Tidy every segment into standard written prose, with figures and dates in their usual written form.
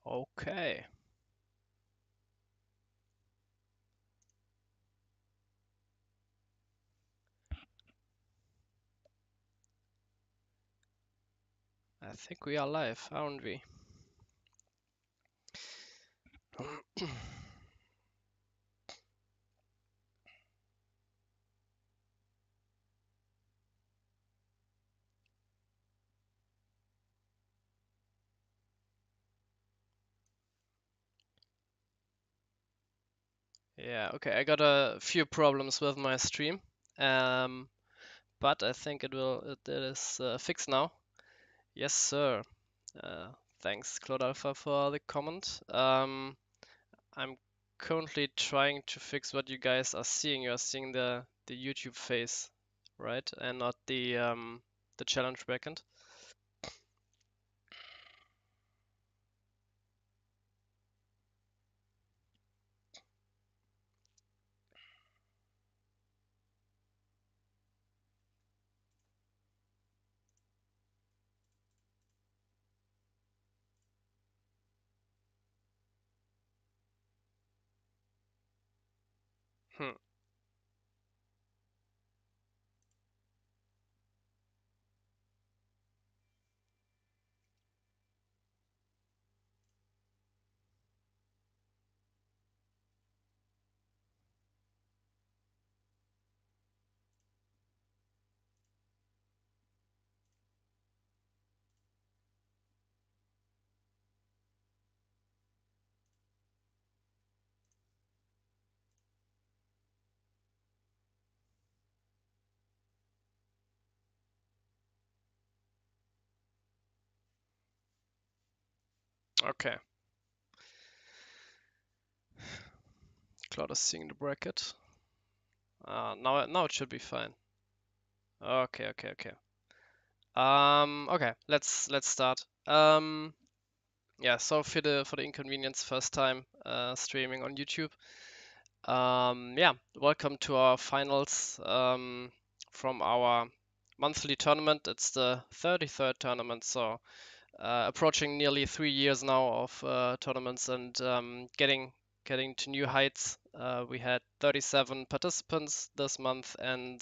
Okay. I think we are live, aren't we? Yeah, okay. I got a few problems with my stream, um, but I think it is fixed now. Yes, sir. Uh, Thanks, Claude Alpha, for the comment. I'm currently trying to fix what you guys are seeing. You are seeing the YouTube face, right, and not the challenge backend. Hmm. Okay. Claude is seeing the bracket. Now it should be fine. Okay, okay, okay. Okay, let's start. Yeah, so for the inconvenience, first time streaming on YouTube. Yeah, welcome to our finals from our monthly tournament. It's the 33rd tournament, so approaching nearly 3 years now of tournaments and getting to new heights. We had 37 participants this month, and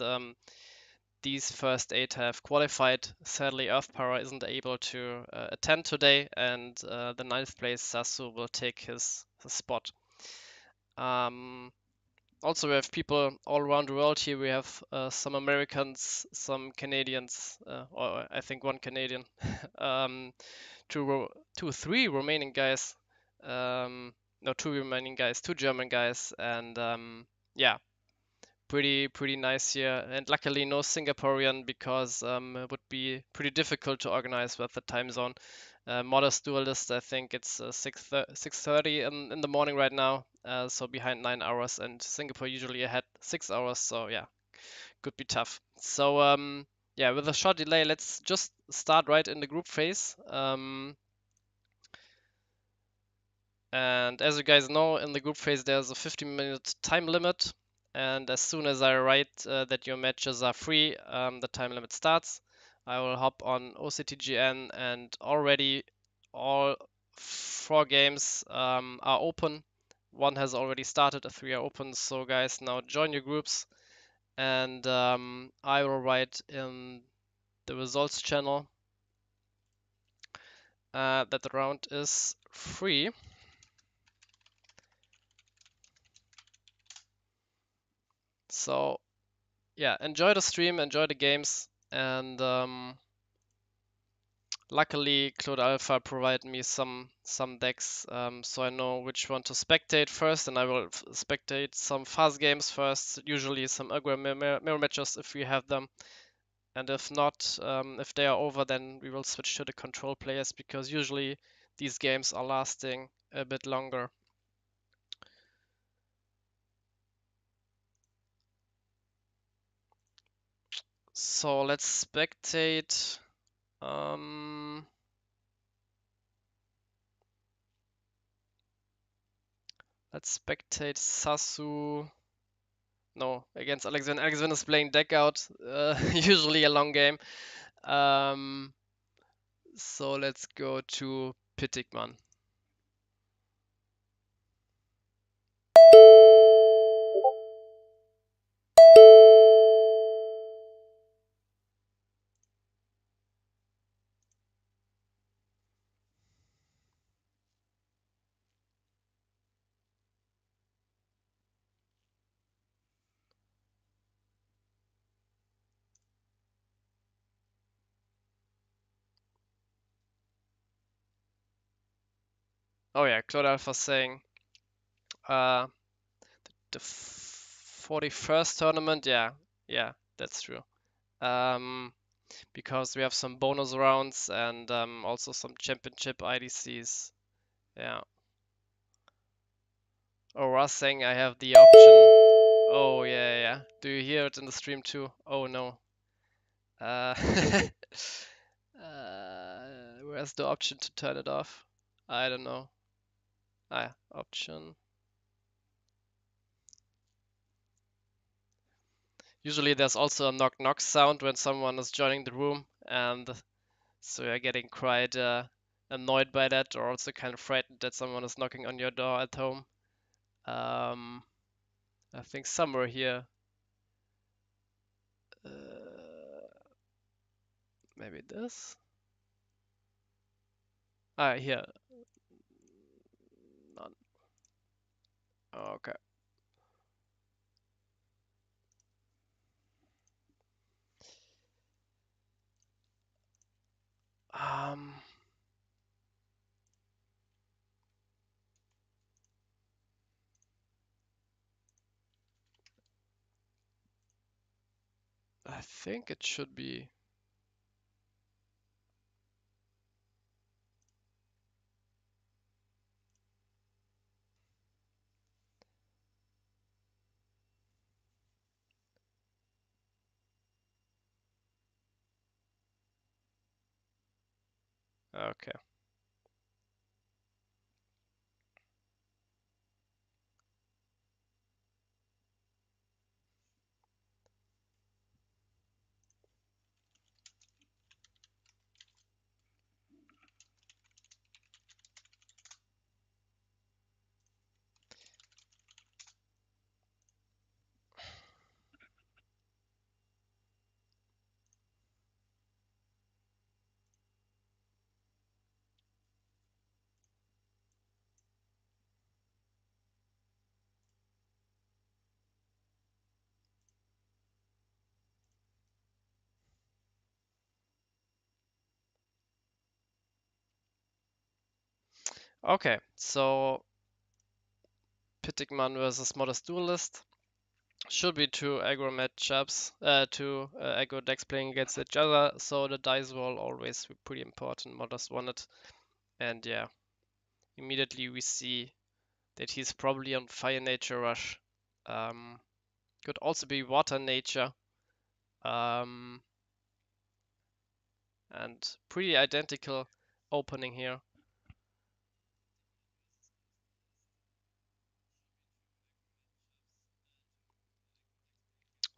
these first 8 have qualified. Sadly, Earth Power isn't able to attend today, and the ninth place Sasu will take his spot. Um, Also, we have people all around the world here. We have some Americans, some Canadians, or I think one Canadian, um, three remaining guys. No, two remaining guys, two German guys, and yeah, pretty nice here. And luckily, no Singaporean because it would be pretty difficult to organize with the time zone. Modest duelist, I think it's 6:30 in the morning right now, so behind 9 hours, and Singapore usually ahead 6 hours. So yeah, could be tough. So yeah, with a short delay, let's just start right in the group phase. And as you guys know, in the group phase, there's a 15-minute time limit. And as soon as I write that your matches are free, the time limit starts. I will hop on OCTGN, and already all 4 games are open. One has already started, 3 are open. So guys, now join your groups, and I will write in the results channel that the round is free. So yeah, enjoy the stream, enjoy the games, and luckily Claude Alpha provided me some decks, so I know which one to spectate first, and I will spectate some fast games first, usually some aggro mirror matches if we have them, and if not, if they are over, then we will switch to the control players because usually these games are lasting a bit longer. So let's spectate. Let's spectate Sasu. No, against AleksVin. AleksVin is playing deck out, usually a long game. Um, so let's go to Pitikman. Oh yeah, Claude Alpha saying uh the 41st tournament, yeah, that's true. Um, because we have some bonus rounds and also some championship IDCs. Yeah. Oh, Russ saying I have the option. Oh yeah. Do you hear it in the stream too? Oh no. Uh, where's the option to turn it off? I don't know. Ah, option. Usually there's also a knock knock sound when someone is joining the room, and so you're getting quite annoyed by that, or also kind of frightened that someone is knocking on your door at home. Um, I think somewhere here. Maybe this. Ah, here. None. Okay. Um, I think it should be. Okay. Okay. So Pitikman versus Modest Duelist should be two aggro matchups, two aggro decks playing against each other. So the dice roll always be pretty important. Modest won it, and yeah, immediately we see that he's probably on Fire Nature Rush. Um, could also be Water Nature. Um, and pretty identical opening here.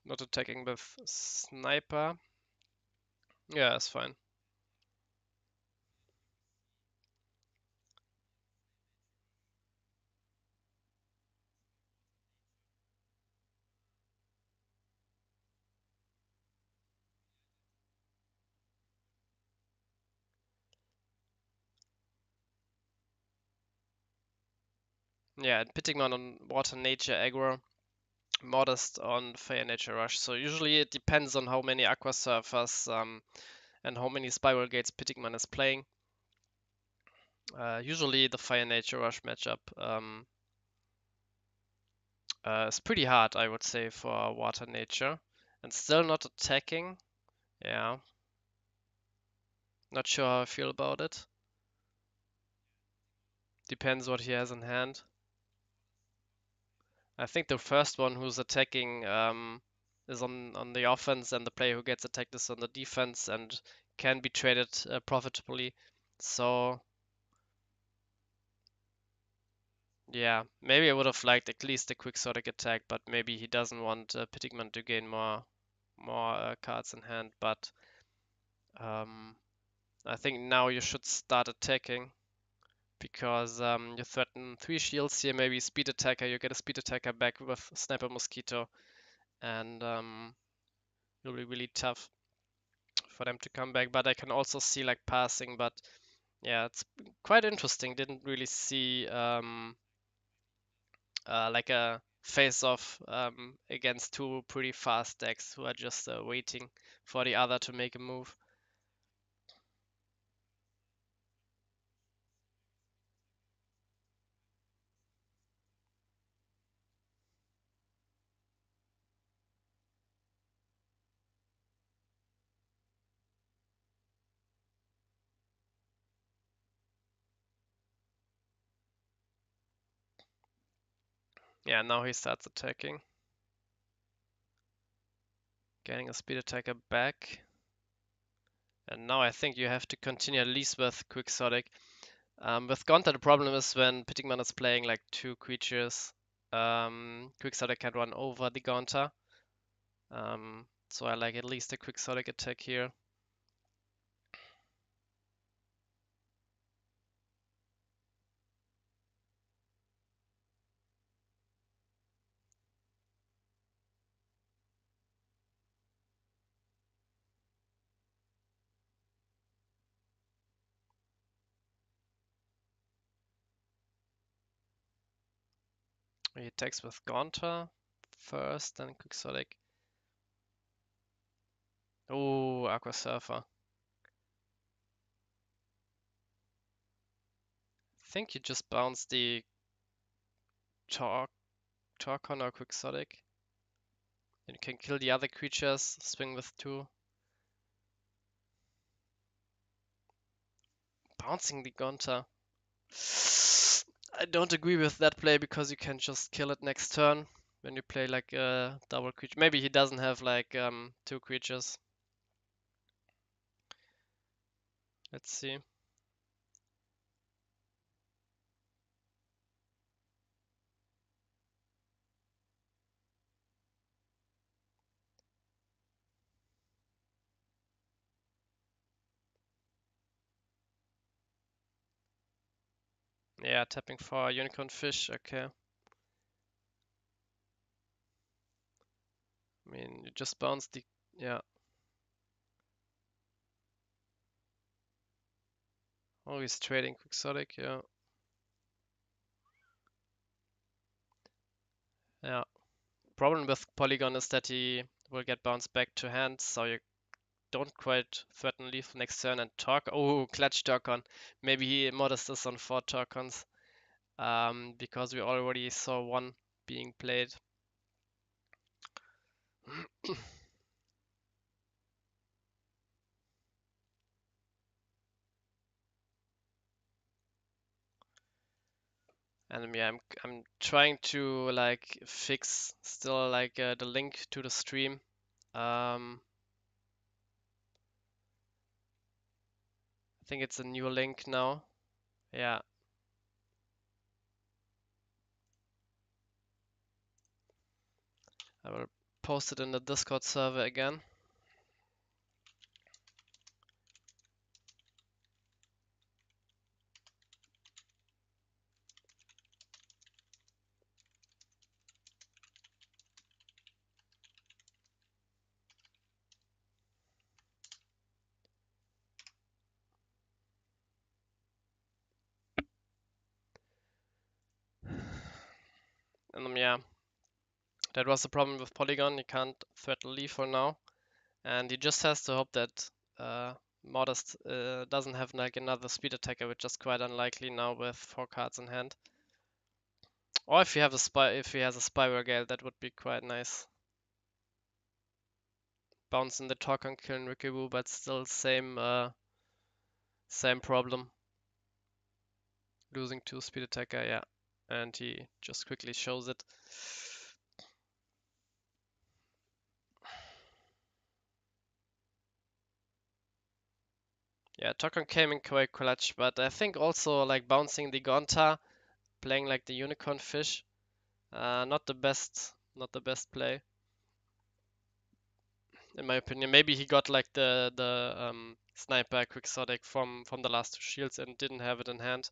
Not attacking with Sniper. Yeah, it's fine. Yeah, and Pitikman on Water Nature aggro, Modest on Fire Nature Rush. So usually it depends on how many Aqua Surfers and how many Spiral Gates Pitikman is playing. Usually the Fire Nature Rush matchup is pretty hard, I would say, for Water Nature. And still not attacking. Yeah, not sure how I feel about it. Depends what he has in hand. I think the first one who's attacking is on the offense, and the player who gets attacked is on the defense and can be traded profitably. So yeah, maybe I would have liked at least a quixotic attack, but maybe he doesn't want Pitikman to gain more cards in hand. But um, I think now you should start attacking because you threaten 3 shields here, maybe speed attacker. You get a speed attacker back with Sniper Mosquito, and it'll be really tough for them to come back. But I can also see like passing. But yeah, it's quite interesting. Didn't really see like a face-off against two pretty fast decks who are just waiting for the other to make a move. Yeah, now he starts attacking. Getting a speed attacker back. And now I think you have to continue at least with Quixotic. With Gonta, the problem is when Pitikman is playing like two creatures, Quixotic can run over the Gonta. So I like at least a Quixotic attack here. He attacks with Gonta first, then Quixotic. Oh, Aqua Surfer. I think you just bounce the Torcon or Quixotic. And you can kill the other creatures, swing with 2. Bouncing the Gonta. I don't agree with that play because you can just kill it next turn when you play like a double creature. Maybe he doesn't have like 2 creatures. Let's see. Yeah, tapping for a unicorn fish, okay. I mean, you just bounce the, yeah. Oh, he's trading Quixotic, yeah. Yeah. Problem with Polygon is that he will get bounced back to hand, so you don't quite threaten leave next turn and talk. Oh, clutch Torcon. Maybe he modest this on 4 Torcons. Because we already saw one being played. And yeah, I'm trying to like fix still like the link to the stream. I think it's a new link now. Yeah. I will post it in the Discord server again. And yeah, that was the problem with Polygon. You can't threaten leave for now. And he just has to hope that Modest doesn't have like another speed attacker, which is quite unlikely now with 4 cards in hand. Or if you have a if he has a Spiral Gale, that would be quite nice. Bounce in the Torcon, killing Rikibu, but still same problem. Losing 2 speed attacker, yeah. And he just quickly shows it. Yeah, Torcon came in quite clutch, but I think also like bouncing the Gonta, playing like the Unicorn Fish, not the best play. In my opinion. Maybe he got like the sniper quixotic from the last 2 shields and didn't have it in hand.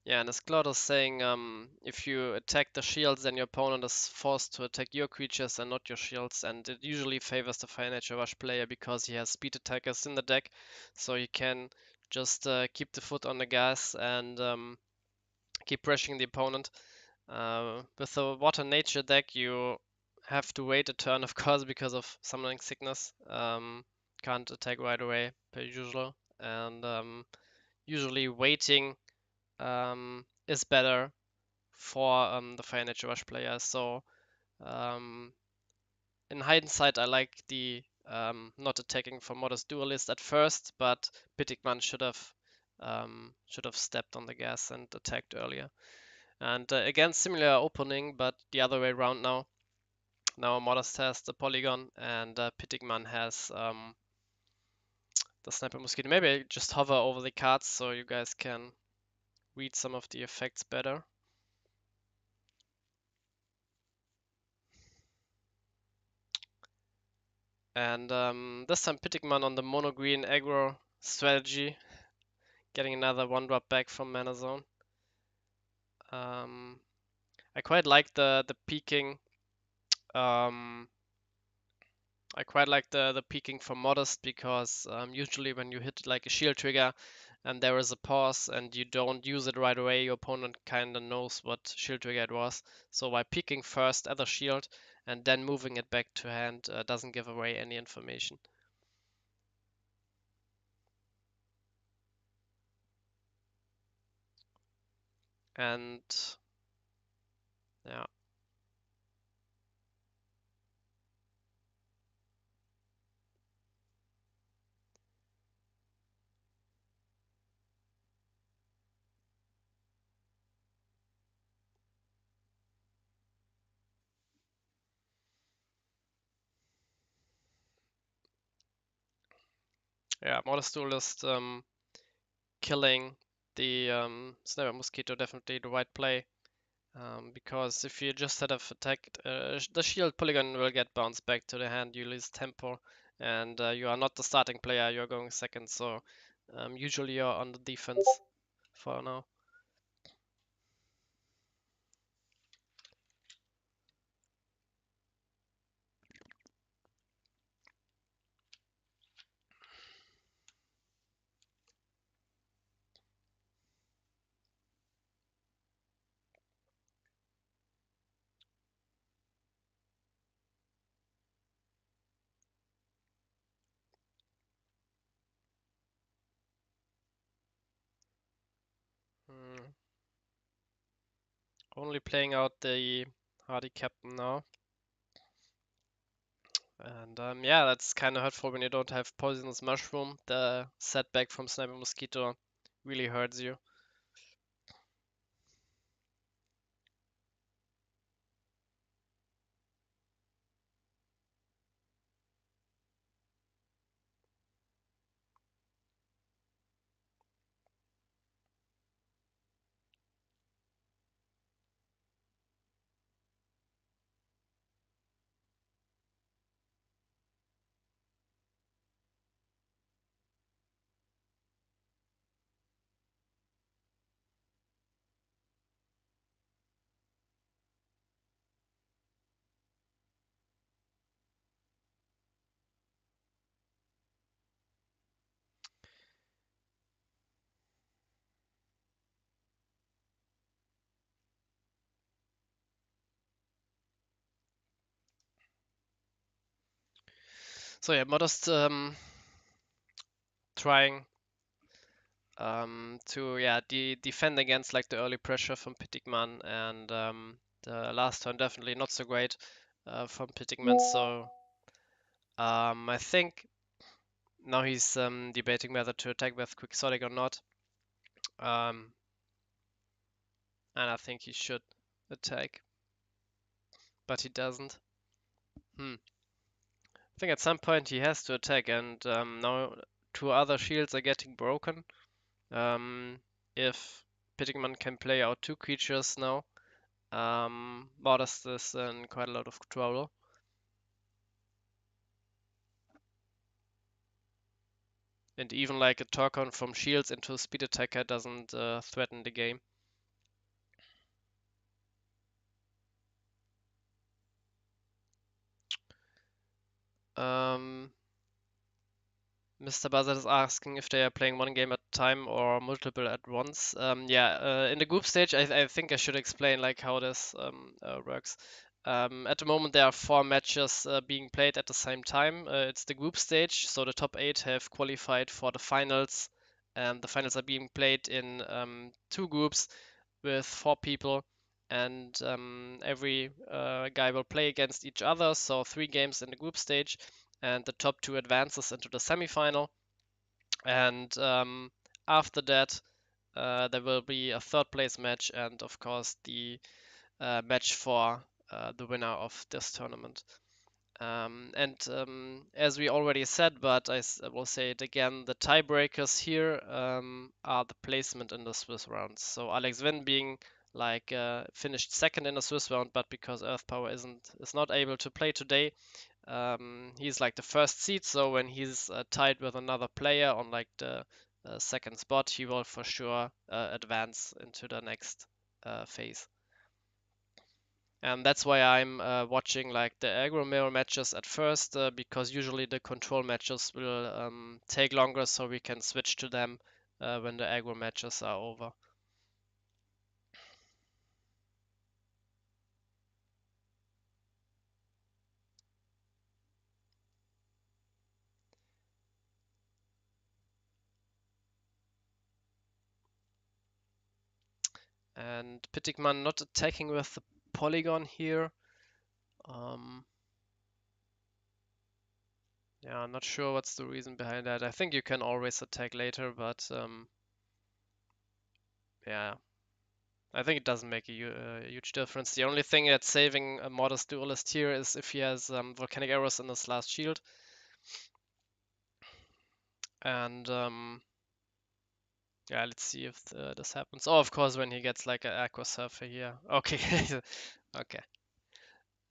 Yeah, and as Claude is saying, if you attack the shields, then your opponent is forced to attack your creatures and not your shields, and it usually favors the Fire Nature Rush player because he has speed attackers in the deck, so he can just keep the foot on the gas and keep pressuring the opponent. With the Water Nature deck, you have to wait a turn, of course, because of Summoning Sickness. can't attack right away per usual, and usually waiting is better for the Fire Nature Rush player. So in hindsight, I like the not attacking for Modest Duelist at first, but Pitikman should have stepped on the gas and attacked earlier. And again, similar opening, but the other way around now. Now Modest has the polygon and Pitikman has the Sniper Mosquito. Maybe I just hover over the cards so you guys can read some of the effects better. And this time Pitikman on the mono green aggro strategy, getting another 1-drop back from Mana Zone. I quite like the peeking. I quite like the peeking from Modest because usually when you hit like a shield trigger and there is a pause and you don't use it right away, your opponent kind of knows what shield trigger it was. So by peeking first at the shield and then moving it back to hand doesn't give away any information. And yeah. Yeah, Modest Duelist killing the Sniper Mosquito definitely the right play. Because if you just had have attacked, the shield polygon will get bounced back to the hand, you lose tempo, and you are not the starting player, you're going second, so usually you're on the defense for now. Hmm. Only playing out the Hardy Captain now. And yeah, that's kind of hurtful when you don't have Poisonous Mushroom. The setback from Sniper Mosquito really hurts you. So yeah, Modest trying to defend against like the early pressure from Pitikman, and the last turn definitely not so great from Pitikman. So I think now he's debating whether to attack with Quixotic or not, and I think he should attack, but he doesn't. I think at some point he has to attack, and now two other shields are getting broken. If Pitikman can play out two creatures now, Modest is in quite a lot of trouble. And even like a Torcon from shields into a speed attacker doesn't threaten the game. Um, Mr. Buzzard is asking if they are playing one game at a time or multiple at once. Yeah, in the group stage, I think I should explain like how this works. At the moment, there are 4 matches being played at the same time. It's the group stage, so the top 8 have qualified for the finals. The finals are being played in 2 groups with 4 people, and every guy will play against each other. So 3 games in the group stage, and the top 2 advances into the semifinal. And after that, there will be a third place match, and of course the match for the winner of this tournament. And as we already said, but I will say it again, the tiebreakers here are the placement in the Swiss rounds. So AleksVin being like finished second in the Swiss round, but because Earth Power is not able to play today, he's like the first seed. So when he's tied with another player on like the second spot, he will for sure advance into the next phase. And that's why I'm watching like the aggro mirror matches at first, because usually the control matches will take longer, so we can switch to them when the aggro matches are over. And Pitikman not attacking with the polygon here. Yeah, I'm not sure what's the reason behind that. I think you can always attack later, but yeah, I think it doesn't make a huge difference. The only thing that's saving a modest duelist here is if he has volcanic arrows in his last shield. And yeah, let's see if this happens. Oh, of course, when he gets like an aqua surfer here. Okay, okay.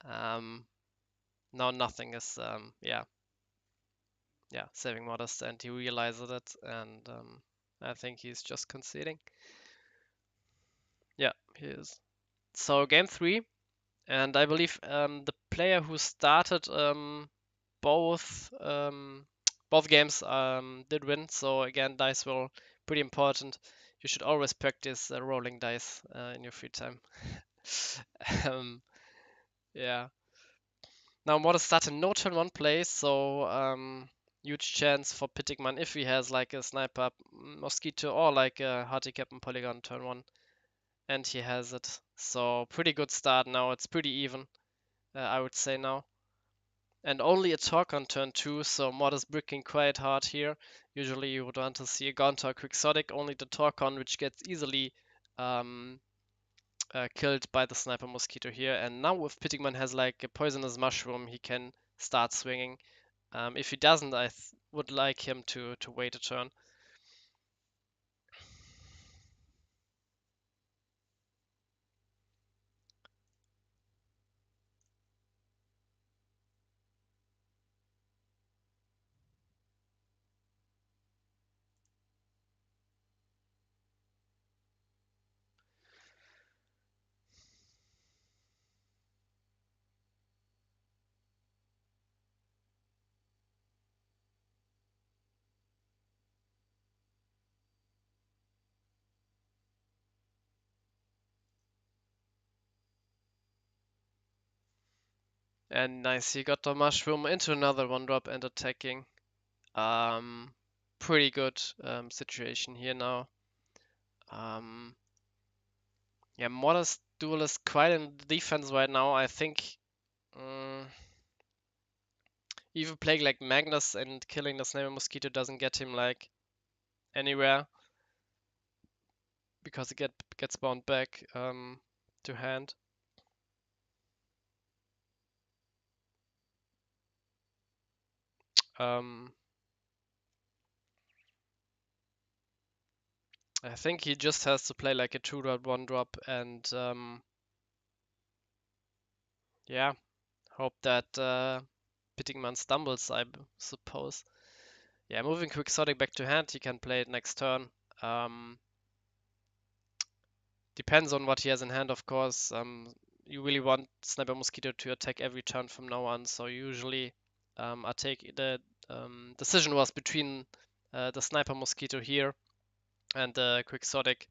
Um, now nothing is yeah, saving modest, and he realizes it, and I think he's just conceding. Yeah, he is. So game 3, and I believe the player who started both both games did win. So again, dice roll pretty important. You should always practice rolling dice in your free time. um, yeah. Now Modest started no turn 1 play, so huge chance for Pitikman if he has like a sniper mosquito or like a Hardy Captain Polygon turn 1, and he has it. So pretty good start now. It's pretty even, I would say now. And only a talk on turn 2, so Modest bricking quite hard here. Usually you would want to see a Gaunt or Quixotic, only the talk on, which gets easily killed by the Sniper Mosquito here. And now if Pitikman has like a Poisonous Mushroom, he can start swinging. If he doesn't, I would like him to wait a turn. And nice, he got the Mushroom into another 1-drop and attacking. Um, Pretty good situation here now. Yeah, Modest Duelist quite in defense right now. I think even playing like Magnus and killing the Sniper Mosquito doesn't get him like anywhere, because it gets bound back to hand. Um, I think he just has to play like a 2-drop, 1-drop, and yeah, hope that Pitikman stumbles, I suppose. Yeah, moving Quixotic back to hand, he can play it next turn. Depends on what he has in hand, of course. You really want Sniper Mosquito to attack every turn from now on, so usually I take the decision was between the Sniper Mosquito here and the Quixotic,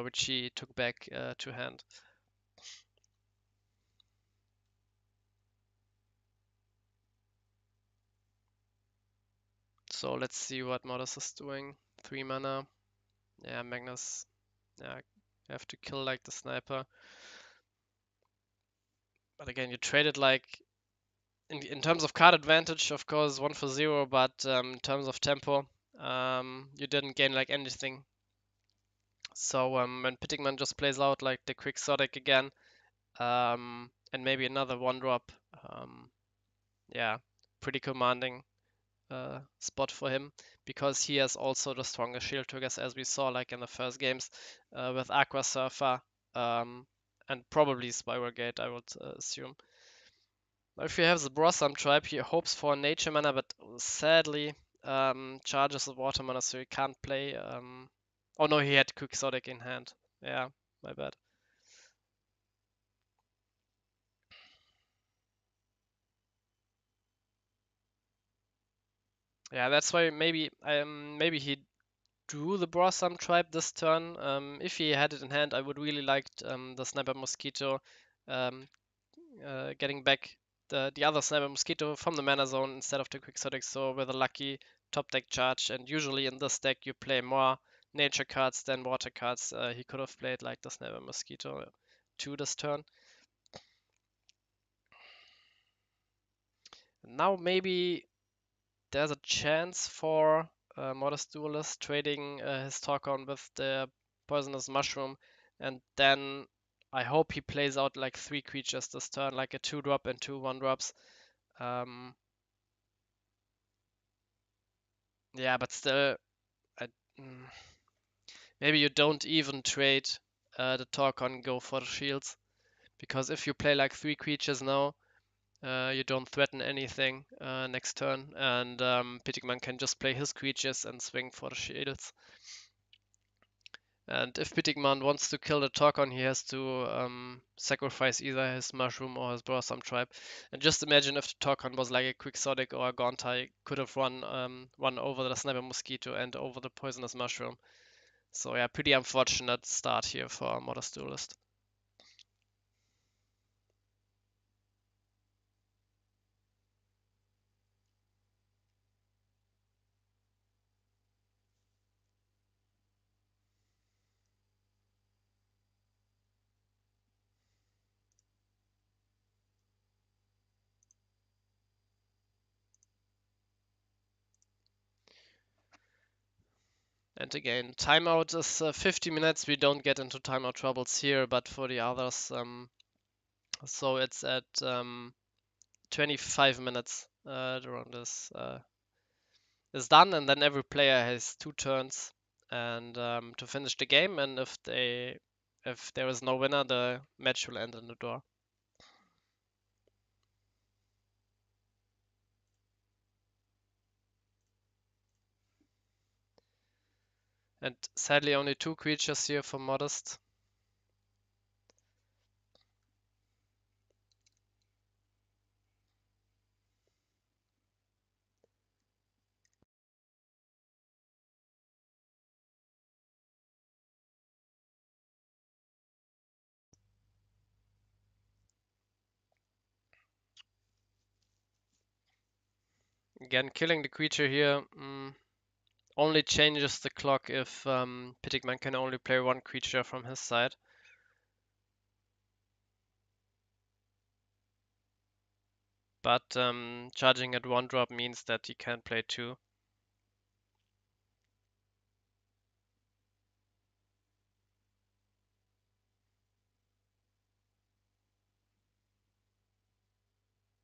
which he took back to hand. So let's see what Modest is doing. 3 mana. Yeah, Magnus. Yeah, you have to kill like the sniper. But again, you traded like in terms of card advantage, of course, 1 for 0, but in terms of tempo, you didn't gain like anything. So when Pitikman just plays out like the Quixotic again, and maybe another 1-drop, yeah, pretty commanding spot for him, because he has also the strongest shield triggers, as we saw like in the first games with Aqua Surfer, and probably Spiral Gate, I would assume. If he has the Blossom Tribe, he hopes for a nature mana, but sadly charges the water mana, so he can't play. Oh no, he had Quixotic in hand. Yeah, my bad. Yeah, that's why maybe he drew the Blossom Tribe this turn. If he had it in hand, I would really like the Sniper Mosquito um, getting back the other Sniper Mosquito from the mana zone instead of the Quixotic. So with a lucky top deck charge, and usually in this deck you play more nature cards than water cards. He could have played like the Sniper Mosquito 2 this turn. Now maybe there's a chance for Modest Duelist trading his Torkoon with the Poisonous Mushroom, and then I hope he plays out like 3 creatures this turn, like a 2-drop and 2 1-drops. Yeah, but still, I, mm, maybe you don't even trade the Torkoon, go for the shields, because if you play like 3 creatures now, you don't threaten anything next turn, and Pitikman can just play his creatures and swing for the shields. And if Pitikman wants to kill the Torkoon, he has to sacrifice either his Mushroom or his Blossom Tribe. And just imagine if the Torkoon was like a Quixotic or a Gaunter, he could have run over the Sniper Mosquito and over the Poisonous Mushroom. So yeah, pretty unfortunate start here for Modest Duelist. And again, timeout is 50 minutes. We don't get into timeout troubles here, but for the others, so it's at 25 minutes. The round is done, and then every player has 2 turns and to finish the game. And if there is no winner, the match will end in the draw. And sadly, only 2 creatures here for Modest. Again, killing the creature here only changes the clock if Pitikman can only play 1 creature from his side. But charging at 1-drop means that he can play 2.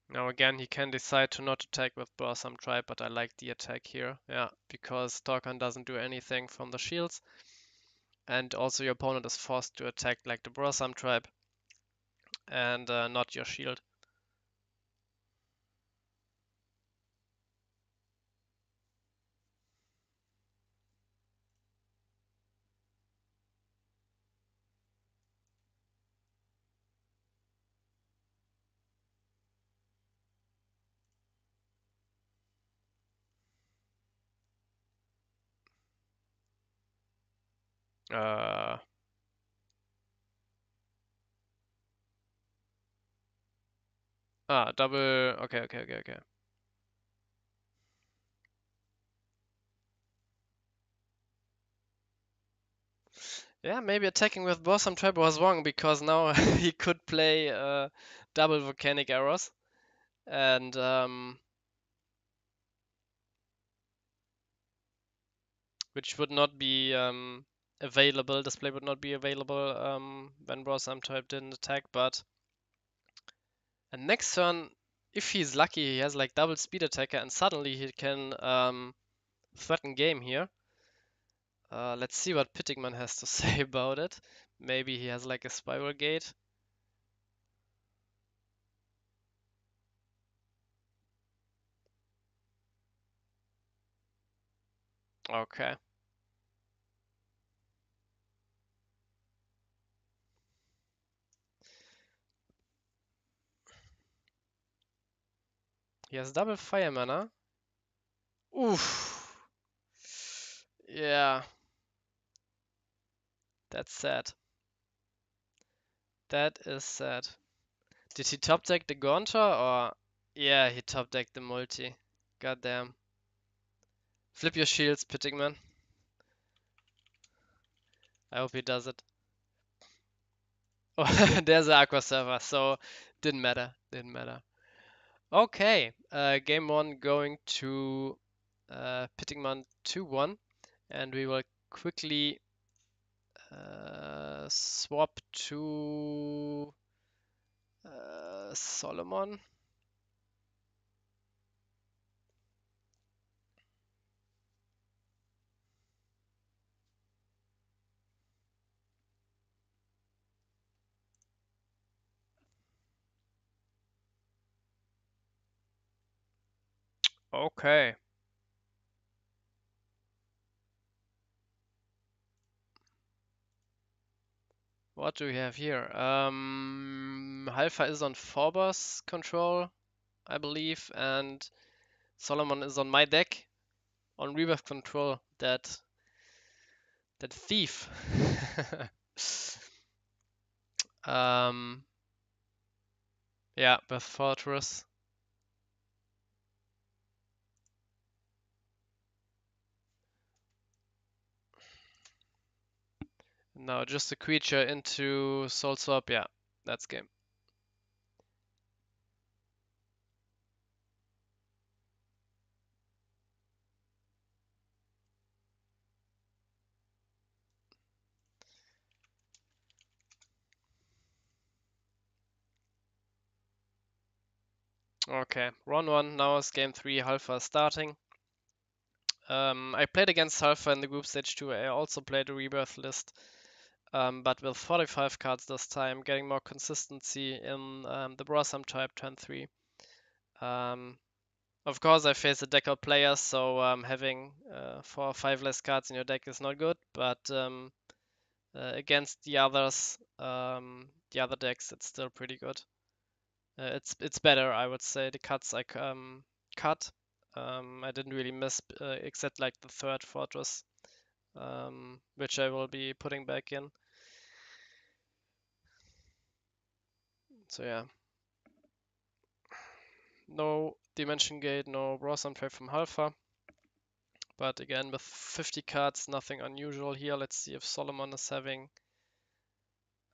Now again, he can decide to not attack with Blossom Tribe, but I like the attack here. Yeah, because Torkoon doesn't do anything from the shields. And also your opponent is forced to attack like the Blossom Tribe and not your shield. Uh, double. Okay, okay, okay, okay. Yeah, maybe attacking with Blossom Trap was wrong because now he could play double volcanic arrows and which would not be available. Display would not be available when Blossom Trap didn't attack. But and next turn, if he's lucky, he has like double speed attacker and suddenly he can threaten game here. Let's see what Pitikman has to say about it. Maybe he has like a spiral gate. Okay. He has double fire mana. Oof. Yeah, that's sad. That is sad. Did he top deck the Gaunter or? Yeah, he top decked the multi. Goddamn. Flip your shields, Pitikman. I hope he does it. Oh, there's an Aqua Server, so didn't matter. Didn't matter. Okay, game one going to Pitikman 2-1, and we will quickly swap to Solomon. Okay. What do we have here? Halfar is on Forbos control, I believe, and Solomon is on my deck on Rebirth control. That thief. um, yeah, with Fortress. Now just a creature into Soul Swap. Yeah, that's game. Okay, round one. Now is game three. Halfar starting. I played against Halfar in the group stage 2. I also played a Rebirth list. But with 45 cards this time, getting more consistency in the Blossom type turn 3. Of course, I face a deck of players, so having 4 or 5 less cards in your deck is not good, but against the others, the other decks, it's still pretty good. It's better, I would say. The cuts I cut, I didn't really miss, except like the third fortress, which I will be putting back in. So yeah. No Dimension Gate, no Blossom Trap from Halfar. But again, with 50 cards, nothing unusual here. Let's see if Solomon is having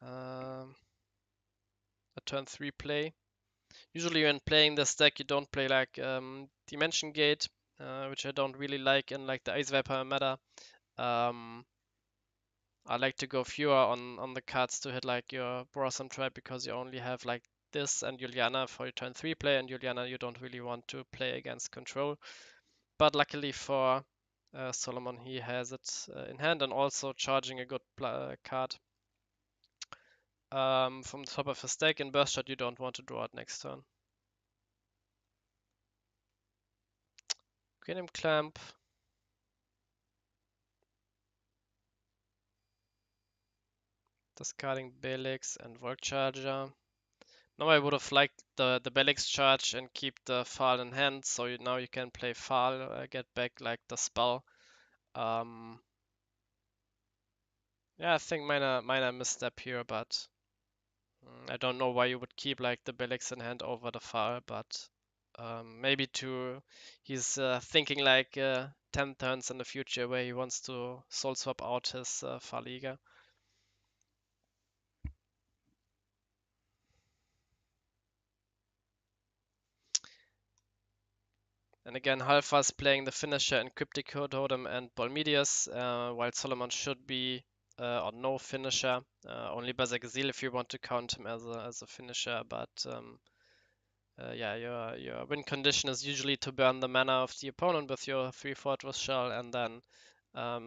a turn 3 play. Usually when playing this deck, you don't play like Dimension Gate, which I don't really like in like the Ice Vapor meta. I like to go fewer on the cards to hit like your Blossom Trap because you only have like this and Juliana for your turn 3 play, and Juliana you don't really want to play against control. But luckily for Solomon, he has it in hand and also charging a good card from the top of his deck. In Burst Shot, you don't want to draw it next turn. Green Clamp. Discarding Belix and Volk Charger. Now I would have liked the Belix charge and keep the Fall in hand, so now you can play Fall, get back like the spell. Um, Yeah, I think minor misstep here, but I don't know why you would keep like the Belix in hand over the Far, but maybe he's thinking like 10 turns in the future where he wants to soul swap out his Farliga. And again, Halfar's playing the finisher in Cryptic Totem and Bolmidius, while Solomon should be on no finisher, only Berserk Zeal if you want to count him as a finisher, but yeah, your win condition is usually to burn the mana of the opponent with your 3 Fortress Shell and then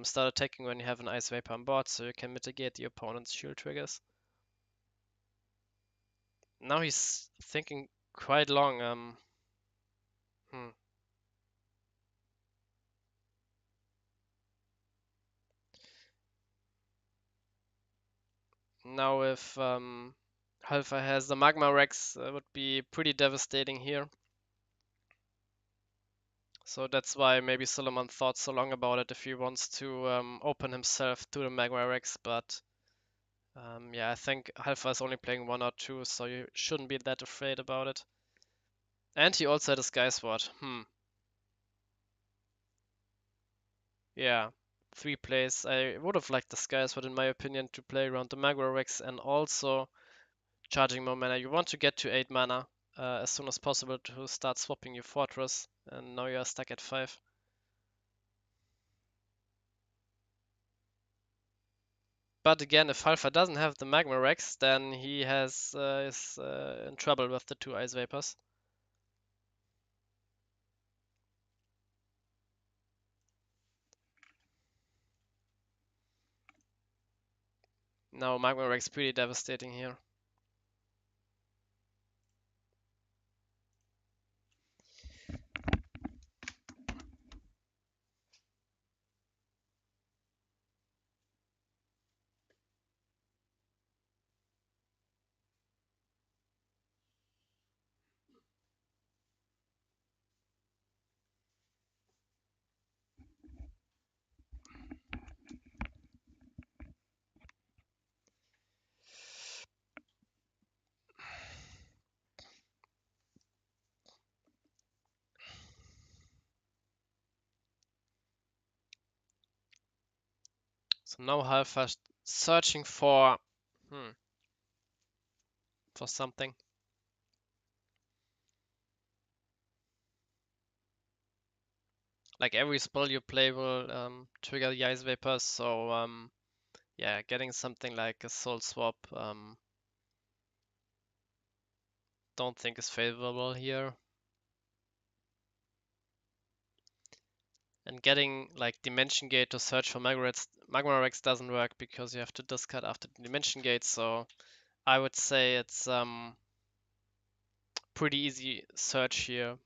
start attacking when you have an Ice Vapor on board so you can mitigate the opponent's shield triggers. Now he's thinking quite long. Now if Halfar has the Magma Rex, would be pretty devastating here. So that's why maybe Solomon thought so long about it if he wants to open himself to the Magma Rex, but yeah, I think Halfar is only playing 1 or 2, so you shouldn't be that afraid about it. And he also had a Sky Sword. Yeah, 3 plays. I would have liked the Sky Sword in my opinion to play around the Magma Rex and also charging more mana. You want to get to 8 mana as soon as possible to start swapping your fortress, and now you are stuck at 5. But again, if Halfar doesn't have the Magma Rex, then he is in trouble with the 2 Ice Vapors. Now Magma Rex pretty devastating here. So now Halfar searching for something. Like every spell you play will trigger the Ice Vapors, so yeah, getting something like a Soul Swap don't think is favorable here. And getting like Dimension Gate to search for Magma Rex doesn't work because you have to discard after the Dimension Gate, so I would say it's pretty easy search here.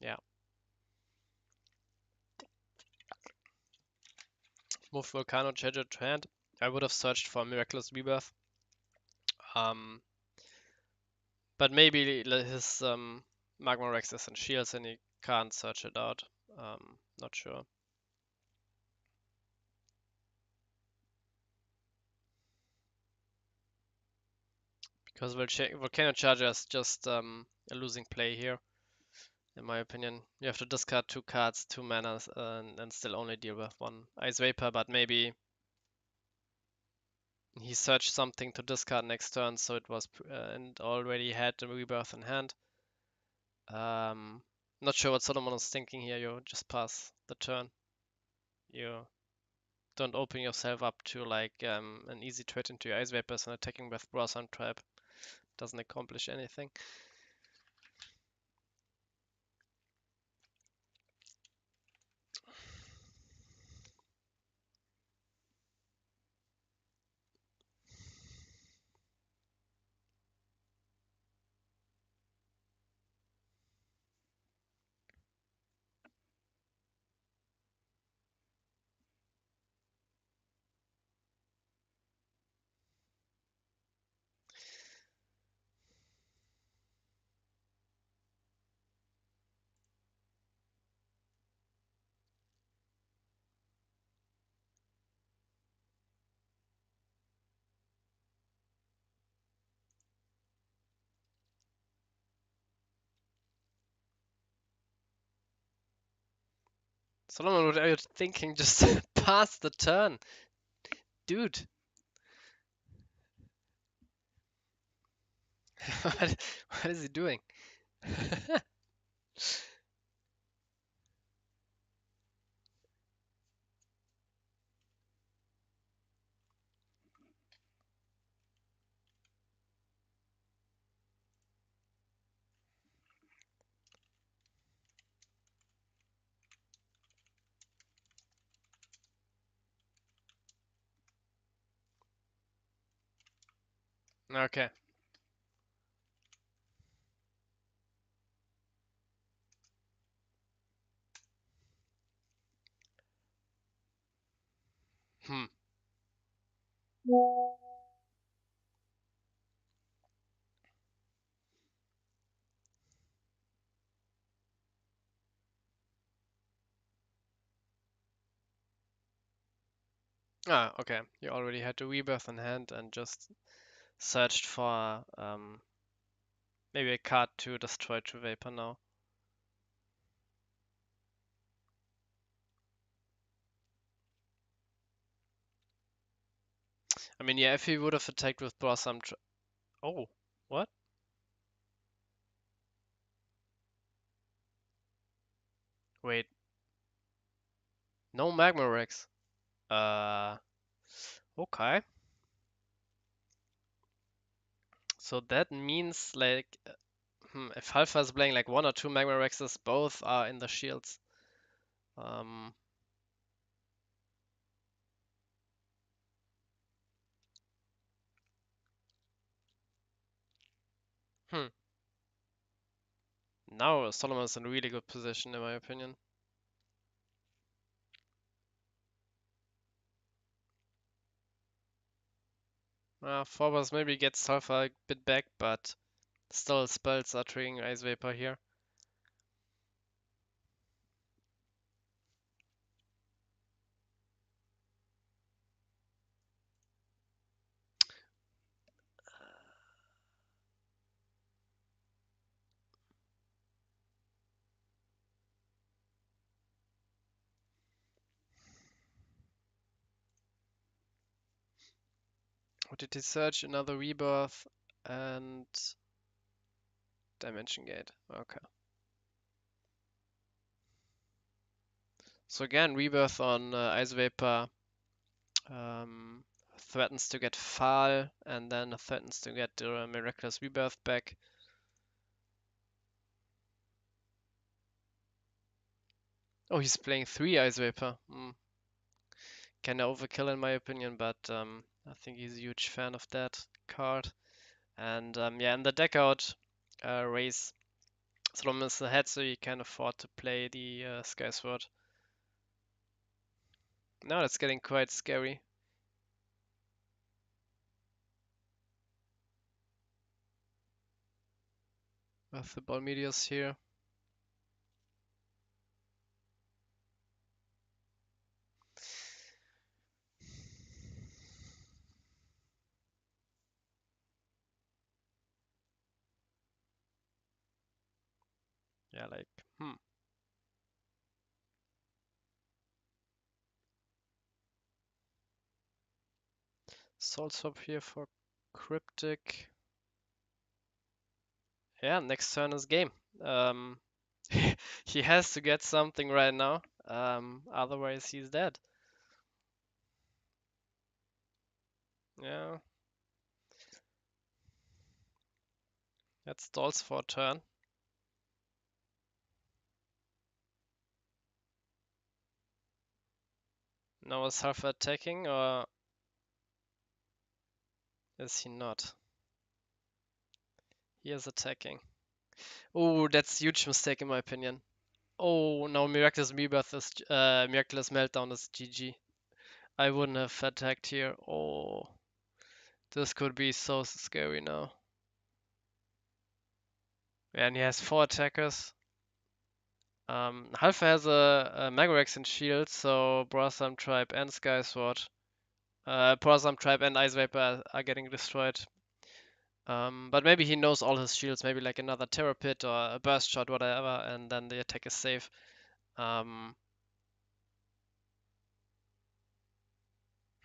Yeah. Move Volcano Charger to hand. I would have searched for Miraculous Rebirth. But maybe his Magma Rex is in shields and he can't search it out. Not sure. Because Volcano Charger is just a losing play here, in my opinion. You have to discard 2 cards, 2 mana, and still only deal with 1 Ice Vapor, but maybe he searched something to discard next turn, so it was and already had the Rebirth in hand. Not sure what Solomon is thinking here. You just pass the turn. You don't open yourself up to like an easy trade into your Ice Vapors and attacking with Browser Trap. Doesn't accomplish anything. Solomon, what are you thinking? Just pass the turn. Dude. What is he doing? Okay. Hmm. Ah, okay. You already had the rebirth in hand and just searched for maybe a card to destroy True Vapor now. I mean, yeah, if he would have attacked with Blossom. Oh, what? Wait, no Magma Rex. Uh, okay. So that means like, if Halfar is playing like 1 or 2 Magma Rexes, both are in the shields. Um, hmm. Now Solomon's in a really good position, in my opinion. Phobos maybe gets Halfar a bit back, but still spells are triggering Ice Vapor here. What did he search? Another Rebirth and Dimension Gate. Okay. So again, Rebirth on Ice Vapor threatens to get Fall and then threatens to get the Miraculous Rebirth back. Oh, he's playing 3 Ice Vapor. Kinda overkill in my opinion, but I think he's a huge fan of that card. And yeah, in the deck out race, Solomon is ahead, so you can afford to play the Sky Sword. Now it's getting quite scary. With the Ball Meteors here. Yeah, like, Soul Swap here for Cryptic. Yeah, next turn is game. Um, he has to get something right now, otherwise he's dead. Yeah. That stalls for a turn. Now is Halfar attacking or is he not? He is attacking. Oh, that's a huge mistake in my opinion. Oh, no, Miraculous Rebirth is Miraculous Meltdown is GG. I wouldn't have attacked here. Oh, this could be so scary now. Yeah, and he has 4 attackers. Halfar has a Magarex and Shield, so Brosam Tribe and Sky Sword. Brosam Tribe and Ice Vapor are getting destroyed. But maybe he knows all his shields, maybe like another Terror Pit or a Burst Shot, whatever, and then the attack is safe.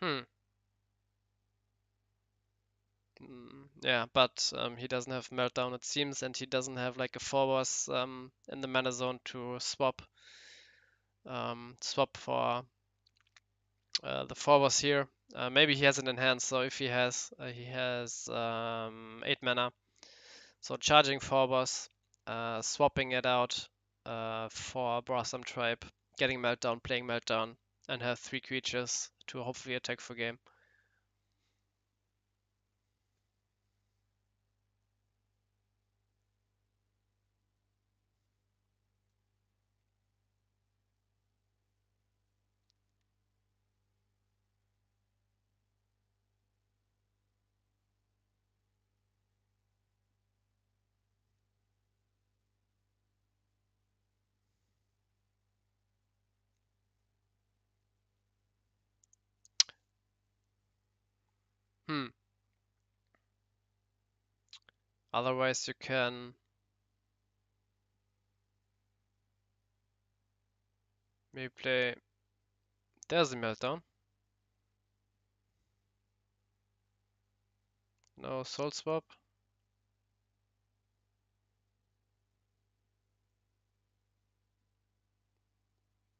Hmm. Yeah, but he doesn't have meltdown it seems, and he doesn't have like a forwards in the mana zone to swap for the forwards here. Maybe he has it in hand, so if he has 8 mana. So charging forwards, swapping it out for Blossom Tribe, getting meltdown, playing meltdown, and have 3 creatures to hopefully attack for game. Hmm. Otherwise, you can maybe play. There's the meltdown. No soul swap.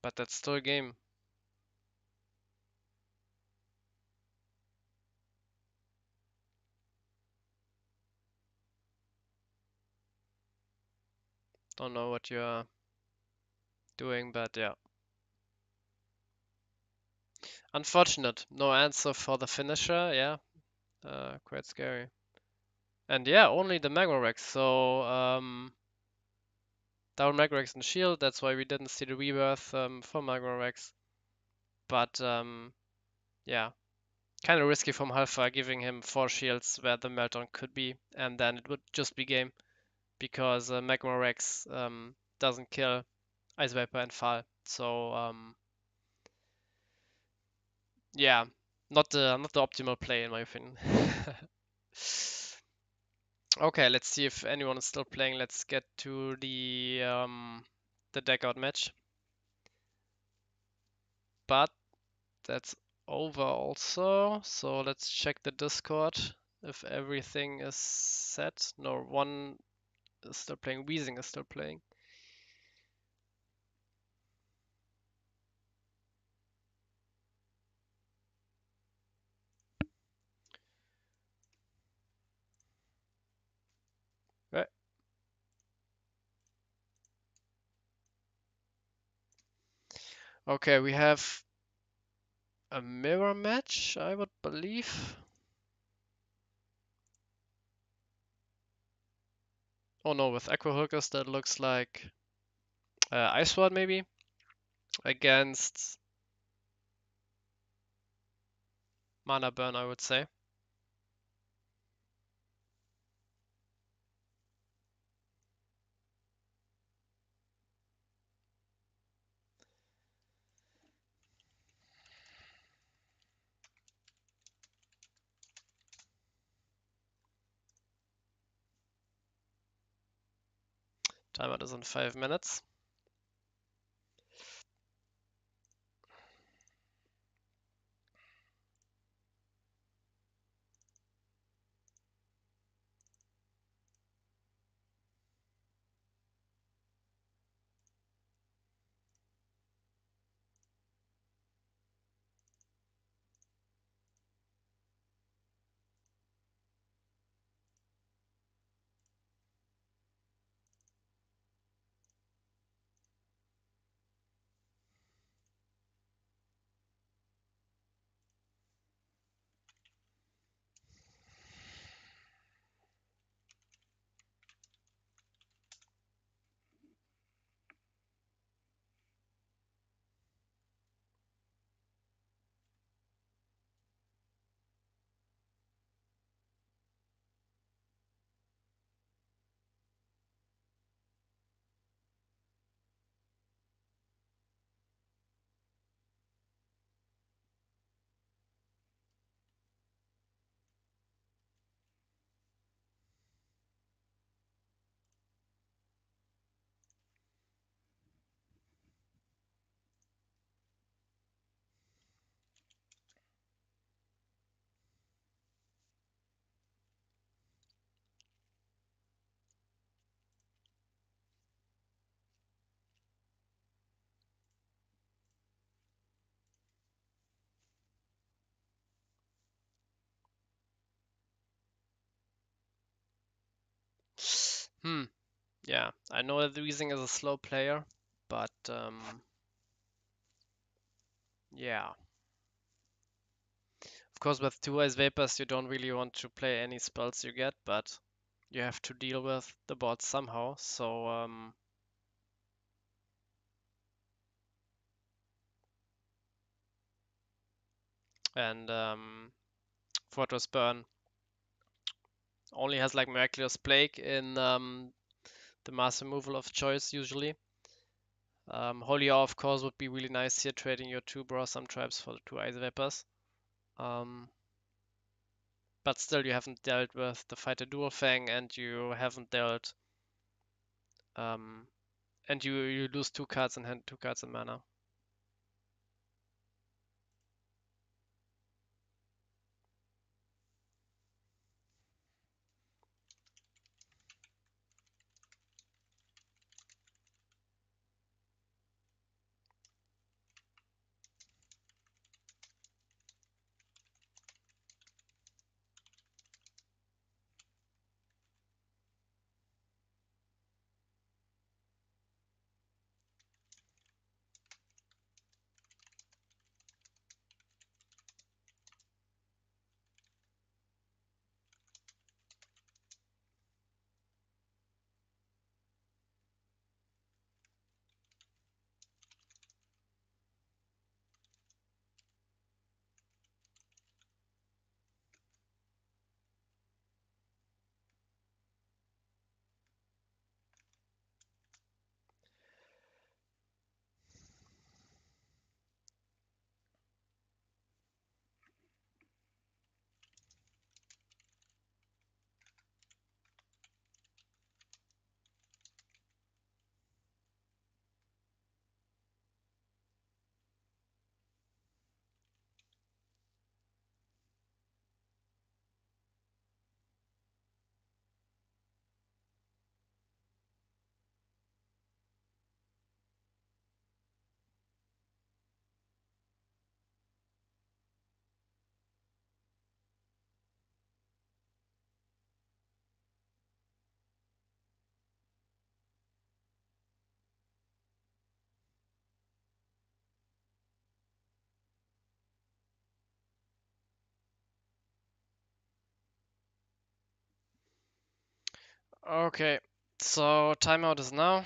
But that's still a game. Don't know what you are doing, but yeah. Unfortunate. No answer for the finisher. Yeah. Quite scary. And yeah, only the Magma Rex. So down Magma Rex and shield. That's why we didn't see the rebirth for Magma Rex. But yeah, kind of risky from Halfar giving him 4 shields where the meltdown could be, and then it would just be game because Magma Rex doesn't kill Ice Viper and Fall. So yeah, not the optimal play in my opinion. Okay, let's see if anyone is still playing. Let's get to the deck out match. But that's over also. So let's check the Discord if everything is set. No, one is still playing. Weezing is still playing. Right. Okay, we have a mirror match, I would believe. Oh no, with Aqua Hookers that looks like Ice Sword maybe against Mana Burn, I would say. Timer is in 5 minutes. Yeah, I know that Weezing is a slow player, but yeah. Of course, with two Ice Vapors, you don't really want to play any spells you get, but you have to deal with the board somehow. So and Fortress Burn only has like Miraculous Plague in the mass removal of choice usually. Holy Awe, of course, would be really nice here, trading your two Brosam Tribes for the two Ice Vapors. But still, you haven't dealt with the Fighter Dual Fang, and you haven't dealt, and you lose two cards in hand, two cards in mana. Okay, so timeout is now.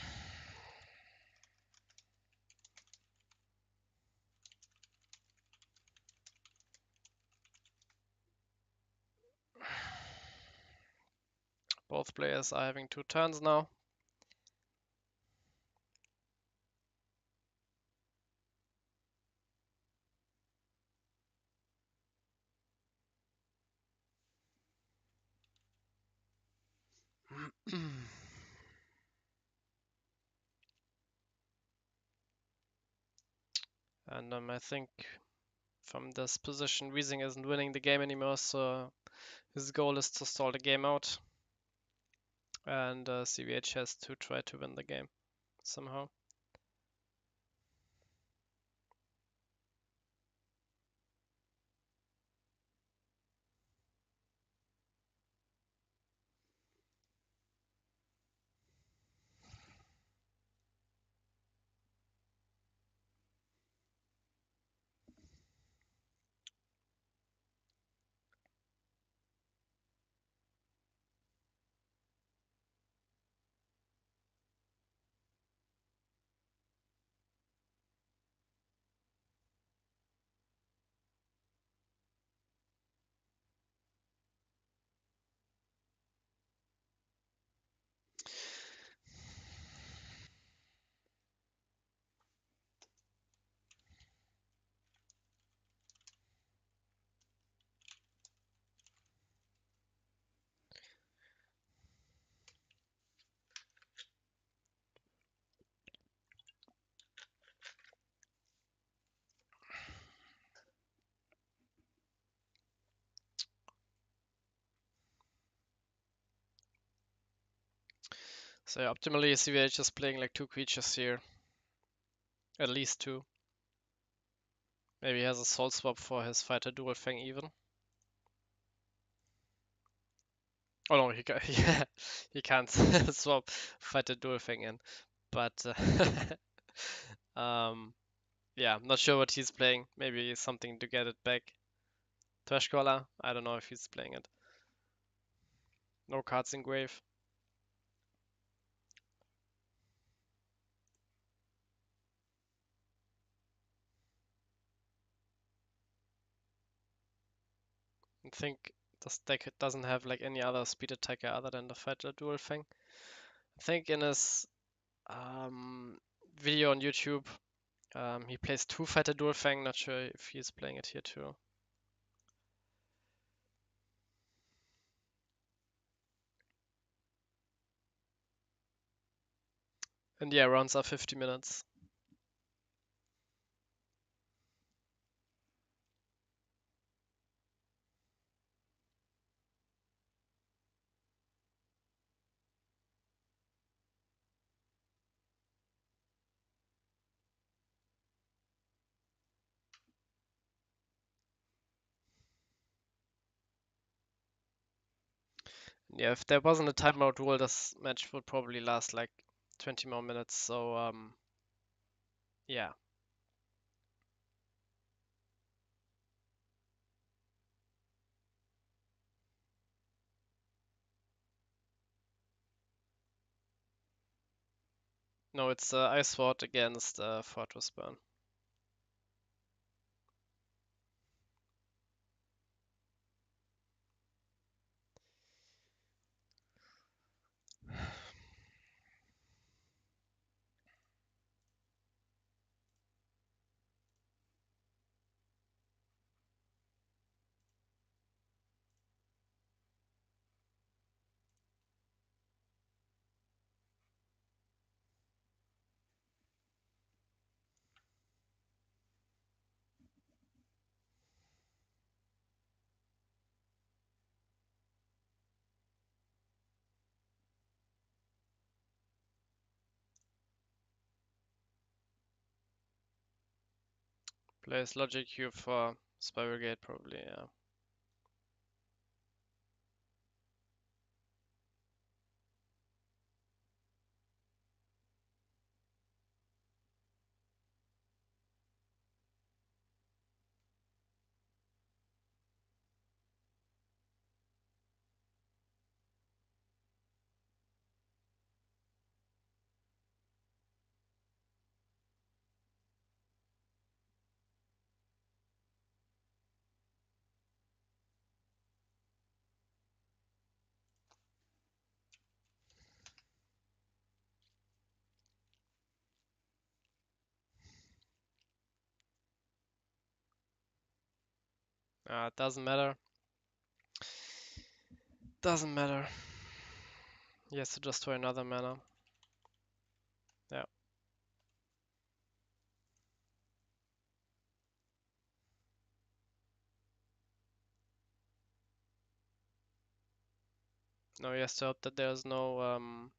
Both players are having two turns now. And I think from this position, Weezing isn't winning the game anymore, so his goal is to stall the game out. And CVH has to try to win the game somehow. So optimally, CVH is playing like two creatures here. At least two. Maybe he has a soul swap for his Fighter Dual Fang even. Oh no, yeah, he can't swap fight the dual thing in. But um, yeah, I'm not sure what he's playing. Maybe something to get it back. Trash Collar? I don't know if he's playing it. No cards in grave. I think this deck doesn't have like any other speed attacker other than the fighter dual thing. I think in his video on YouTube, he plays two fighter dual fang. Not sure if he's playing it here too. And yeah, rounds are 50 minutes. Yeah, if there wasn't a timeout rule, this match would probably last like 20 more minutes. So yeah. No, it's Ice Sword against Fortress Burn. Plays Logic Cube for Spiral Gate probably, yeah. It doesn't matter. Doesn't matter. He has to destroy another mana. Yeah. Now he has to hope that there's no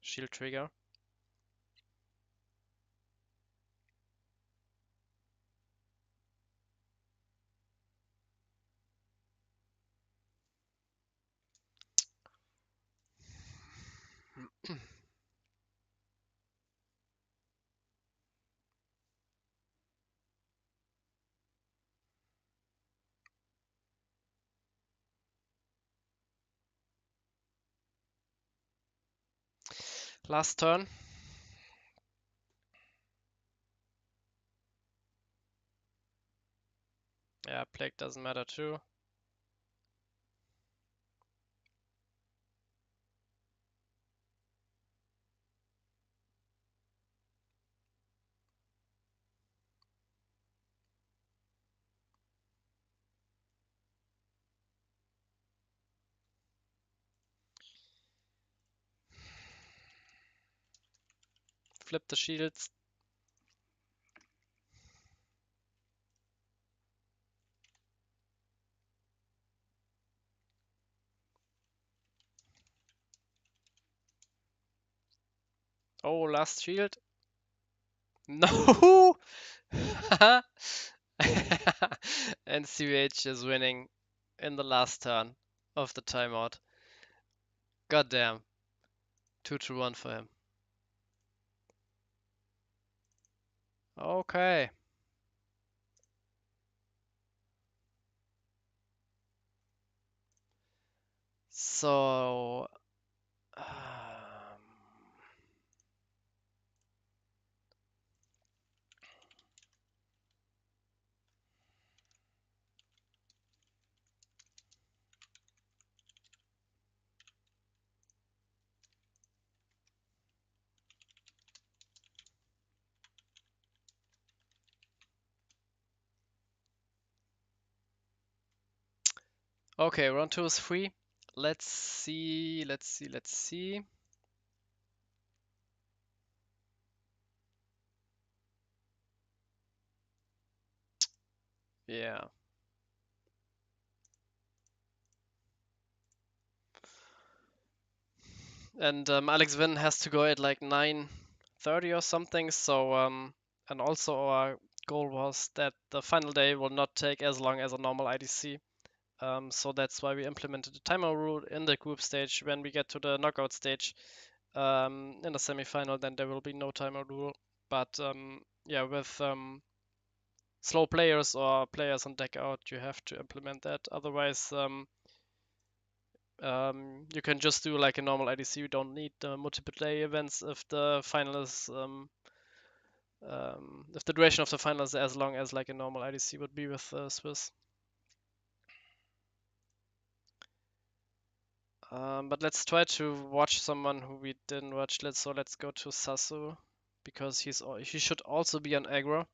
shield trigger. Last turn. Yeah, Plague doesn't matter too. Flip the shields. Oh, last shield. No! And CVH is winning in the last turn of the timeout. Goddamn. 2-1 for him. Okay. So... okay, round 2 is free. Let's see. Yeah. And AleksVin has to go at like 9:30 or something. So and also our goal was that the final day will not take as long as a normal IDC. So that's why we implemented the timer rule in the group stage. When we get to the knockout stage in the semi-final, then there will be no timer rule. But yeah, with slow players or players on deck out, you have to implement that. Otherwise, you can just do like a normal IDC. You don't need multiple play events if the final is if the duration of the final is as long as like a normal IDC would be with Swiss. But let's try to watch someone who we didn't watch. Let's go to Sasu because he should also be on aggro.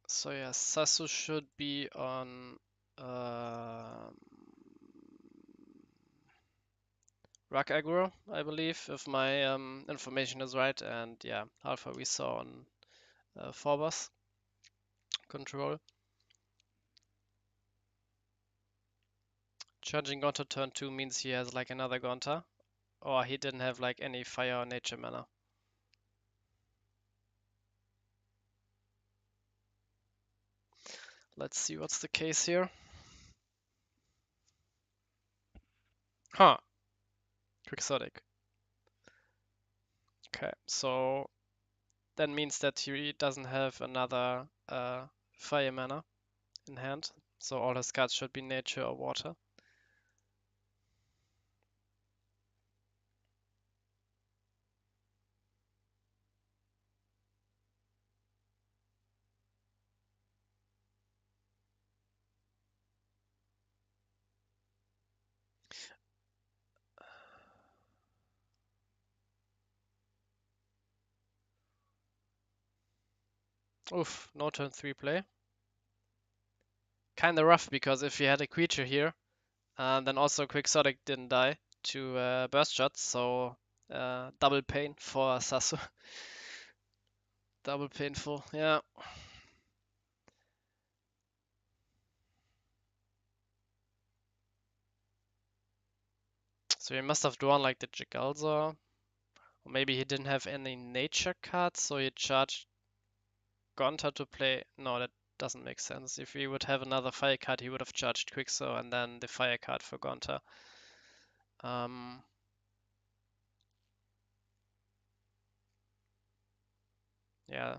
So yeah, Sasu should be on Rock aggro, I believe, if my information is right. And yeah, Halfar we saw on Forbos control. Charging Gonta turn 2 means he has like another Gonta, or he didn't have like any fire or nature mana. Let's see what's the case here. Huh. Quixotic. Okay, so that means that he doesn't have another fire mana in hand. So all his cards should be nature or water. Oof, no turn 3 play. Kinda rough because if he had a creature here, then also Quixotic didn't die to burst shots, so double pain for Sasu. Double painful, yeah. So he must have drawn like the Jigalza Maybe he didn't have any nature cards, so he charged Gonta to play. No, that doesn't make sense. If he would have another fire card, he would have charged Quixo and then the fire card for Gonta. Yeah.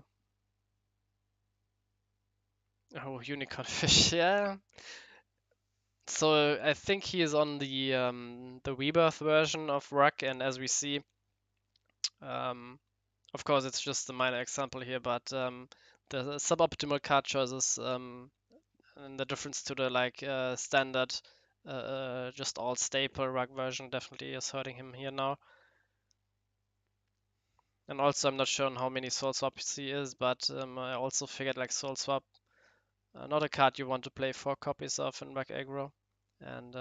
Oh, unicorn fish. Yeah. So I think he is on the rebirth version of Ruck, and as we see, of course it's just a minor example here, but the suboptimal card choices and the difference to the like standard, just all staple Ruck version definitely is hurting him here now. And also I'm not sure on how many soul swaps he is, but I also figured like soul swap, not a card you want to play 4 copies of in Ruck aggro. And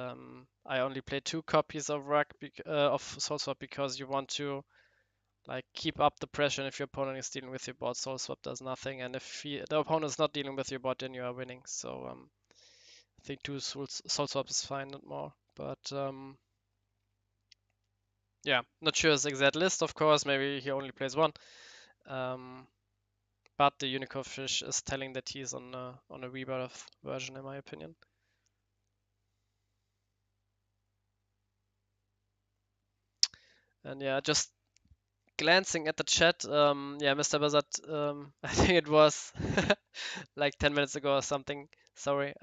I only play 2 copies of of Soul Swap because you want to like keep up the pressure. And if your opponent is dealing with your board, Soul Swap does nothing. And if the opponent is not dealing with your board, then you are winning. So I think 2 Soul Swap is fine, not more. But yeah, not sure his exact list. Of course, maybe he only plays 1. But the Unicorn Fish is telling that he's on a rebirth version, in my opinion. And yeah, just glancing at the chat, yeah, Mr. Buzzard, I think it was like 10 minutes ago or something, sorry,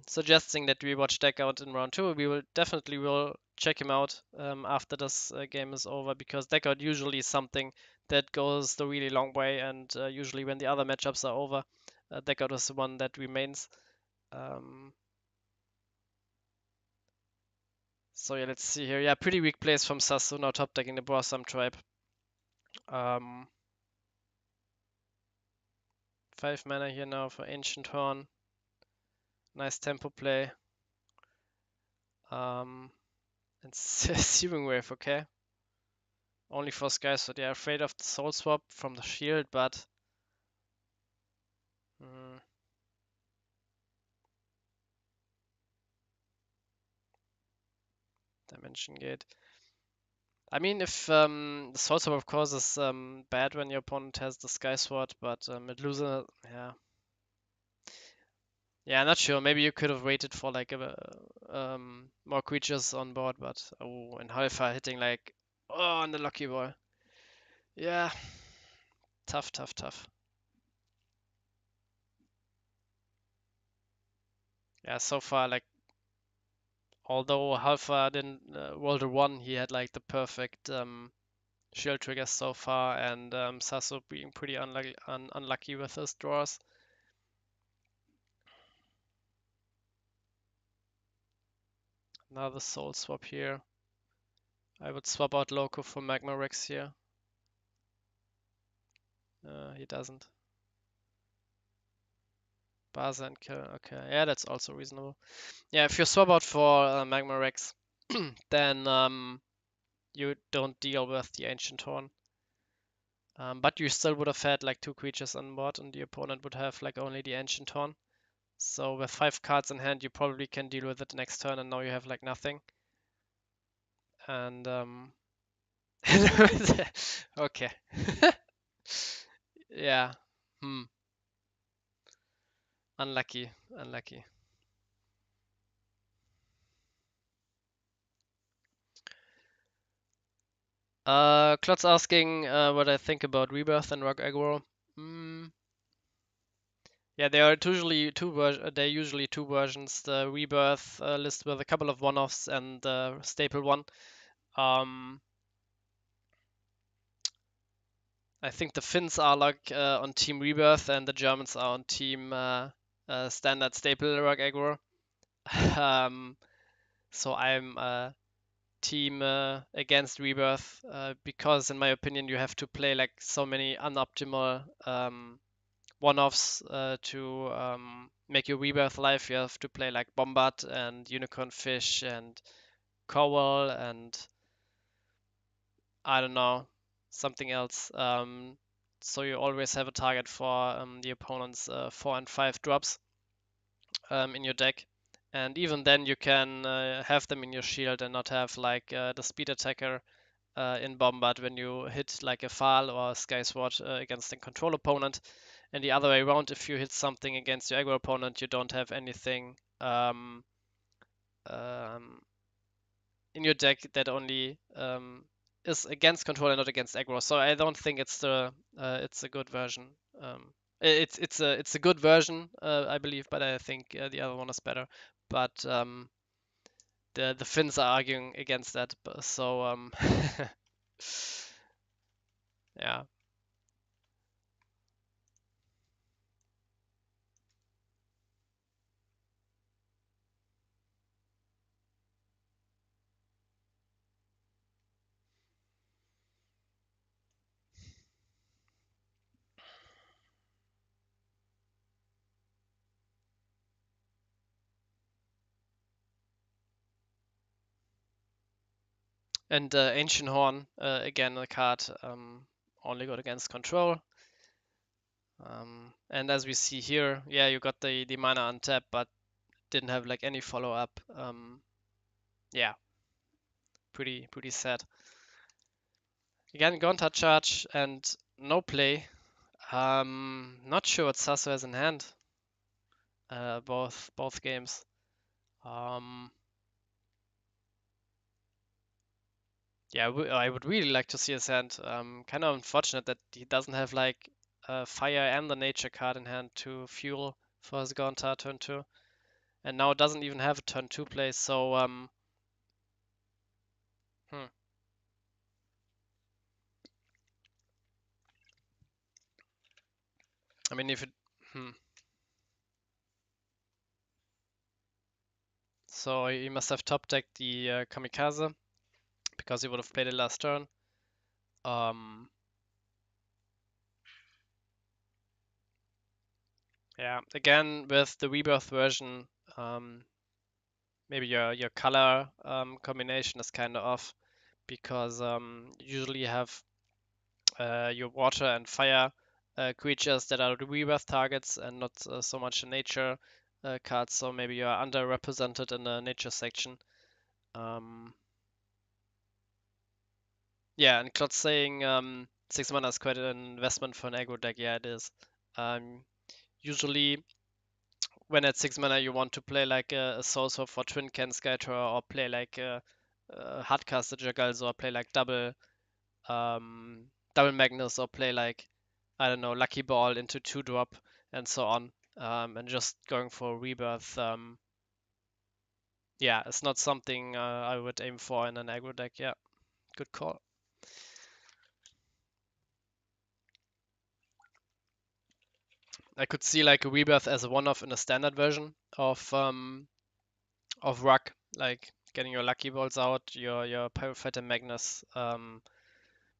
suggesting that we watch Deck Out in round 2. We will definitely will check him out after this game is over, because Deck Out usually is something that goes the really long way, and usually when the other matchups are over, Deck Out is the one that remains. So yeah, let's see here. Yeah, pretty weak plays from Sasu, now top decking the Borsam tribe. 5 mana here now for Ancient Horn. Nice tempo play. And Searing Wave, okay. Only for Skies, so they are afraid of the Soul Swap from the shield, but Dimension Gate. I mean, if the Soul Swap, of course, is bad when your opponent has the Sky Sword, but it loses, yeah. Yeah, not sure. Maybe you could have waited for like more creatures on board, but oh, and Halfar hitting like, oh, on the lucky ball. Yeah, tough, tough, tough. Yeah, so far, like, although Halfar didn't roll the 1, he had like the perfect shield triggers so far, and Sasu being pretty unlucky with his draws. Another soul swap here. I would swap out Loco for Magma Rex here. He doesn't. Baza and kill. Okay, yeah, that's also reasonable. Yeah, if you swap out for Magma Rex, then you don't deal with the Ancient Horn. But you still would have had like 2 creatures on board, and the opponent would have like only the Ancient Horn. So with 5 cards in hand, you probably can deal with it next turn, and now you have like nothing. And okay. Yeah. Unlucky. Unlucky. Klotz asking what I think about Rebirth and Rock Aggro. Yeah, there are usually two versions. The Rebirth list with a couple of one-offs and the staple one. I think the Finns are like on Team Rebirth and the Germans are on Team Standard Staple Rock Aggro. So I'm team against Rebirth because, in my opinion, you have to play like so many unoptimal one-offs to make your Rebirth live. You have to play like Bombard and Unicorn Fish and Coral and I don't know, something else. So you always have a target for the opponent's 4 and 5 drops in your deck. And even then you can have them in your shield and not have like the speed attacker in Bombard when you hit like a Fal or Sky Sword against a control opponent. And the other way around, if you hit something against your aggro opponent, you don't have anything um, in your deck that only is against control and not against aggro. So I don't think it's a good version. It's a good version, I believe, but I think the other one is better. But the Finns are arguing against that. So yeah. And Ancient Horn, again, a card only good against control. And as we see here, yeah, you got the mana untapped, but didn't have like any follow up. Yeah, pretty sad. Again, Gonta charge and no play. Not sure what Sasu has in hand. Both games. Um, yeah, I would really like to see his hand. Kind of unfortunate that he doesn't have like a fire and the nature card in hand to fuel for his Gonta turn 2. And now it doesn't even have a turn 2 play, so hmm. I mean if it hmm. So he must have top decked the Kamikaze because he would have played it last turn. Um, yeah, again with the Rebirth version, maybe your color combination is kind of off because usually you have your water and fire creatures that are the Rebirth targets and not so much the nature cards. So maybe you are underrepresented in the nature section. Yeah, and Claude's saying 6 mana is quite an investment for an aggro deck. Yeah, it is. Usually, when at 6 mana you want to play like a Soul Swap for Twin Can Skytower or play like a Hardcaster Jagalzo or play like double Magnus or play like I don't know Lucky Ball into 2-drop and so on. And just going for Rebirth. Yeah, it's not something I would aim for in an aggro deck. Yeah, good call. I could see like a Rebirth as a one-off in a standard version of Ruck, like getting your Lucky Balls out, your Pyrofighter Magnus.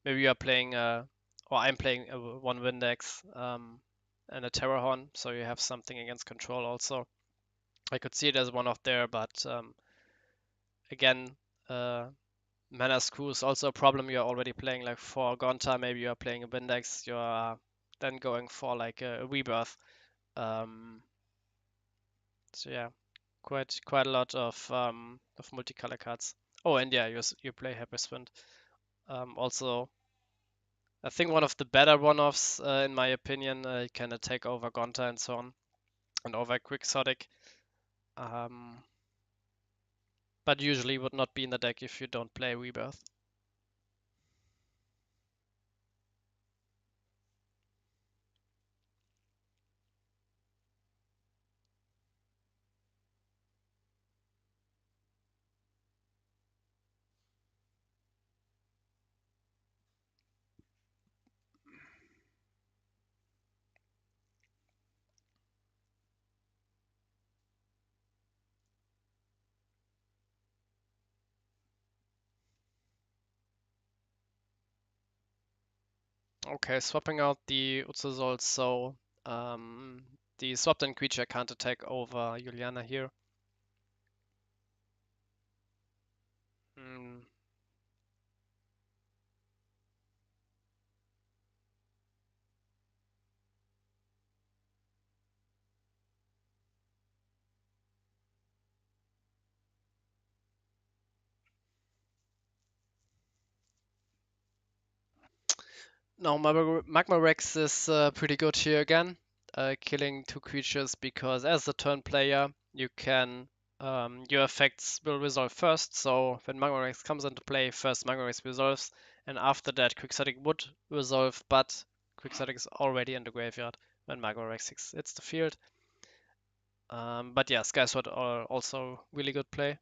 Maybe you are playing or I'm playing a one Windex and a Terrorhorn, so you have something against control also. I could see it as one off there, but again, uh, mana skew is also a problem. You're already playing like for Gonta, maybe you are playing a Windex, you are then going for like a Rebirth. Um, so yeah, quite a lot of multicolor cards. Oh, and yeah, you play Hyperswind. Also, I think one of the better one-offs, in my opinion. You can take over Gonta and so on, and over Quixotic. Um, but usually would not be in the deck if you don't play Rebirth. Okay, swapping out the Utsuzol, so the swapped in creature can't attack over Juliana here. Mm, Now Magma Rex is pretty good here again, killing 2 creatures because as a turn player you can your effects will resolve first. So when Magma Rex comes into play, first Magma Rex resolves, and after that Quixotic would resolve, but Quixotic is already in the graveyard when Magma Rex hits the field. But yeah, Skysword are also really good play.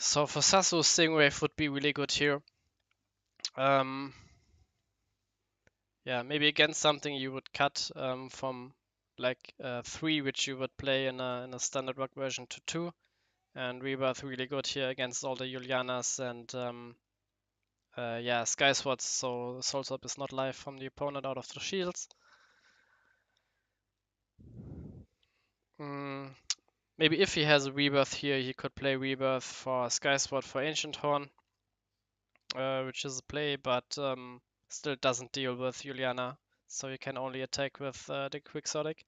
So for Sasu, Stingwave would be really good here. Um, Yeah, maybe against something you would cut from like 3, which you would play in a standard rock version, to 2. And Rebirth really good here against all the Julianas and yeah, Sky Swords, so Soul Sword is not live from the opponent out of the shields. Mm, maybe if he has a Rebirth here, he could play Rebirth for Sky Sword for Ancient Horn, which is a play, but still doesn't deal with Juliana, so you can only attack with the Quixotic.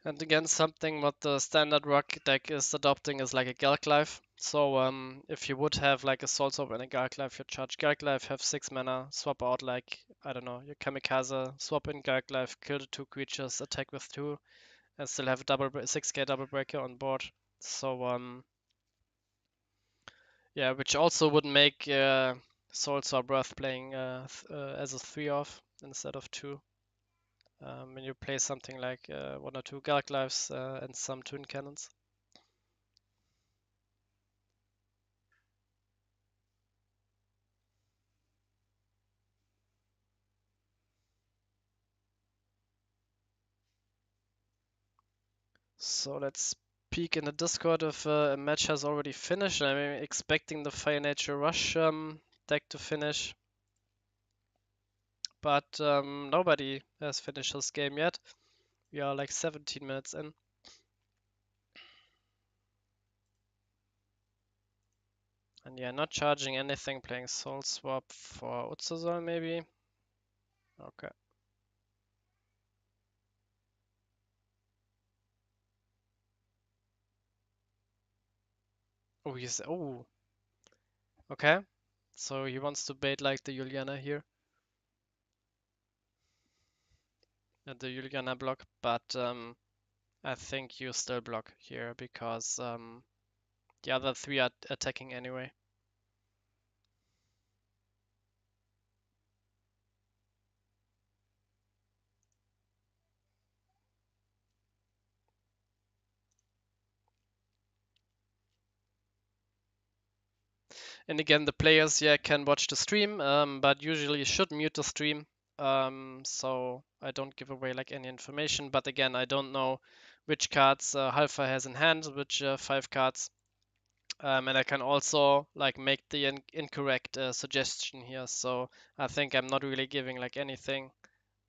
And again, something what the standard rock deck is adopting is like a Galglife. So if you would have like a Soul Sword and a Galglife, you charge Galglife, have 6 mana, swap out like, I don't know, your Kamikaze, swap in Galglife, kill the 2 creatures, attack with 2, and still have a 6k double breaker on board. So yeah, which also would make Soul Sword worth playing as a 3-off instead of 2. When you play something like 1 or 2 Galglives and some Twin Cannons. So let's peek in the Discord if a match has already finished. I'm expecting the Fire Nature Rush deck to finish, but nobody has finished this game yet. We are like 17 minutes in. And yeah, not charging anything, playing Soul Swap for Utsuzol maybe. Okay. Oh, okay. So he wants to bait like the Juliana here. And the Juliana block, but I think you still block here because the other 3 are attacking anyway. And again, the players, yeah, can watch the stream, but usually should mute the stream, so I don't give away like any information. But again, I don't know which cards Halfar has in hand, which 5 cards, and I can also like make the incorrect suggestion here. So I think I'm not really giving like anything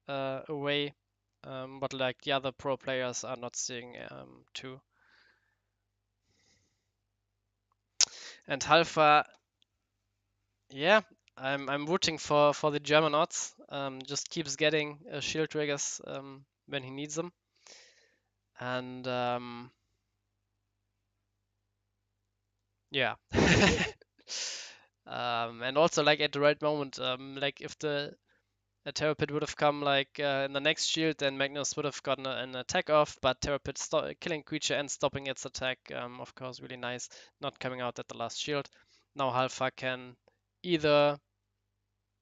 away, but like the other pro players are not seeing too. And Halfar, yeah, I'm rooting for the German odds. Just keeps getting shield triggers when he needs them, and yeah, and also like at the right moment, like if the A Terrapid would have come like in the next shield, then Magnus would have gotten an attack off, but Terrapid killing creature and stopping its attack, of course, really nice. Not coming out at the last shield. Now Halfar can either,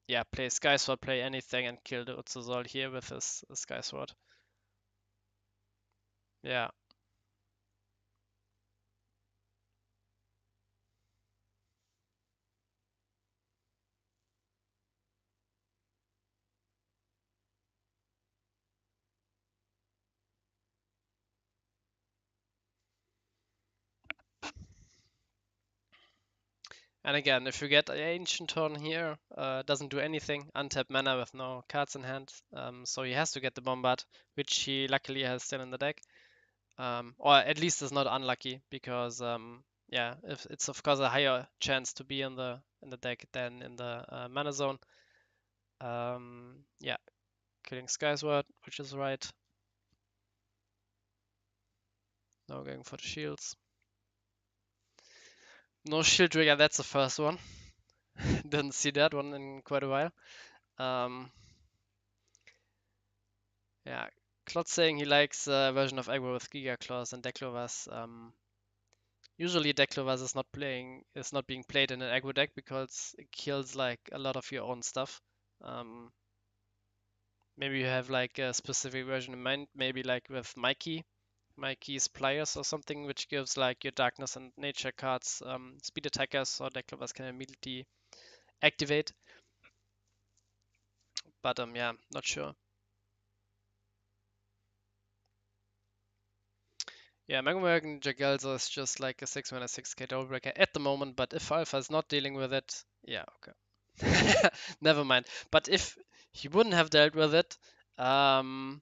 yeah, play Sky Sword, play anything, and kill the Utsuzol here with his Sky Sword. Yeah. And again, if you get an Ancient Horn here, doesn't do anything. Untapped mana with no cards in hand. So he has to get the Bombard, which he luckily has still in the deck. Or at least is not unlucky, because yeah, if it's of course a higher chance to be in the deck than in the mana zone. Yeah, killing Skyward, which is right. Now going for the shields. No shield trigger, that's the first one. Didn't see that one in quite a while. Yeah, Klot saying he likes a version of aggro with Giga Claws and Deklovas. Usually Deklovas is not being played in an aggro deck because it kills like a lot of your own stuff. Maybe you have like a specific version in mind, maybe like with Mikey's Pliers or something, which gives like your Darkness and Nature cards speed attackers, so Deklovas can immediately activate. But yeah, not sure. Yeah, Megamergan Jagelzo is just like a 6 mana 6k double breaker at the moment, but if Alpha is not dealing with it, yeah, okay. Never mind. But if he wouldn't have dealt with it, then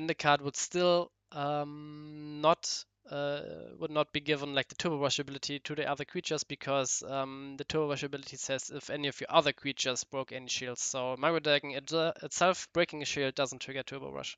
the card would still not would not be given like the Turbo Rush ability to the other creatures, because the Turbo Rush ability says if any of your other creatures broke any shields. So Megamergan itself breaking a shield doesn't trigger Turbo Rush.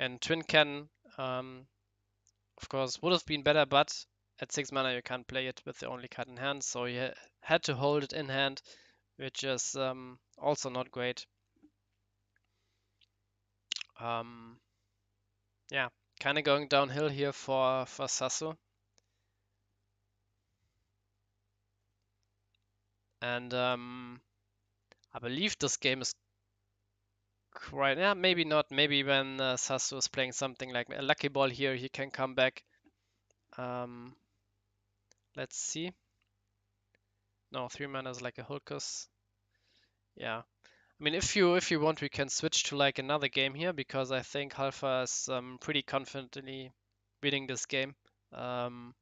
And Twin Cannon, of course, would have been better, but at 6 mana you can't play it with the only card in hand, so you had to hold it in hand, which is also not great. Yeah, kind of going downhill here for Sasu. And I believe this game is quite, yeah, maybe not. Maybe when Sasu is playing something like a Lucky Ball here, he can come back. Let's see. No, 3 mana is like a Hulkus. Yeah. I mean, if you want, we can switch to like another game here, because I think Halfar is pretty confidently winning this game. But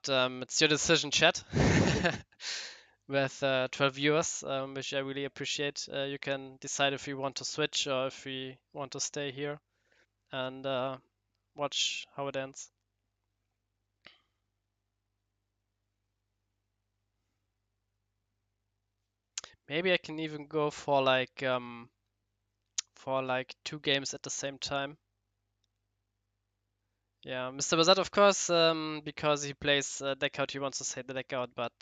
it's your decision, chat. With 12 viewers, which I really appreciate. You can decide if you want to switch or if we want to stay here and watch how it ends. Maybe I can even go for like 2 games at the same time. Yeah, Mr. Bazat, of course, because he plays deck out, he wants to say the deck out, but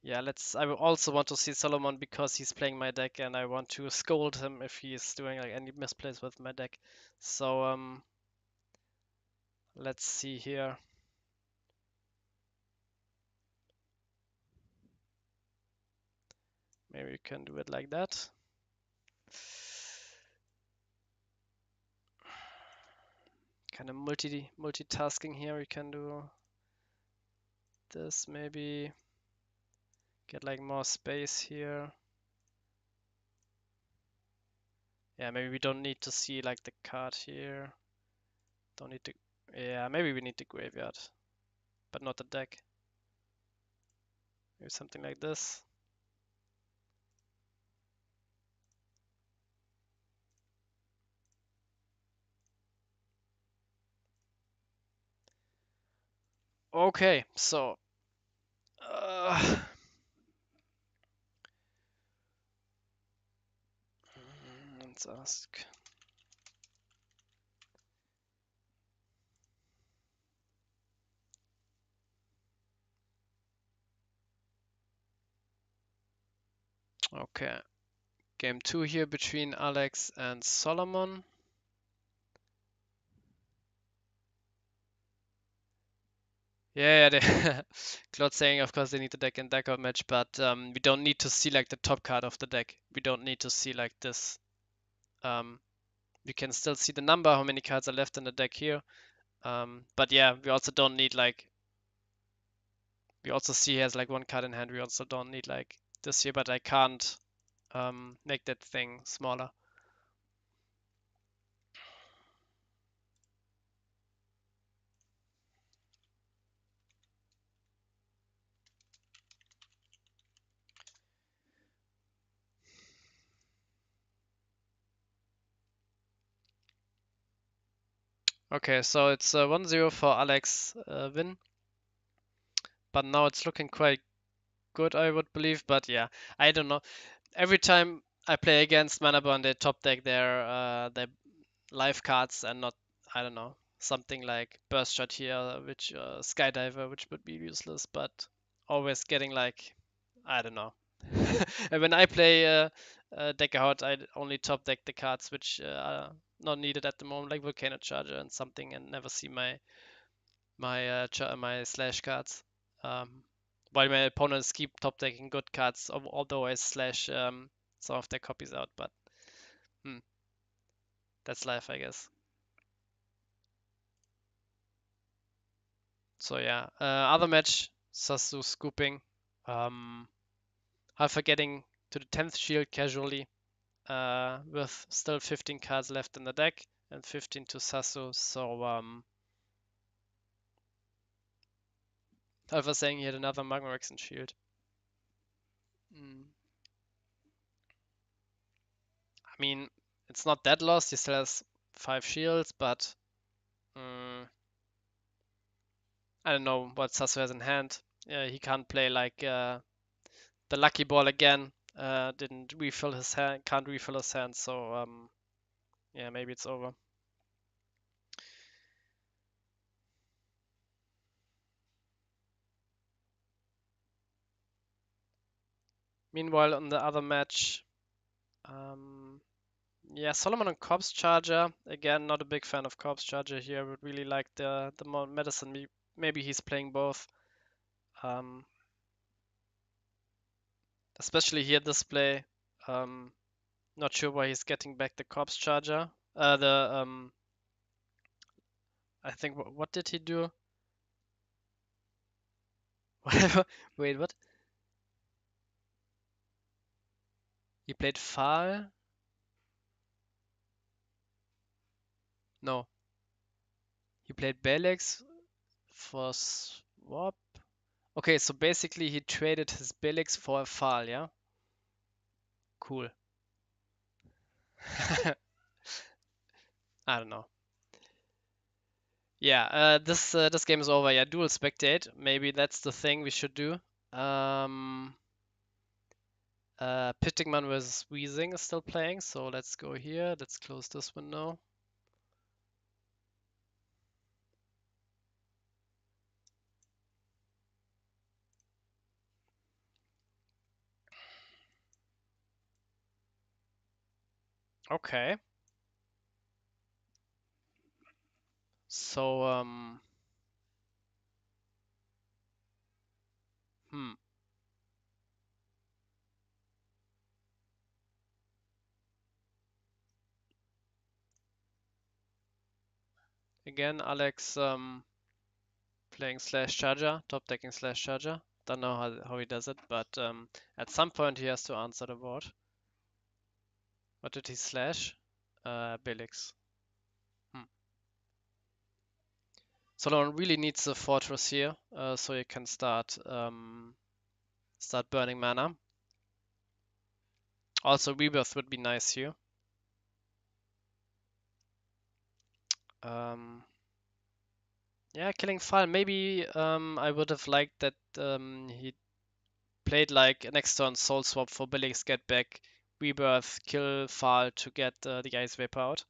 yeah, I also want to see Solomon because he's playing my deck and I want to scold him if he's doing like any misplays with my deck. So let's see here. Maybe you can do it like that. Kind of multitasking here. We can do this maybe. Get like more space here. Yeah, maybe we don't need to see like the card here. Don't need to. Yeah, maybe we need the graveyard, but not the deck. Maybe something like this. Okay, so let's Let's ask. Okay. Game 2 here between Alex and Solomon. Yeah, Claude saying of course they need the deck and deck out match, but we don't need to see like the top card of the deck. We don't need to see like this. We can still see the number, how many cards are left in the deck here. But yeah, we also don't need like, we also see he has like one card in hand. We also don't need like this here, but I can't make that thing smaller. Okay, so it's 1-0 for AleksVin, but now it's looking quite good, I would believe. But yeah, I don't know. Every time I play against Manabon, they top deck their life cards and not, I don't know, something like Burst Shot here, which Skydiver, which would be useless, but always getting like, I don't know. And when I play deck out, I only top deck the cards which are not needed at the moment, like Volcano Charger and something, and never see my slash cards. Um, while my opponents keep top decking good cards, although I slash some of their copies out, but hmm, that's life, I guess. So yeah, other match, Sasu scooping, Halfar getting to the 10th shield casually, with still 15 cards left in the deck and 15 to Sasu. So Halfar saying he had another Magma Rex and shield. I mean, it's not that lost. He still has 5 shields, but I don't know what Sasu has in hand. He can't play like the lucky ball again. Didn't refill his hand, can't refill his hand, so yeah, maybe it's over. Meanwhile, on the other match, yeah, Solomon on Corpse Charger. Again, not a big fan of Corpse Charger here. Would really like the more medicine. Maybe he's playing both. Um, especially here display. Not sure why he's getting back the Corpse Charger. I think what did he do? Wait, what? He played Fal? No, he played Belex for swap. Okay, so basically he traded his Belex for a Fal, yeah? Cool. I don't know. Yeah, this game is over. Yeah, dual spectate. Maybe that's the thing we should do. Pitikman versus Weezing is still playing, so let's go here. Let's close this window. Okay. So hmm. Again, Alex playing slash charger, top decking slash charger. Don't know how he does it, but at some point he has to answer the board. What did he slash? Billix. Solomon really needs a fortress here, so you can start burning mana. Also, rebirth would be nice here. Yeah, killing Fall. Maybe I would have liked that he played like next turn Soul Swap for Billix get back Rebirth, kill Fall to get the Ice Vapor out.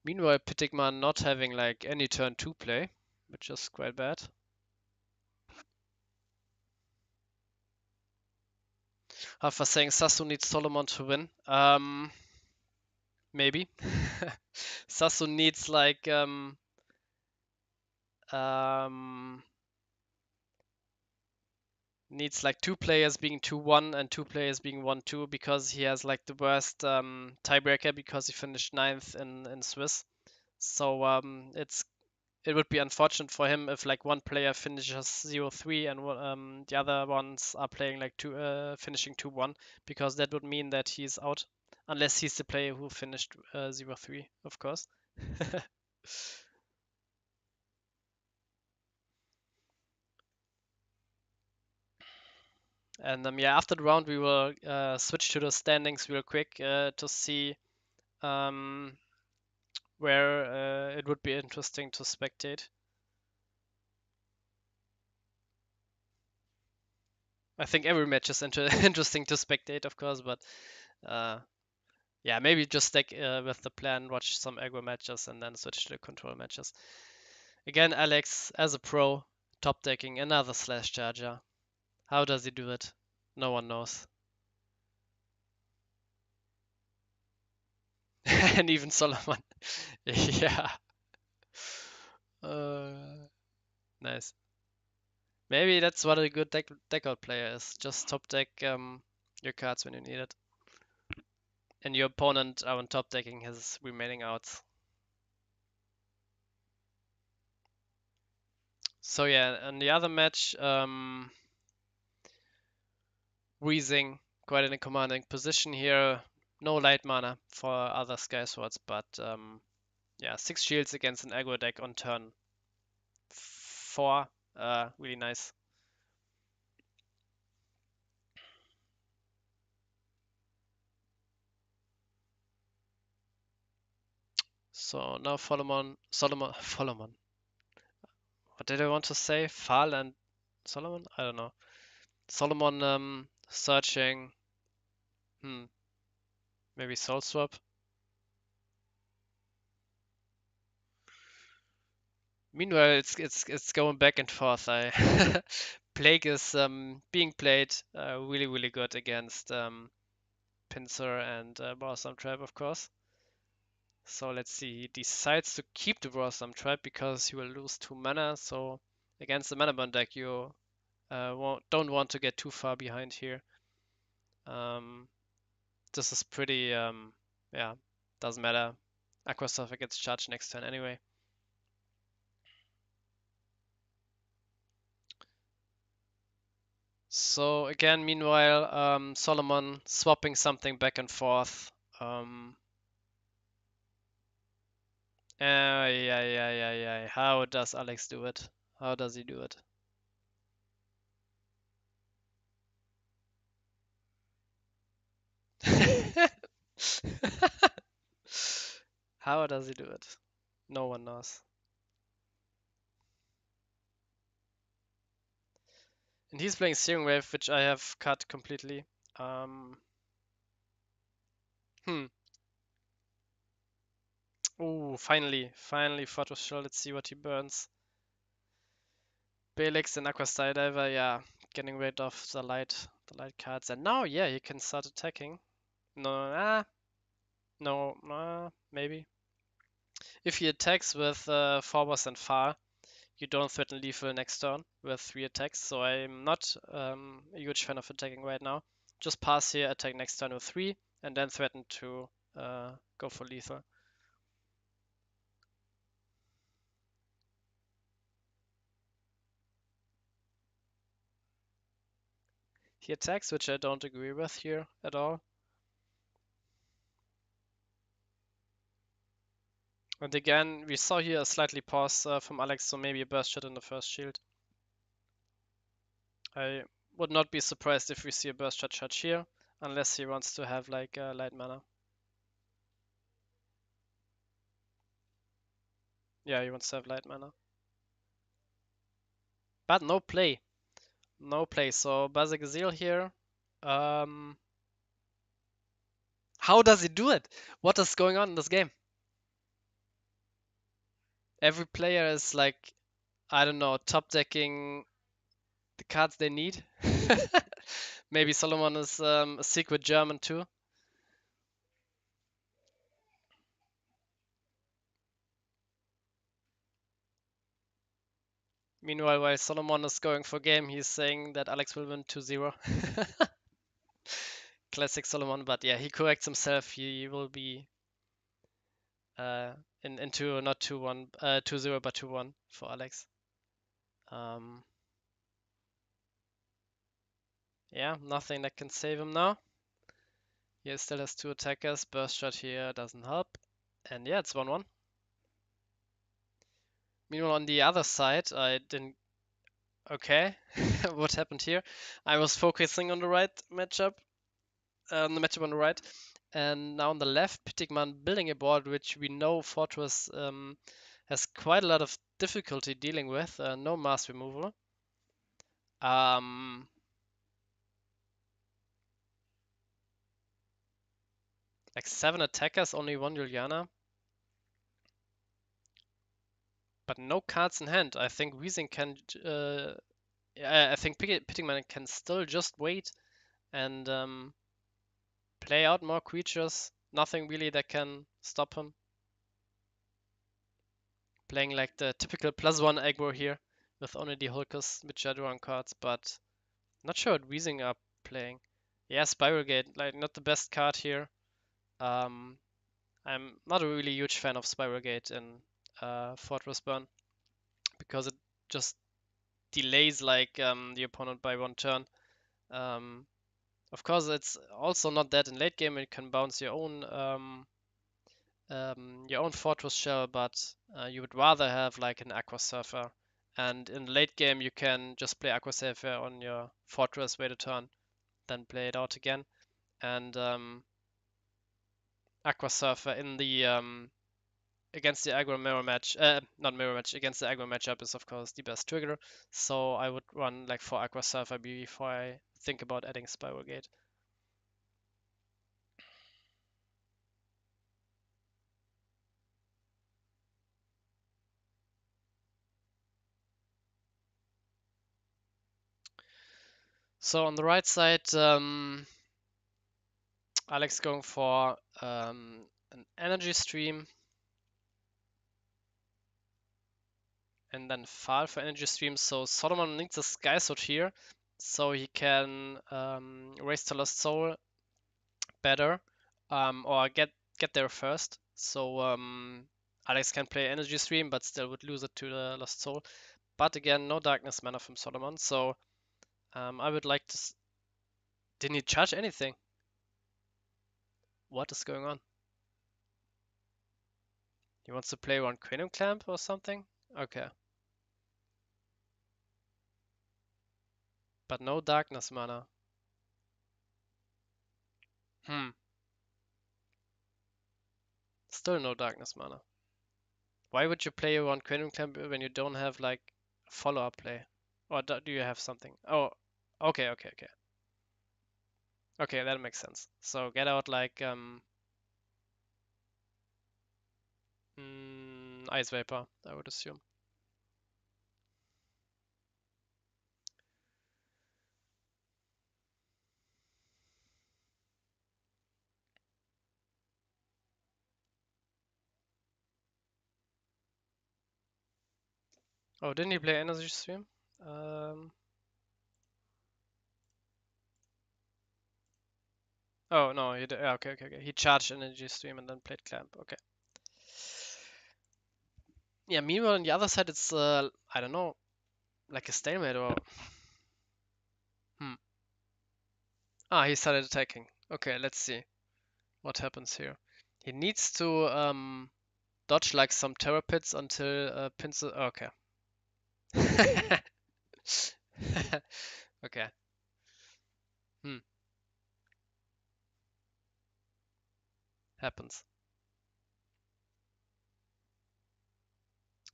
Meanwhile, Pitikman not having like any turn 2 play, which is quite bad. Halfar saying Sasu needs Solomon to win. Maybe. Sasu needs like needs like 2 players being 2-1 and 2 players being 1-2 because he has like the worst tiebreaker because he finished 9th in Swiss. So it would be unfortunate for him if like one player finishes 0-3 and the other ones are playing like finishing 2-1 because that would mean that he's out unless he's the player who finished 0-3, of course. And yeah, after the round we will switch to the standings real quick to see where it would be interesting to spectate. I think every match is interesting to spectate, of course, but yeah, maybe just stick with the plan, watch some aggro matches, and then switch to the control matches. Again, Alex, as a pro, top decking another slash charger. How does he do it? No one knows. And even Solomon. Yeah. Nice. Maybe that's what a good deck out player is. Just top deck your cards when you need it. And your opponent are on top decking his remaining outs. So yeah, in the other match, Weezing quite in a commanding position here. No light mana for other Sky Swords, but yeah, 6 shields against an aggro deck on turn 4. Really nice. So now Solomon. What did I want to say? Fal and Solomon? I don't know. Solomon searching. Maybe Soul Swap. Meanwhile, it's going back and forth. Plague is being played really good against Pincer and Blossom Trap, of course. So let's see. He decides to keep the Blossom Trap because he will lose 2 mana. So against the mana burn deck, you don't want to get too far behind here. This is pretty, yeah, doesn't matter. Aquasurfer gets charged next turn anyway. So again, meanwhile, Solomon swapping something back and forth. Yeah. How does Alex do it? How does he do it? How does he do it? No one knows. And he's playing Searing Wave, which I have cut completely. Oh, finally Fortress Shell. Let's see what he burns. Belix and Aqua Skydiver, yeah, getting rid of the light cards. And now, yeah, he can start attacking. No, maybe. If he attacks with Phobos and Far, you don't threaten lethal next turn with 3 attacks. So I'm not a huge fan of attacking right now. Just pass here, attack next turn with 3, and then threaten to go for lethal. He attacks, which I don't agree with here at all. And again, we saw here a slightly pause from Alex, so maybe a burst shot in the first shield. I would not be surprised if we see a burst shot here, unless he wants to have like light mana. Yeah, he wants to have light mana. But no play. No play. So Basic Zeal here. Um, how does he do it? What is going on in this game? Every player is like, I don't know, top decking the cards they need. Maybe Solomon is a secret German too. Meanwhile, while Solomon is going for game, he's saying that Alex will win 2-0. Classic Solomon, but yeah, he corrects himself. He will be uh, into not 2-1, 2-0, but 2-1 for Alex. Um, yeah, nothing that can save him now. He still has 2 attackers. Burst shot here doesn't help. And yeah, it's 1-1. Meanwhile, on the other side, I didn't. Okay, what happened here? I was focusing on the right matchup, the matchup on the right, and now on the left, Pitikman building a board which we know Fortress has quite a lot of difficulty dealing with. No mass removal. Um, like 7 attackers, only 1 Juliana, but no cards in hand. I think Weezing can. I think Pitikman can still just wait and play out more creatures. Nothing really that can stop him. Playing like the typical +1 aggro here with only the Hulkers, which are drawing cards, but not sure what Weezing are playing. Yeah, Spiral Gate, like not the best card here. Um, I'm not a really huge fan of Spiral Gate in Fortress Burn because it just delays like the opponent by 1 turn. Um, of course, it's also not that in late game. It can bounce your own Fortress Shell, but you would rather have like an Aqua Surfer. And in the late game, you can just play Aqua Surfer on your Fortress, wait a turn, then play it out again. And Aqua Surfer in the against the aggro mirror match, not mirror match, against the aggro matchup is of course the best trigger. So I would run like for Aqua Surfer before I think about adding Spiral Gate. So on the right side, Alex going for an energy stream and then Fall for energy stream. So Solomon needs a Sky Sword here so he can raise to Lost Soul better or get there first. So Alex can play energy stream but still would lose it to the Lost Soul. But again, no darkness mana from Solomon. So I would like to. Didn't he charge anything? What is going on? He wants to play one Cranium Clamp or something? Okay. But no darkness mana. Hmm. Still no darkness mana. Why would you play one Cranium Clamp when you don't have like follow-up play? Or do you have something? Oh, okay, okay, okay. Okay, that makes sense. So get out like Ice Vapor, I would assume. Oh, didn't he play Energy Stream? Um, oh no, he did. Okay, okay, okay. He charged Energy Stream and then played Clamp. Okay. Yeah. Meanwhile, on the other side, it's I don't know, like a stalemate or hmm. Ah, he started attacking. Okay, let's see what happens here. He needs to dodge like some terror pits until pins. Okay. Okay. Hmm. Happens.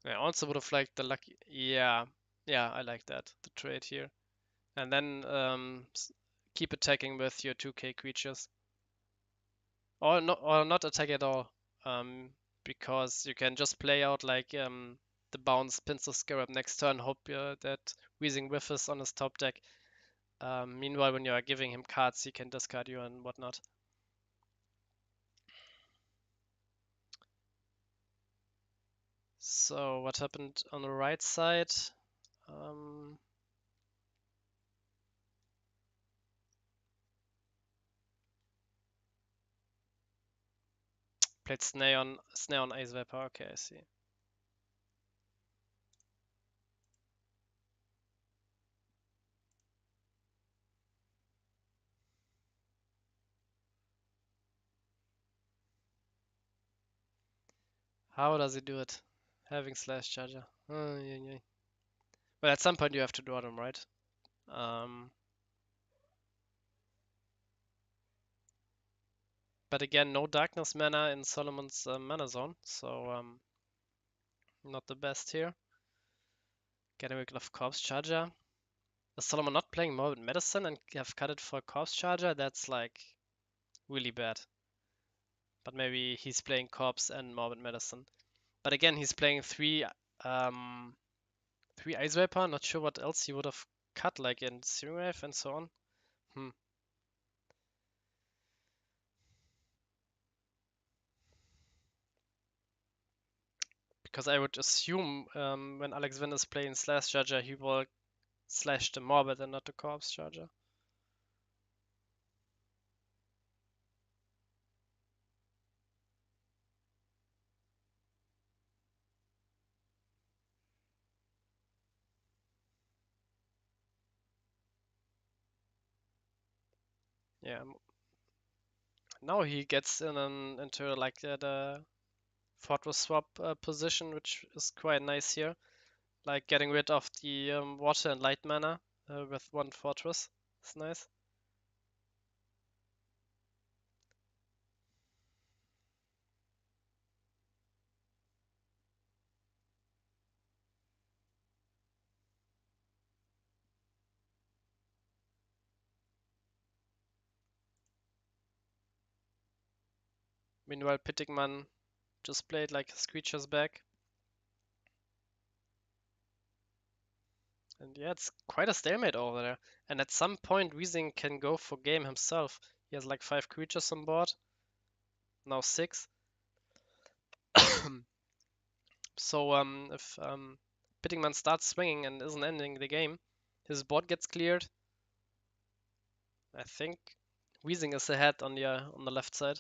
I also would have liked the lucky. Yeah, yeah, I like that. The trade here, and then keep attacking with your 2k creatures, or not attack at all, because you can just play out like the bounce Pinsir Scarab next turn, hope that Weezing whiffs on his top deck. Meanwhile, when you are giving him cards, he can discard you and whatnot. So what happened on the right side? Played Snare on Ice Viper. Okay, I see. How does he do it? Having Slash Charger. Oh, yeah. Well, at some point you have to draw them, right? But again, no Darkness mana in Solomon's mana zone, so not the best here. Getting rid of Corpse Charger. Is Solomon not playing Morbid Medicine and have cut it for Corpse Charger? That's like really bad. But maybe he's playing Corpse and Morbid Medicine. But again, he's playing three Ice Viper. Not sure what else he would have cut, like in Searing Wave and so on. Because I would assume when AleksVin is playing Slash Charger, he will slash the Morbid and not the Corpse Charger. Yeah. Now he gets into like the Fortress swap position, which is quite nice here. Like getting rid of the water and light mana with one Fortress. It's nice. Meanwhile, Pitikman just played like his creatures back. And yeah, it's quite a stalemate over there. And at some point, Weezing can go for game himself. He has like 5 creatures on board. Now 6. So if Pitikman starts swinging and isn't ending the game, his board gets cleared. I think Weezing is ahead on the left side.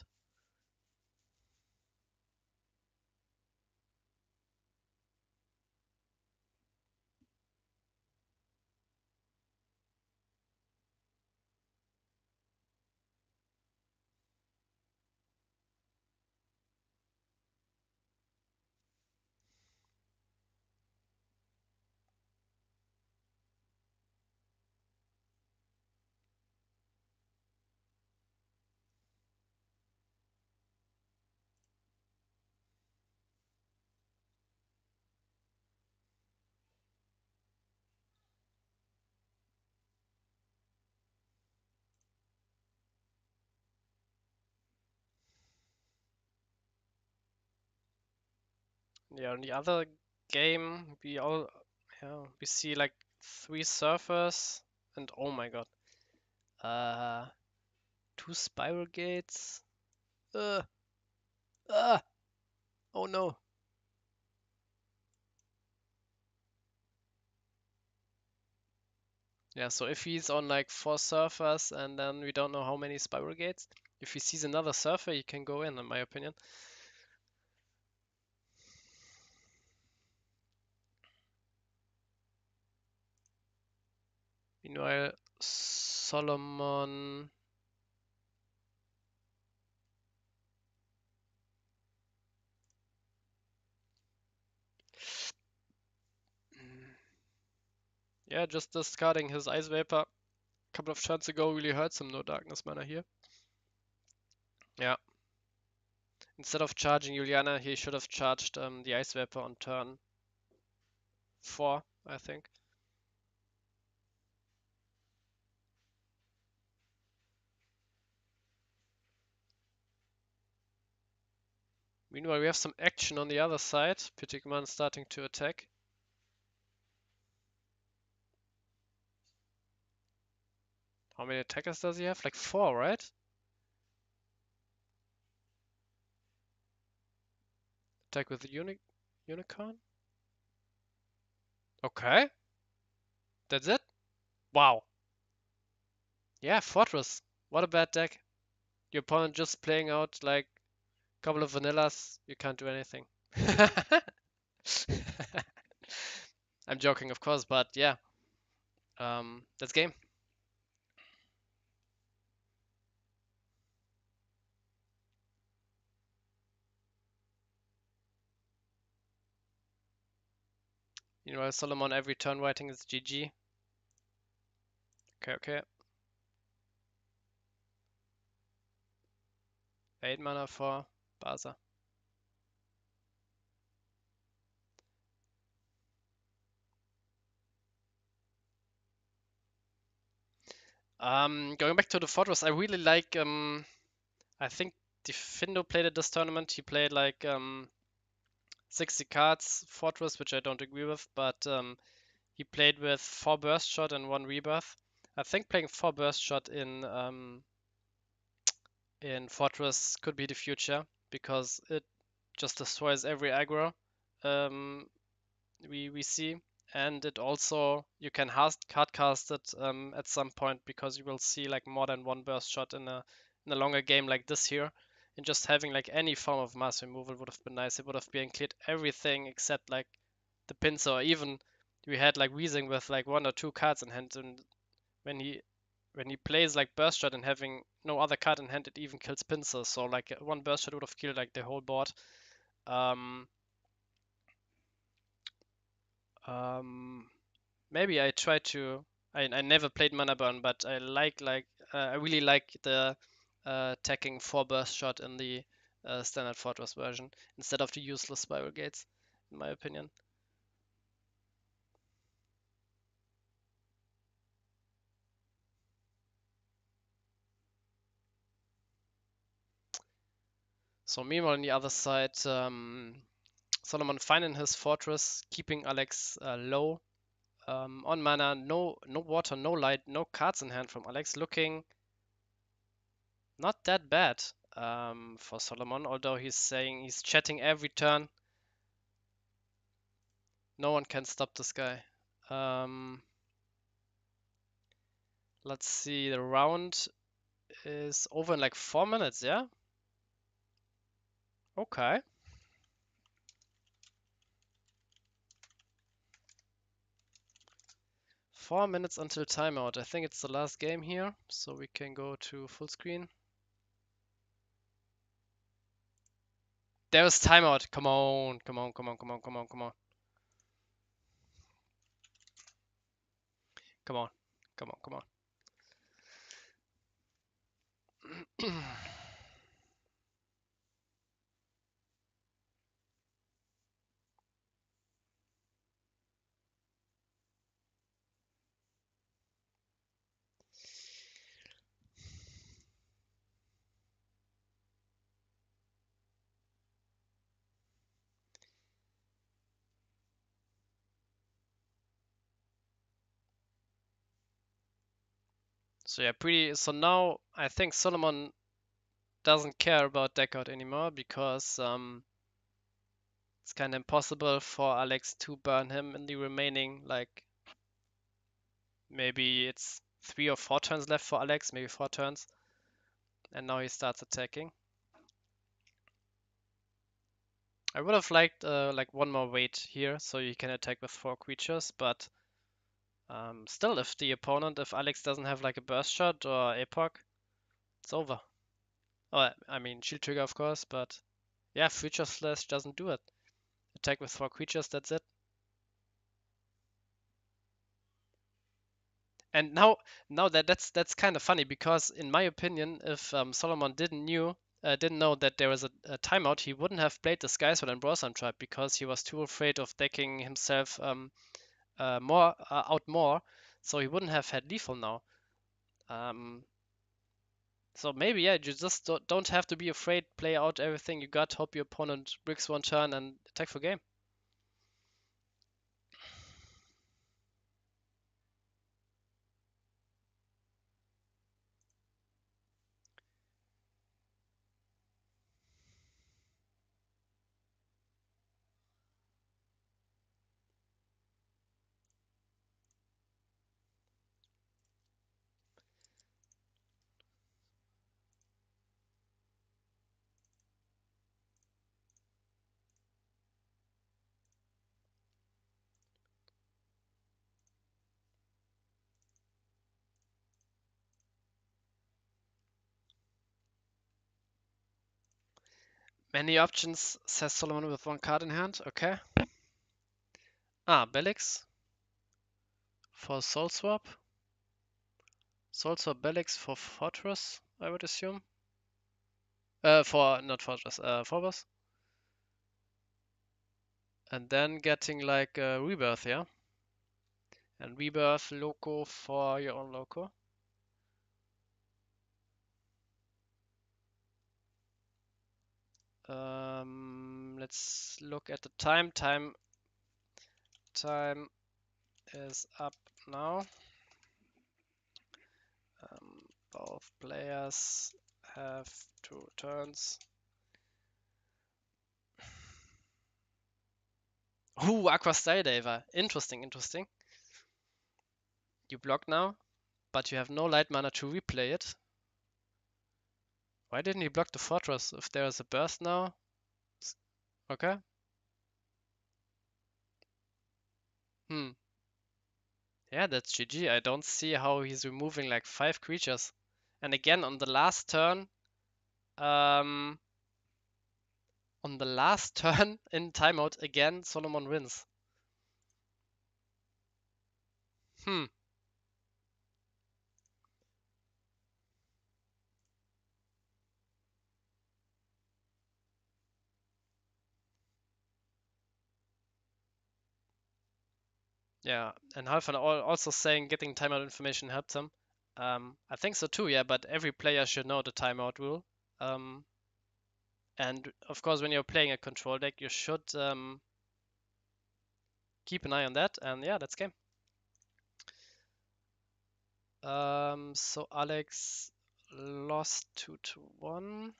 Yeah, on the other game, we see like 3 surfers and oh my god, uh, 2 spiral gates. Uh, uh, oh no. Yeah, so if he's on like 4 surfers and then we don't know how many spiral gates, if he sees another surfer, he can go in my opinion. Meanwhile, Solomon. Yeah, just discarding his Ice Vapor a couple of turns ago really hurts him. No Darkness mana here. Yeah. Instead of charging Juliana, he should have charged the Ice Vapor on turn 4, I think. Meanwhile, we have some action on the other side. Pitikman starting to attack. How many attackers does he have? Like 4, right? Attack with the unicorn? Okay, that's it? Wow. Yeah, Fortress. What a bad deck. Your opponent just playing out like a couple of vanillas. You can't do anything. I'm joking, of course, but yeah. That's game. You know, Solomon every turn writing is GG. Okay, okay. 8 mana for Baza. Going back to the Fortress, I really like, I think Defindo played at this tournament. He played like 60 cards Fortress, which I don't agree with, but he played with 4 Burst Shot and 1 Rebirth. I think playing 4 Burst Shot in Fortress could be the future because it just destroys every aggro we see, and it also you can hardcast it at some point because you will see like more than 1 Burst Shot in a longer game like this here. And just having like any form of mass removal would have been nice. It would have been cleared everything except like the pincer, or even we had like Weezing with like 1 or 2 cards in hand, and when he plays like burst shot and having no other card in hand, it even kills pincer. So like 1 burst shot would have killed like the whole board. Um, um, Maybe I try to. I never played mana burn, but I really like the attacking 4 burst shot in the standard fortress version instead of the useless spiral gates, in my opinion. So meanwhile on the other side, Solomon fine in his fortress, keeping Aleks low. On mana, no water, no light, no cards in hand from Aleks, looking not that bad for Solomon, although he's saying he's chatting every turn. No one can stop this guy. Let's see, the round is over in like 4 minutes, yeah? Okay. 4 minutes until timeout. I think it's the last game here, so we can go to full screen. There's timeout. Come on, come on, come on, come on, come on, come on. Come on, come on, come on. So yeah, so now I think Solomon doesn't care about deckout anymore because it's kind of impossible for Aleks to burn him in the remaining, like, maybe it's 3 or 4 turns left for Aleks, maybe 4 turns. And now he starts attacking. I would have liked like 1 more wait here so you can attack with 4 creatures, but still, if Aleks doesn't have like a burst shot or epoch, it's over. Oh, I mean shield trigger of course, but yeah, future slash doesn't do it. Attack with 4 creatures, that's it. And now that's kind of funny because in my opinion, if Solomon didn't know that there was a timeout, he wouldn't have played the Skysword and Brosnan Tribe because he was too afraid of decking himself out more, so he wouldn't have had lethal now. So maybe, yeah, you just don't have to be afraid. Play out everything you got. Hope your opponent bricks one turn and attack for game. Many options, says Solomon with one card in hand. Okay. Belix for Soul Swap. Soul Swap Belix for Fortress, I would assume. Not Fortress, Phobos. And then getting like Rebirth, yeah? And Rebirth Loco for your own Loco. Let's look at the time. Time is up now. Both players have 2 turns. Ooh, Aqua Skydiver. Interesting, interesting. You block now, but you have no light mana to replay it. Why didn't he block the Fortress? If there is a burst now? Okay. Yeah, that's GG. I don't see how he's removing like 5 creatures. And again, on the last turn, on the last turn in timeout, again, Solomon wins. Yeah, and Halfar also saying getting timeout information helped him. I think so too, yeah, but every player should know the timeout rule. And of course, when you're playing a control deck, you should keep an eye on that. And yeah, that's game. So Alex lost 2-1.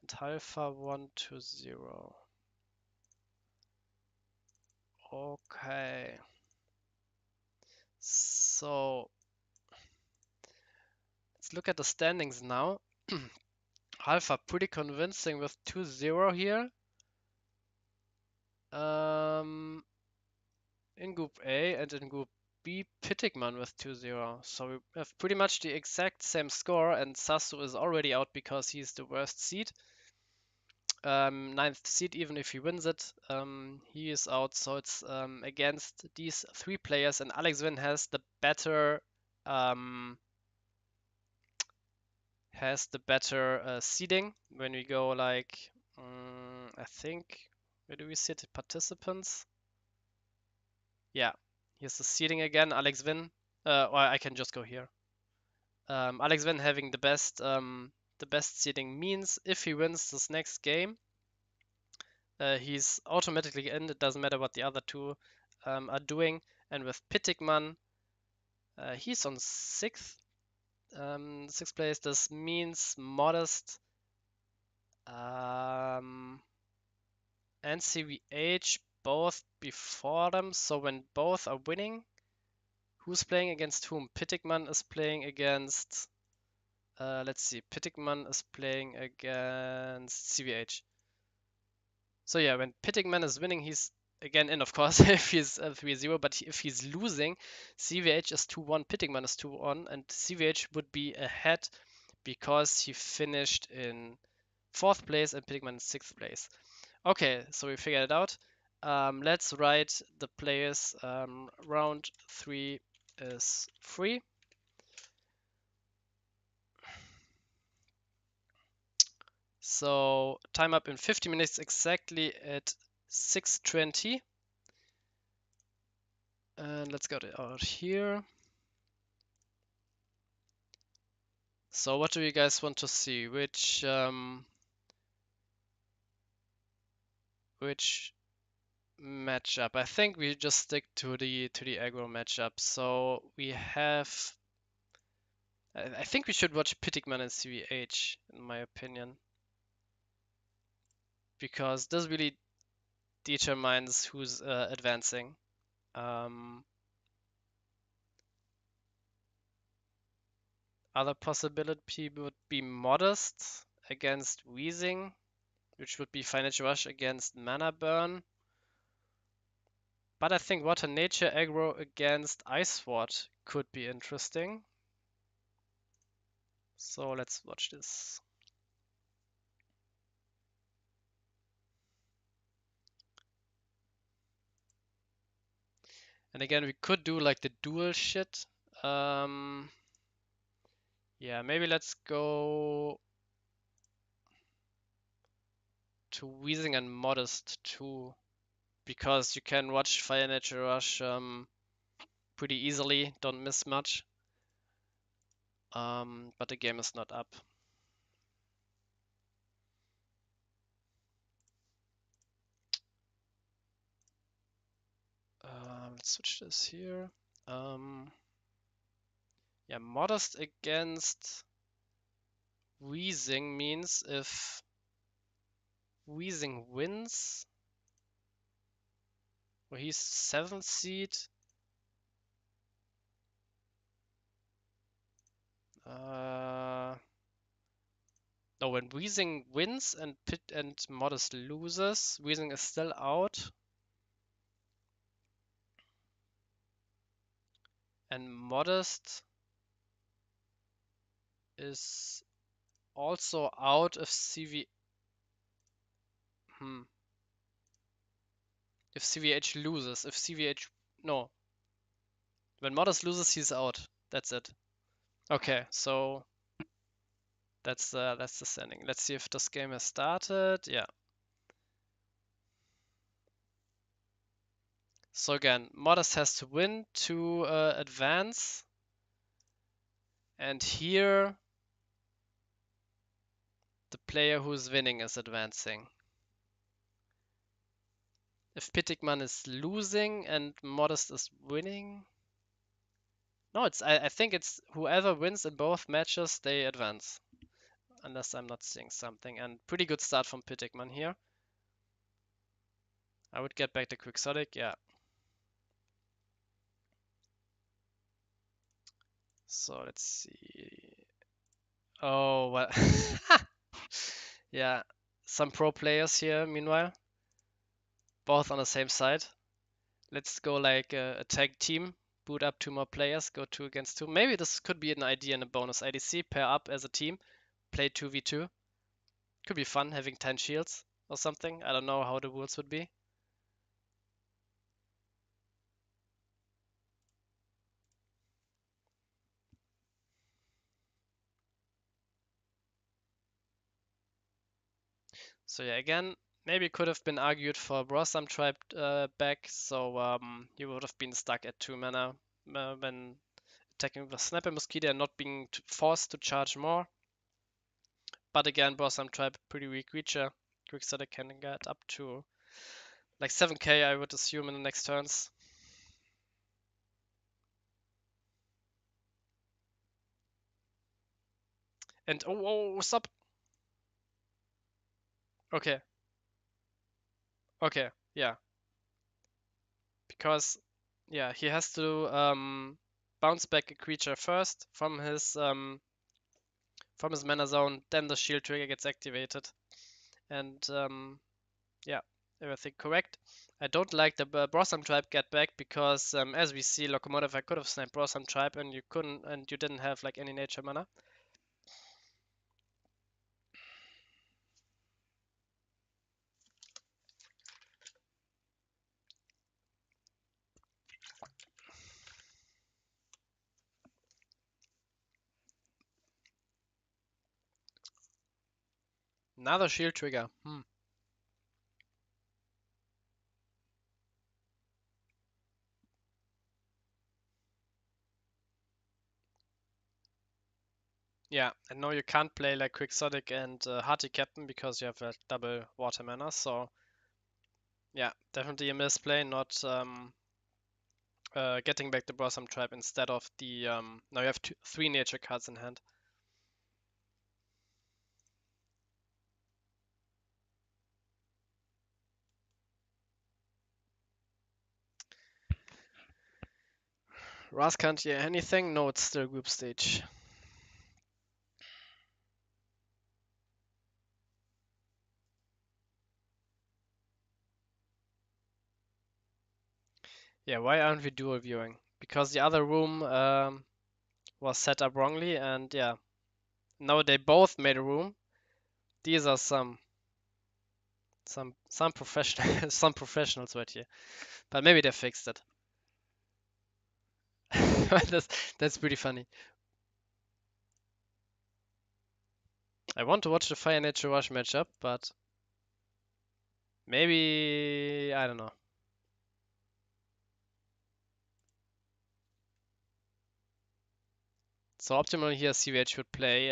And Halfar 1-0. Okay. So let's look at the standings now. Halfar pretty convincing with 2-0 here. In Group A and in Group B, Pitikman with 2-0. So we have pretty much the exact same score, and Sasu is already out because he's the worst seed. 9th seed, even if he wins it, he is out. So it's against these 3 players, and AleksVin has the better seeding. When we go like, I think, where do we sit? Participants. Yeah, here's the seeding again. AleksVin, or I can just go here. AleksVin having the best seeding means if he wins this next game, he's automatically in. It doesn't matter what the other 2 are doing. And with Pitikman, he's on 6th, 6th place. This means Modest and CVH both before them. So when both are winning, who's playing against whom? Pitikman is playing against. Let's see. Pitikman is playing against CVH. So yeah, when Pitikman is winning, he's again in, of course, if he's 3-0. But if he's losing, CVH is 2-1, Pitikman is 2-1, and CVH would be ahead because he finished in 4th place and Pitikman in 6th place. Okay, so we figured it out. Let's write the players. Round 3 is free. So time up in 50 minutes exactly at 6:20. And let's go out here. So what do you guys want to see? Which matchup? I think we just stick to the aggro matchup. So we have. I think we should watch Pitikman and CVH, in my opinion, because this really determines who's advancing. Other possibility would be Modest against Weezing, which would be Financial Rush against Mana Burn. But I think Water Nature aggro against Ice Sword could be interesting. So let's watch this. And again, we could do like the dual shit. Yeah, maybe let's go to Weezing and Modest too, because you can watch Fire Nature Rush pretty easily, don't miss much. But the game is not up. Let's switch this here. Yeah, Modest against Weezing means if Weezing wins, well, he's 7th seed. No, when Weezing wins and Modest loses, Weezing is still out. And Modest is also out if if CVH loses. If CVH no. When Modest loses, he's out. That's it. Okay, so that's the standing. Let's see if this game has started. Yeah. So again, Modest has to win to advance. And here, the player who's winning is advancing. If Pitikman is losing and Modest is winning. No, I think it's whoever wins in both matches, they advance. Unless I'm not seeing something. And pretty good start from Pitikman here. I would get back the Quixotic, yeah. So let's see. Oh, well. Yeah, some pro players here, meanwhile. Both on the same side. Let's go like a tag team. Boot up 2 more players, go 2 against 2. Maybe this could be an idea in a bonus IDC. Pair up as a team, play 2v2. Could be fun having 10 shields or something. I don't know how the rules would be. So yeah, again, maybe could have been argued for Brosam Tribe back, so he would have been stuck at 2 mana when attacking with Snapper Mosquito and not being forced to charge more. But again, Brosam Tribe, pretty weak creature. Quicksilver can get up to like 7k, I would assume, in the next turns. And oh, stop! Okay, okay, yeah. Because, yeah, he has to bounce back a creature first from his mana zone, then the shield trigger gets activated. And yeah, everything correct. I don't like the Brosam Tribe get back because as we see, Locomotive, I could have sniped Brosam Tribe and you couldn't, and you didn't have like any nature mana. Another shield trigger. Yeah, and now you can't play like Quixotic and Hearty Captain because you have like double water mana. So yeah, definitely a misplay, not getting back the Blossom Trap instead of the now you have three nature cards in hand. Ras can't hear anything. No, it's still group stage. Yeah, why aren't we dual viewing? Because the other room was set up wrongly, and yeah, now they both made a room. These are some professional some professionals right here, but maybe they fixed it. That's pretty funny. I want to watch the Fire Nature Rush matchup, but maybe I don't know. So optimally here, CVH would play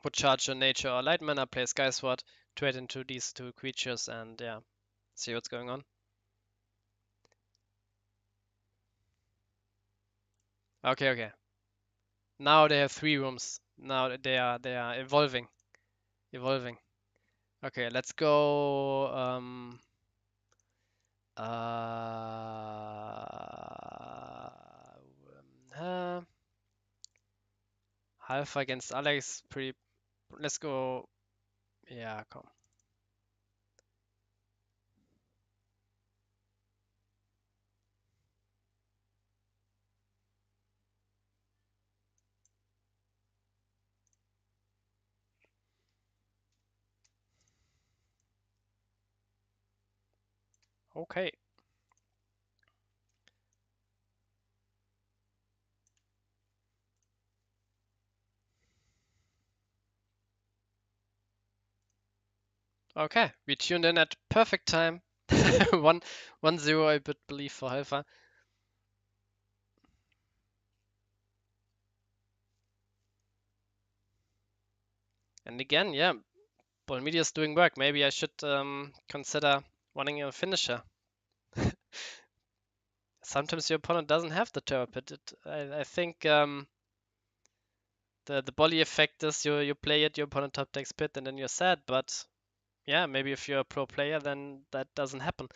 would charge a nature or light mana, play Sky Sword, trade into these two creatures, and yeah, see what's going on. Okay, okay. Now they have three rooms. Now they are evolving. Okay, let's go. Uh, Halfar against Alex, pretty. Let's go. Yeah, come. Okay. Okay, we tuned in at perfect time. 1-0, I would believe, for Halfar. And again, yeah, Bolmedia's doing work. Maybe I should consider running a finisher. Sometimes your opponent doesn't have the Terror Pit. I think the Bolly effect is you play it, your opponent top decks Pit, and then you're sad. But yeah, maybe if you're a pro player, then that doesn't happen.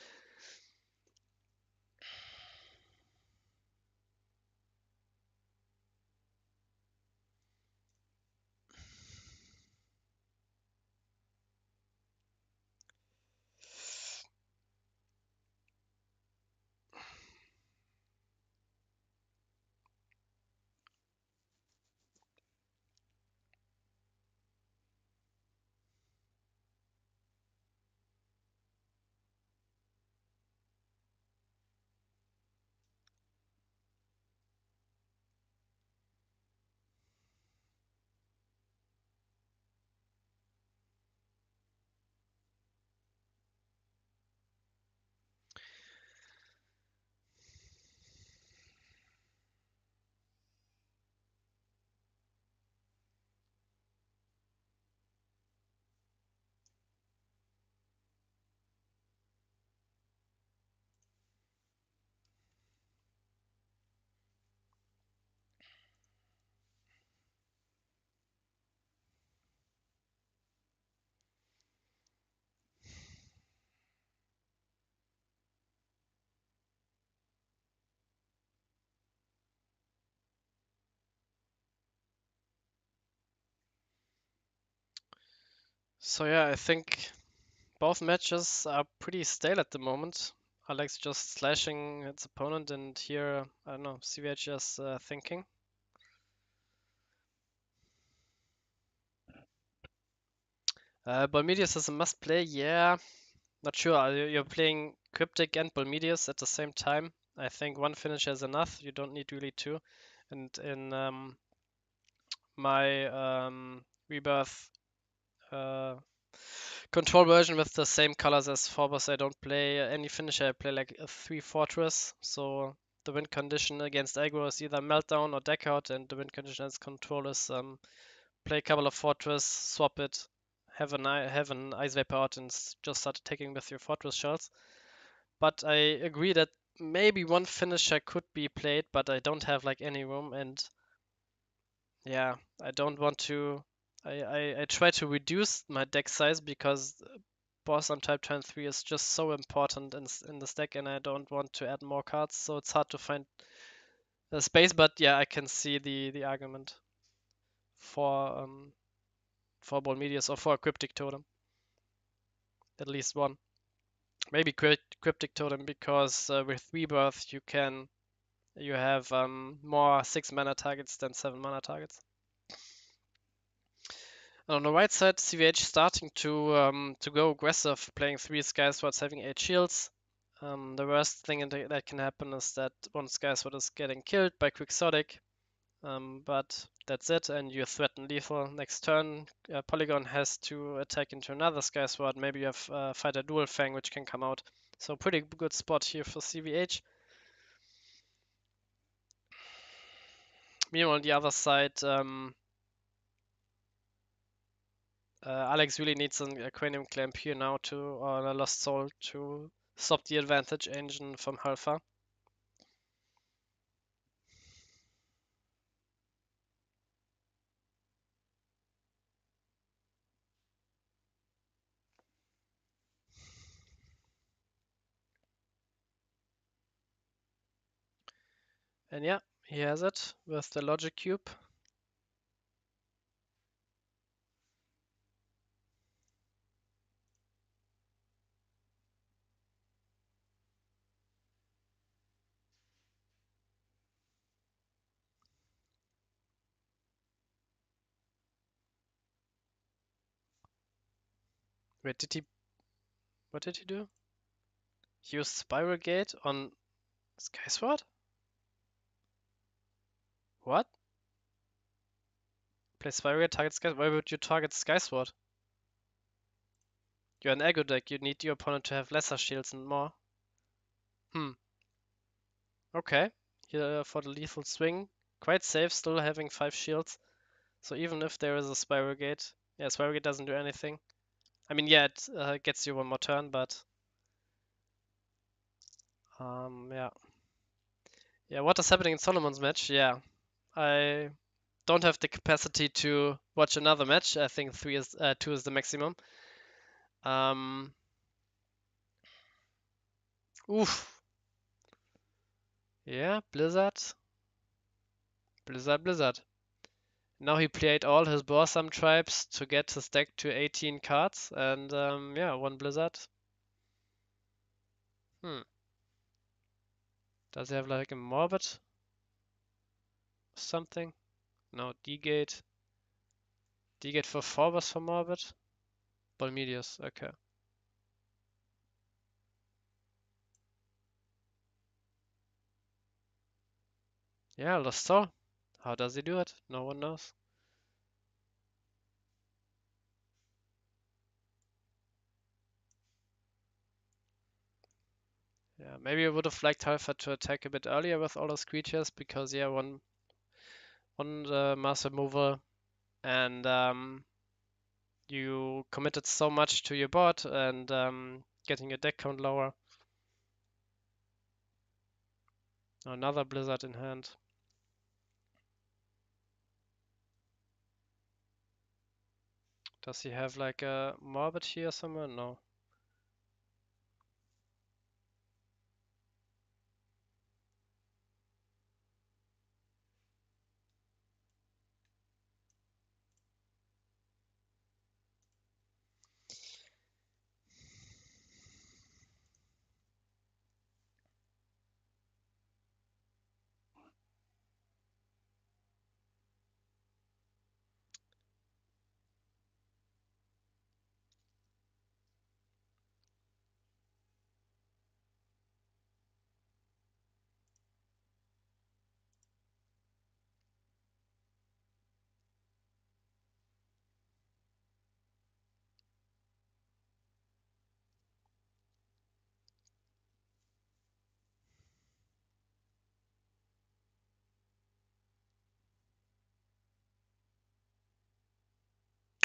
So yeah, I think both matches are pretty stale at the moment. Alex just slashing its opponent, and here, I don't know, CVH just thinking. Bolmedius is a must play, yeah. Not sure. You're playing Cryptic and Bolmedius at the same time. I think one finisher is enough. You don't need really two. And in my Rebirth uh, control version with the same colors as Phobos, I don't play any finisher. I play like a 3 Fortress. So the win condition against aggro is either meltdown or deck out, and the win condition as control is play a couple of fortress, swap it, have an ice vapor out, and just start attacking with your fortress shells. But I agree that maybe one finisher could be played, but I don't have like any room, and yeah, I don't want to. I try to reduce my deck size because boss on type turn 3 is just so important in this deck, and I don't want to add more cards, so it's hard to find the space. But yeah, I can see the argument for Ball Medius or for a Cryptic Totem, at least one. Maybe Cryptic Totem because with Rebirth you have more 6 mana targets than 7 mana targets. And on the right side, CVH starting to go aggressive, playing 3 Sky Swords, having 8 shields. The worst thing that can happen is that one Sky Sword is getting killed by Quixotic, but that's it, and you threaten lethal. Next turn, Polygon has to attack into another Sky Sword. Maybe you have fight a Dual Fang, which can come out. So pretty good spot here for CVH. Meanwhile, on the other side, Alex really needs an Aquanium Clamp here now or a Lost Soul to stop the advantage engine from Halfar. And yeah, he has it with the Logic Cube. Wait, what did he do? He used Spiral Gate on Skysword? What? Play Spiral Gate, target Skysword. Why would you target Skysword? You're an aggro deck, you need your opponent to have lesser shields and more. Okay. Here for the lethal swing. Quite safe, still having 5 shields. So even if there is a Spiral Gate, yeah, Spiral Gate doesn't do anything. I mean, yeah, it gets you one more turn, but yeah. Yeah, what is happening in Solomon's match? Yeah, I don't have the capacity to watch another match. I think 2 is the maximum. Oof. Yeah, Blizzard. Blizzard. Now he played all his Borsam tribes to get his deck to 18 cards, and yeah, one Blizzard. Does he have like a Morbid? Something? No, D-Gate. D-Gate for 4 was for Morbid? Bolmedius, okay. Yeah, Lost Soul. How does he do it? No one knows. Yeah, maybe I would have liked Halfar to attack a bit earlier with all those creatures because yeah, one mass removal and you committed so much to your board and getting your deck count lower. Another Blizzard in hand. Does he have like a Morbid here somewhere? No.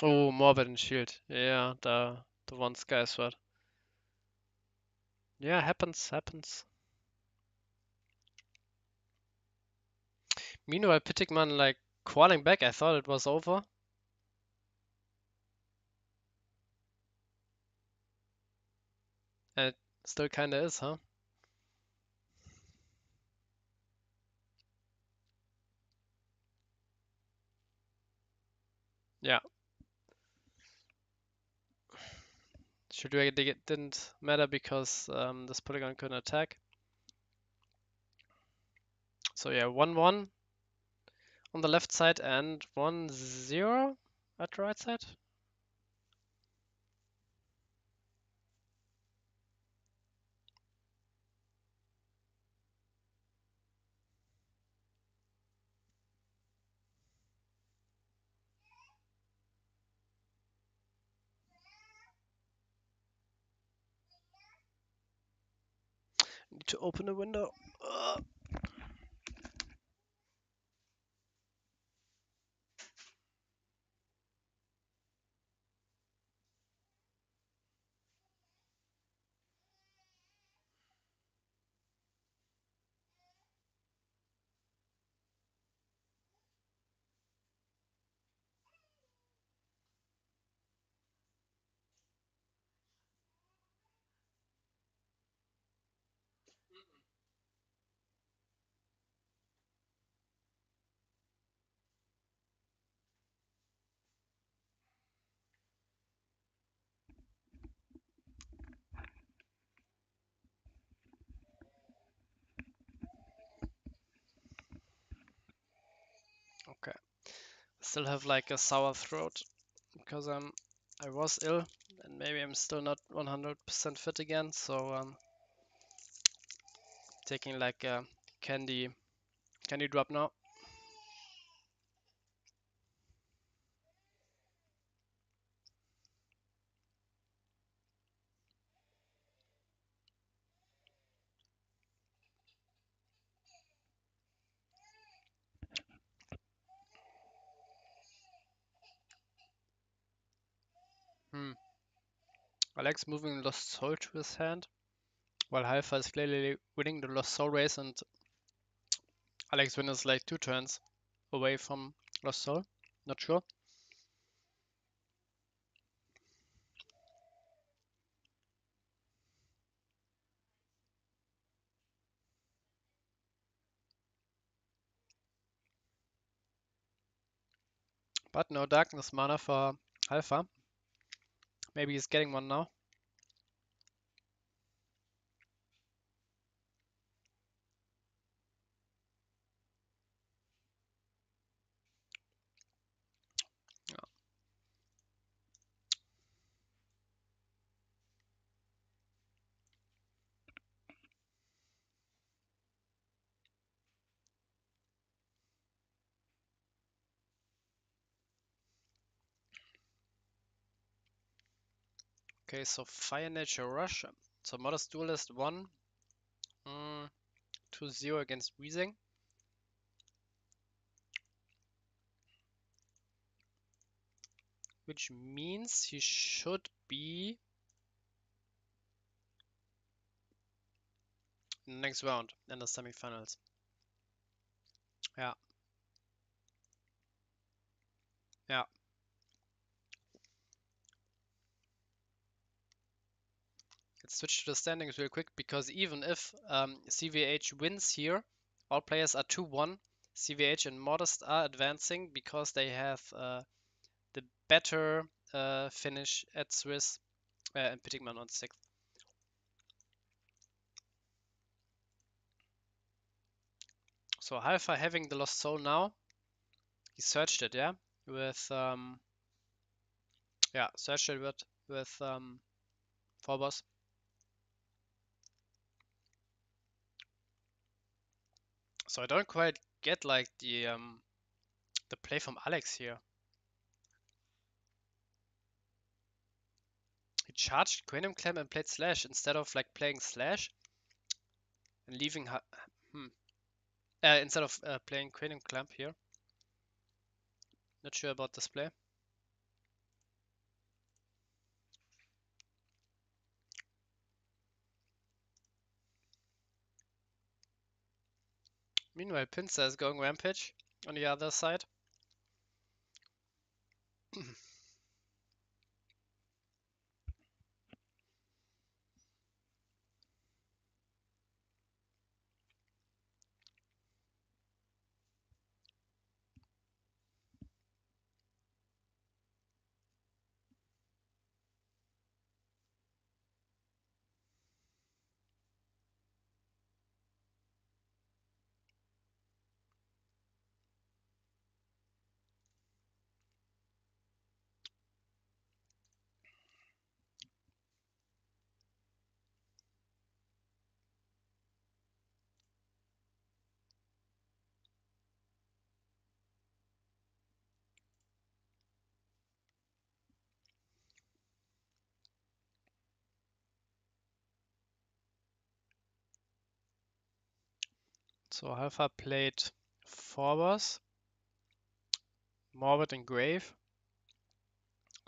Oh, Morbid and Shield. Yeah, the one Sky Sword. Yeah, happens. Meanwhile, Pitikman like crawling back. I thought it was over. And it still kinda is, huh? Yeah. Should we dig it didn't matter because this polygon couldn't attack. So yeah, 1-1 on the left side and 1-0 at the right side. Need to open a window. Okay. Still have like a sour throat because I was ill and maybe I'm still not 100% fit again. So taking like a candy drop now. Hmm. Alex moving Lost Soul to his hand, while Halfar is clearly winning the Lost Soul race, and AleksVin is like 2 turns away from Lost Soul. Not sure. But no darkness mana for Halfar. Maybe he's getting one now. Okay, so Fire Nature Rush. So Modest Duelist 1, 2-0 against Weezing. Which means he should be in the next round in the semifinals. Yeah. Yeah. Let's switch to the standings real quick because even if CVH wins here, all players are 2-1. CVH and Modest are advancing because they have the better finish at Swiss and Pitikman on 6th. So Halfar having the Lost Soul now. He searched it, yeah? With searched it with Phobos. So I don't quite get like the play from Alex here. He charged Quantum Clamp and played Slash instead of like playing Slash and leaving instead of playing Quantum Clamp here. Not sure about this play. Meanwhile, Pincer is going Rampage on the other side. So Halfar played Forbos, Morbid and Grave.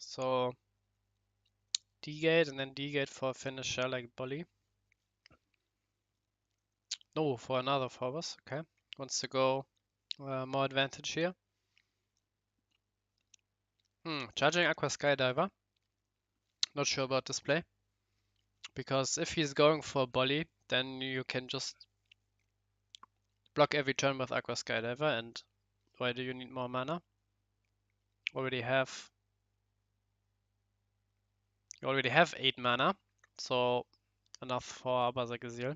So D-gate and then D-gate for a finisher like Bolly. No, for another Forbos, okay. Wants to go more advantage here. Charging Aqua Skydiver. Not sure about this play. Because if he's going for Bolly, then you can just block every turn with Aqua Skydiver, and why do you need more mana? You already have 8 mana, so enough for Abazagazil.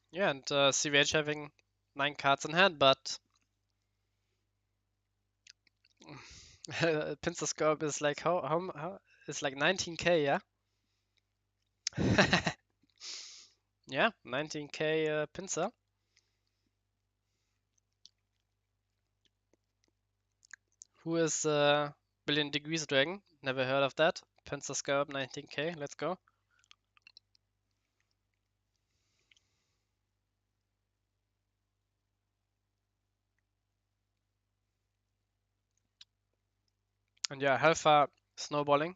Yeah, and CVH having 9 cards in hand, but Pincer scope is like how it's like 19k, yeah? Yeah, 19k Pincer. Who is Billion Degrees Dragon? Never heard of that. Pincer scope 19k, let's go. And yeah, Halfar snowballing.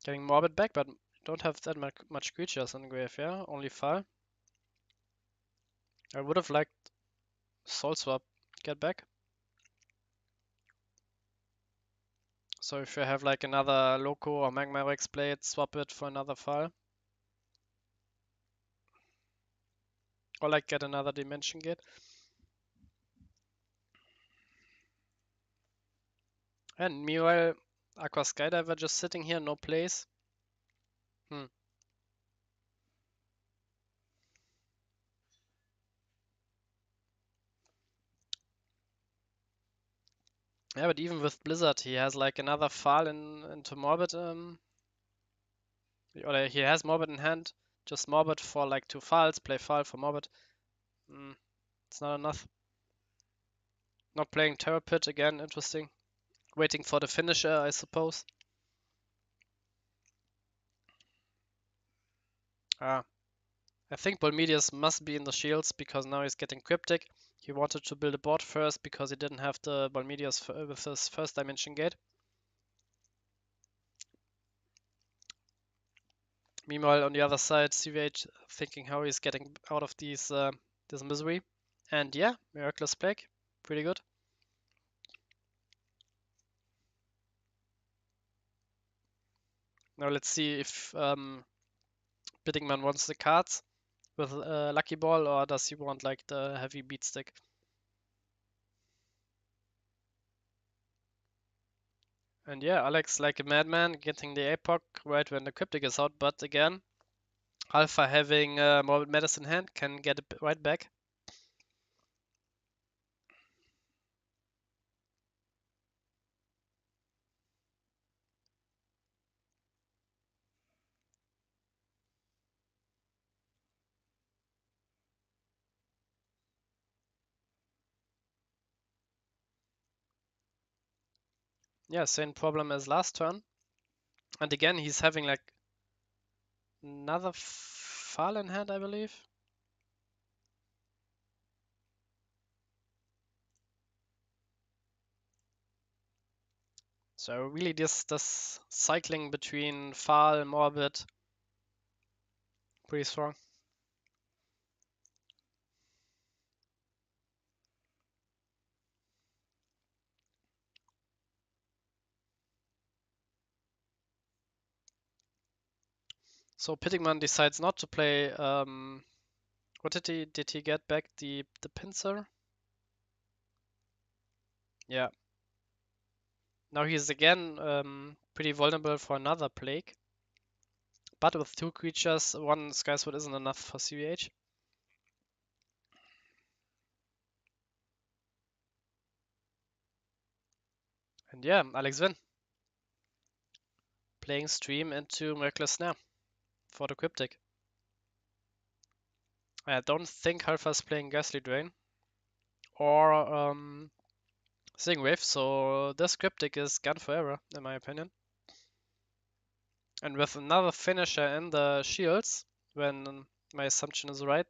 Getting Morbid back, but don't have that much creatures in grave, yeah? Only 5. I would have liked Soul Swap get back. So if you have like another Loco or Magma Rex Blade, swap it for another file. Or like get another Dimension Gate. And meanwhile, Aqua Skydiver just sitting here, no plays. Yeah, but even with Blizzard, he has like another file into Morbid. Or he has Morbid in hand. Just Morbid for like 2 files, play file for Morbid. It's not enough. Not playing Terror Pit again, interesting. Waiting for the finisher, I suppose. I think Bolmedius must be in the shields because now he's getting Cryptic. He wanted to build a board first because he didn't have the Bolmedius with his first Dimension Gate. Meanwhile, on the other side, CVH thinking how he's getting out of this misery. And yeah, Miraculous Plague, pretty good. Now let's see if Pitikman wants the cards with Lucky Ball, or does he want like the heavy beat stick? And yeah, Alex like a madman getting the APOC right when the Cryptic is out, but again, Alpha having Morbid Medicine in hand can get it right back. Yeah, same problem as last turn. And again, he's having like another Fall in hand, I believe. So really this cycling between Fall and Morbid, pretty strong. So Pitikman decides not to play. What did he get back? The pincer? Yeah. Now he's again pretty vulnerable for another plague. But with two creatures, one Skysword isn't enough for CVH. And yeah, AleksVin playing stream into Miraculous Snare for the Cryptic. I don't think Halfar's playing Ghastly Drain or Stingwave, so this Cryptic is gone forever, in my opinion. And with another finisher in the shields, when my assumption is right,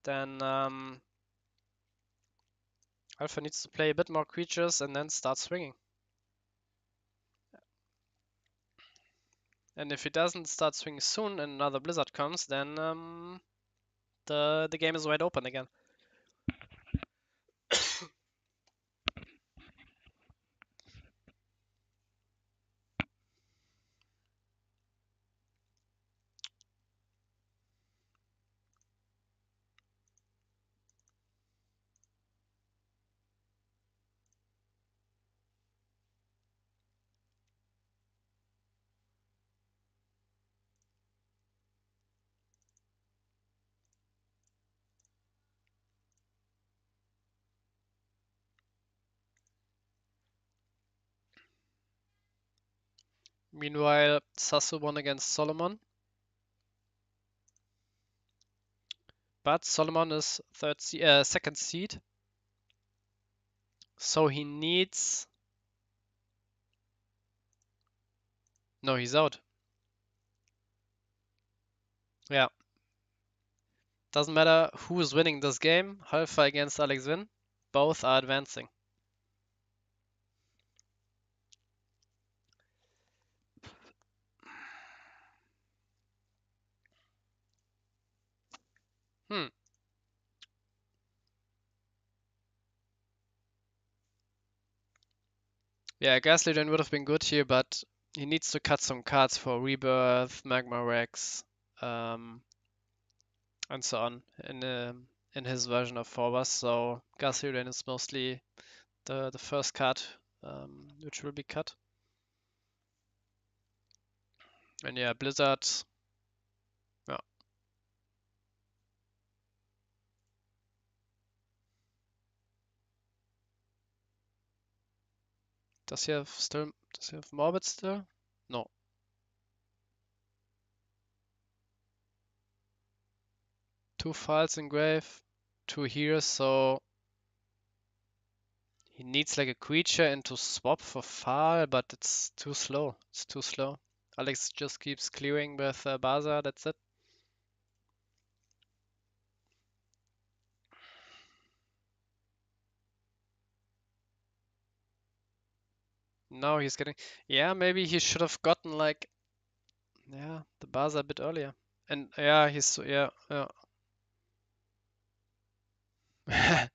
then Halfar needs to play a bit more creatures and then start swinging. And if he doesn't start swinging soon and another Blizzard comes, then the game is wide open again. Meanwhile, Sasu won against Solomon. But Solomon is second seed. So he needs... No, he's out. Yeah. Doesn't matter who's winning this game. Halfar against AleksVin. Both are advancing. Hmm. Yeah, Ghastly Drain would have been good here, but he needs to cut some cards for Rebirth, Magma Rex, and so on in his version of Forbas. So Ghastly Drain is mostly the first card which will be cut. And yeah, Blizzard. Yeah. Does he have Morbid still? No. Two files in grave, two here, so he needs like a creature into swap for file, but it's too slow. It's too slow. Alex just keeps clearing with Baza, that's it. Now he's getting... Yeah, maybe he should have gotten like... Yeah, the Baza a bit earlier. And yeah, he's... Yeah, yeah.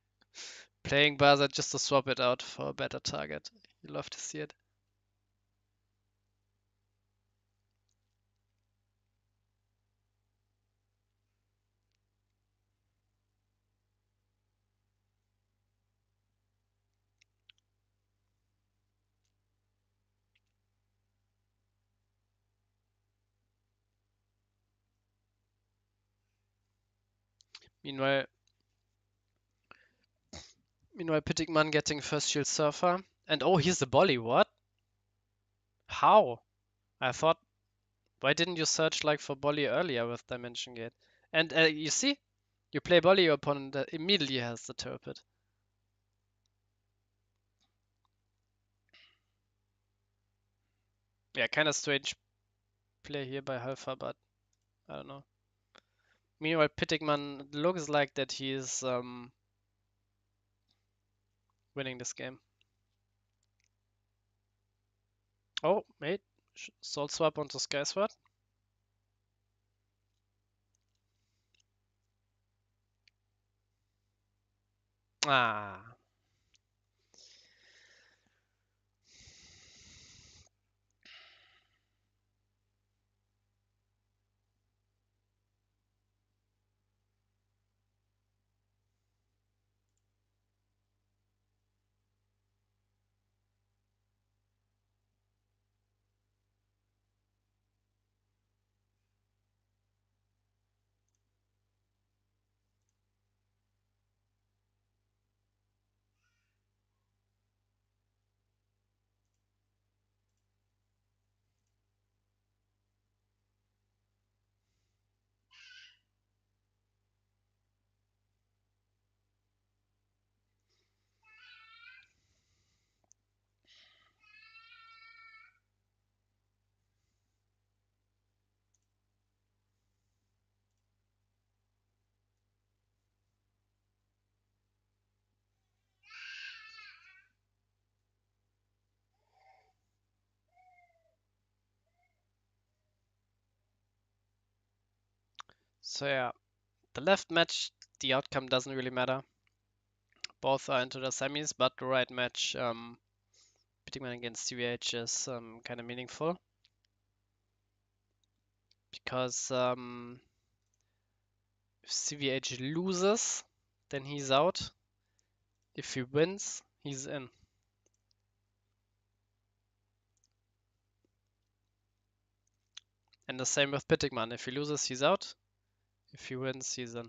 Playing Baza just to swap it out for a better target. You love to see it. Meanwhile, Pitikman getting first shield surfer. And oh, here's the Bolly, what? How? I thought, why didn't you search like for Bolly earlier with Dimension Gate? And you see, you play Bolly, your opponent immediately has the Turpid. Yeah, kind of strange play here by Halfar, but I don't know. Meanwhile, Pitikman looks like that he is winning this game. Oh, wait. Soul swap onto Sky Sword. Ah. So yeah, the left match, the outcome doesn't really matter. Both are into the semis, but the right match, Pitikman against CVH is kind of meaningful. Because if CVH loses, then he's out. If he wins, he's in. And the same with Pitikman. If he loses, he's out. If he wins, he's in.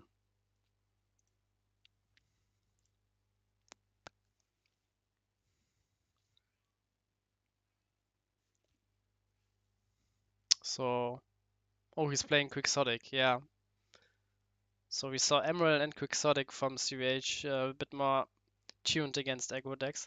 So, oh, he's playing Quixotic, yeah. So we saw Emerald and Quixotic from CVH, a bit more tuned against aggro decks.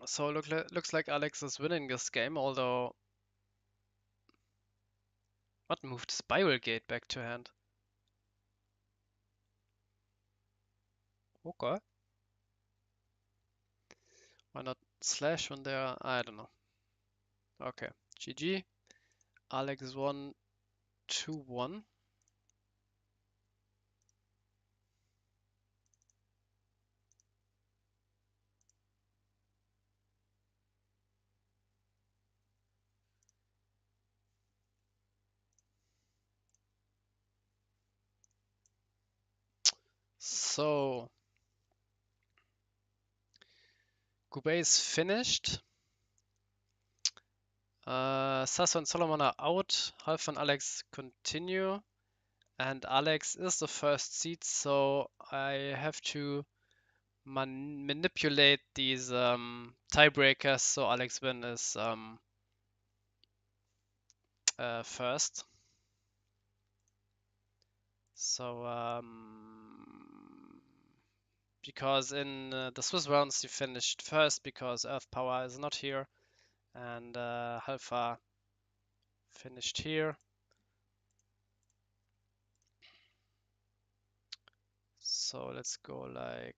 So looks like Alex is winning this game, although what moved Spiral Gate back to hand? Okay. Why not Slash when there? I don't know. Okay. GG. Alex won 2-1. So Gubei is finished. Sasu and Solomon are out. Halfar and Alex continue. And Alex is the first seed, so I have to manipulate these tiebreakers so AleksVin is first. So because in the Swiss rounds he finished first because Earth Power is not here, and Halfar finished here. So let's go like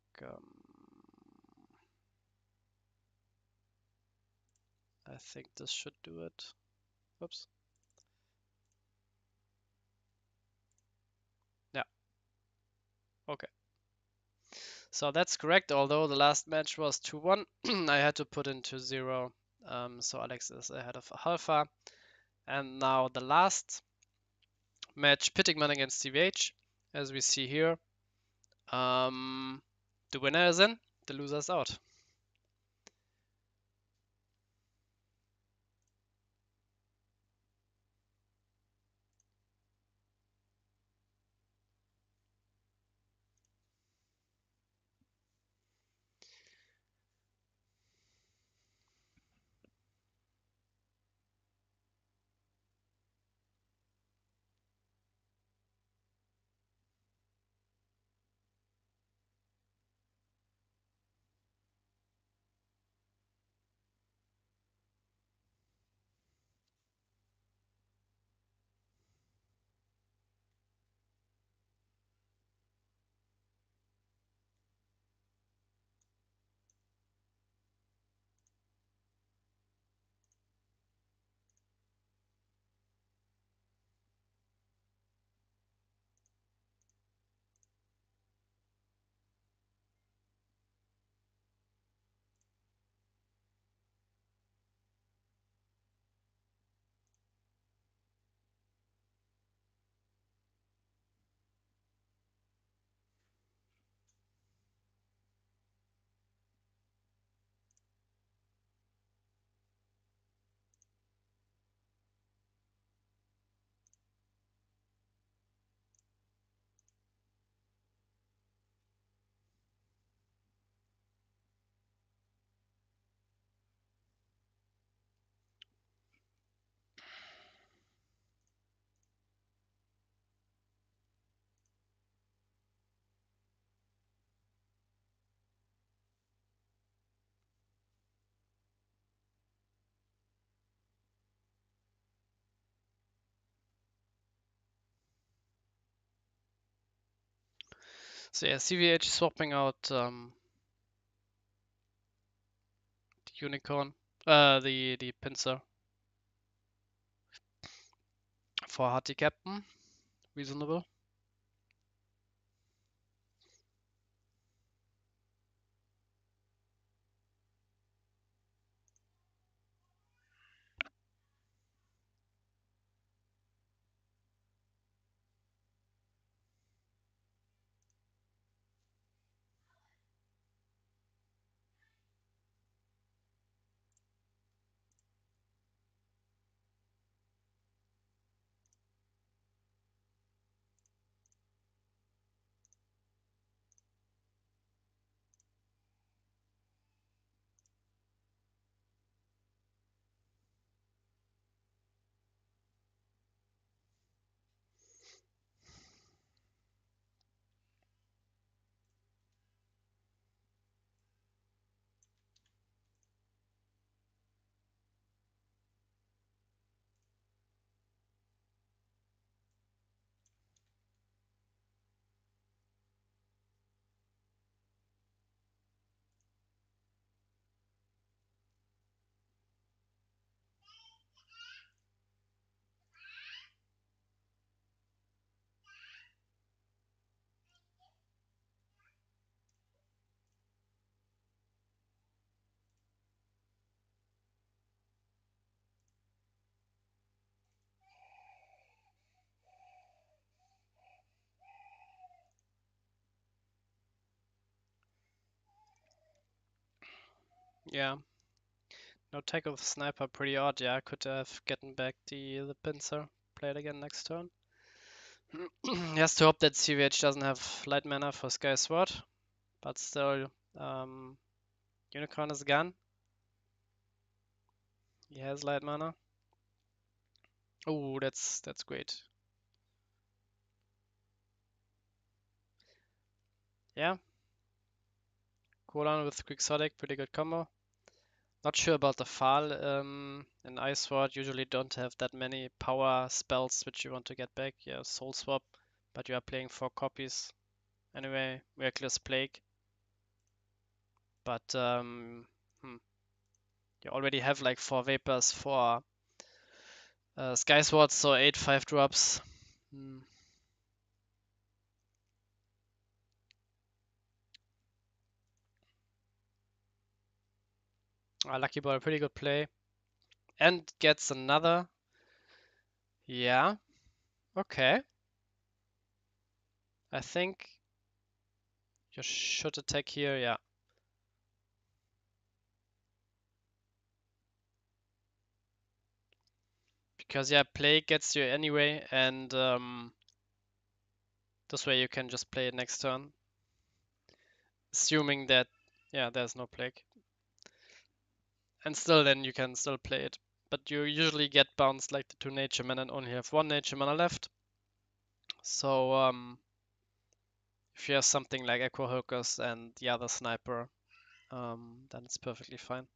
I think this should do it. Oops. Yeah. Okay. So that's correct, although the last match was 2-1. I had to put into 0. So Alex is ahead of Halfar. And now the last match, Pitikman against CVH, as we see here. The winner is in, the loser is out. So yeah, CVH swapping out the unicorn, the pincer for Hardy Captain. Reasonable. Yeah. No tag of the sniper, pretty odd. Yeah, I could have gotten back the pincer. Play it again next turn. He has to hope that CVH doesn't have light mana for Sky Sword, but still, Unicorn is gone. He has light mana. Oh, that's great. Yeah, cooldown with Quixotic, pretty good combo. Not sure about the Fall. In Ice Sword usually don't have that many power spells which you want to get back. Yeah, Soul Swap, but you are playing 4 copies. Anyway, Reckless Plague. But you already have like 4 Vapors for Sky Swords, so 8 5-drops. Lucky ball, pretty good play. And gets another. Yeah. Okay. I think you should attack here, yeah. Because yeah, play gets you anyway, and this way you can just play it next turn. Assuming that, yeah, there's no plague. And still then you can still play it. But you usually get bounced like the 2 nature mana and only have 1 nature mana left. So if you have something like Echo Hookers and the other sniper, then it's perfectly fine.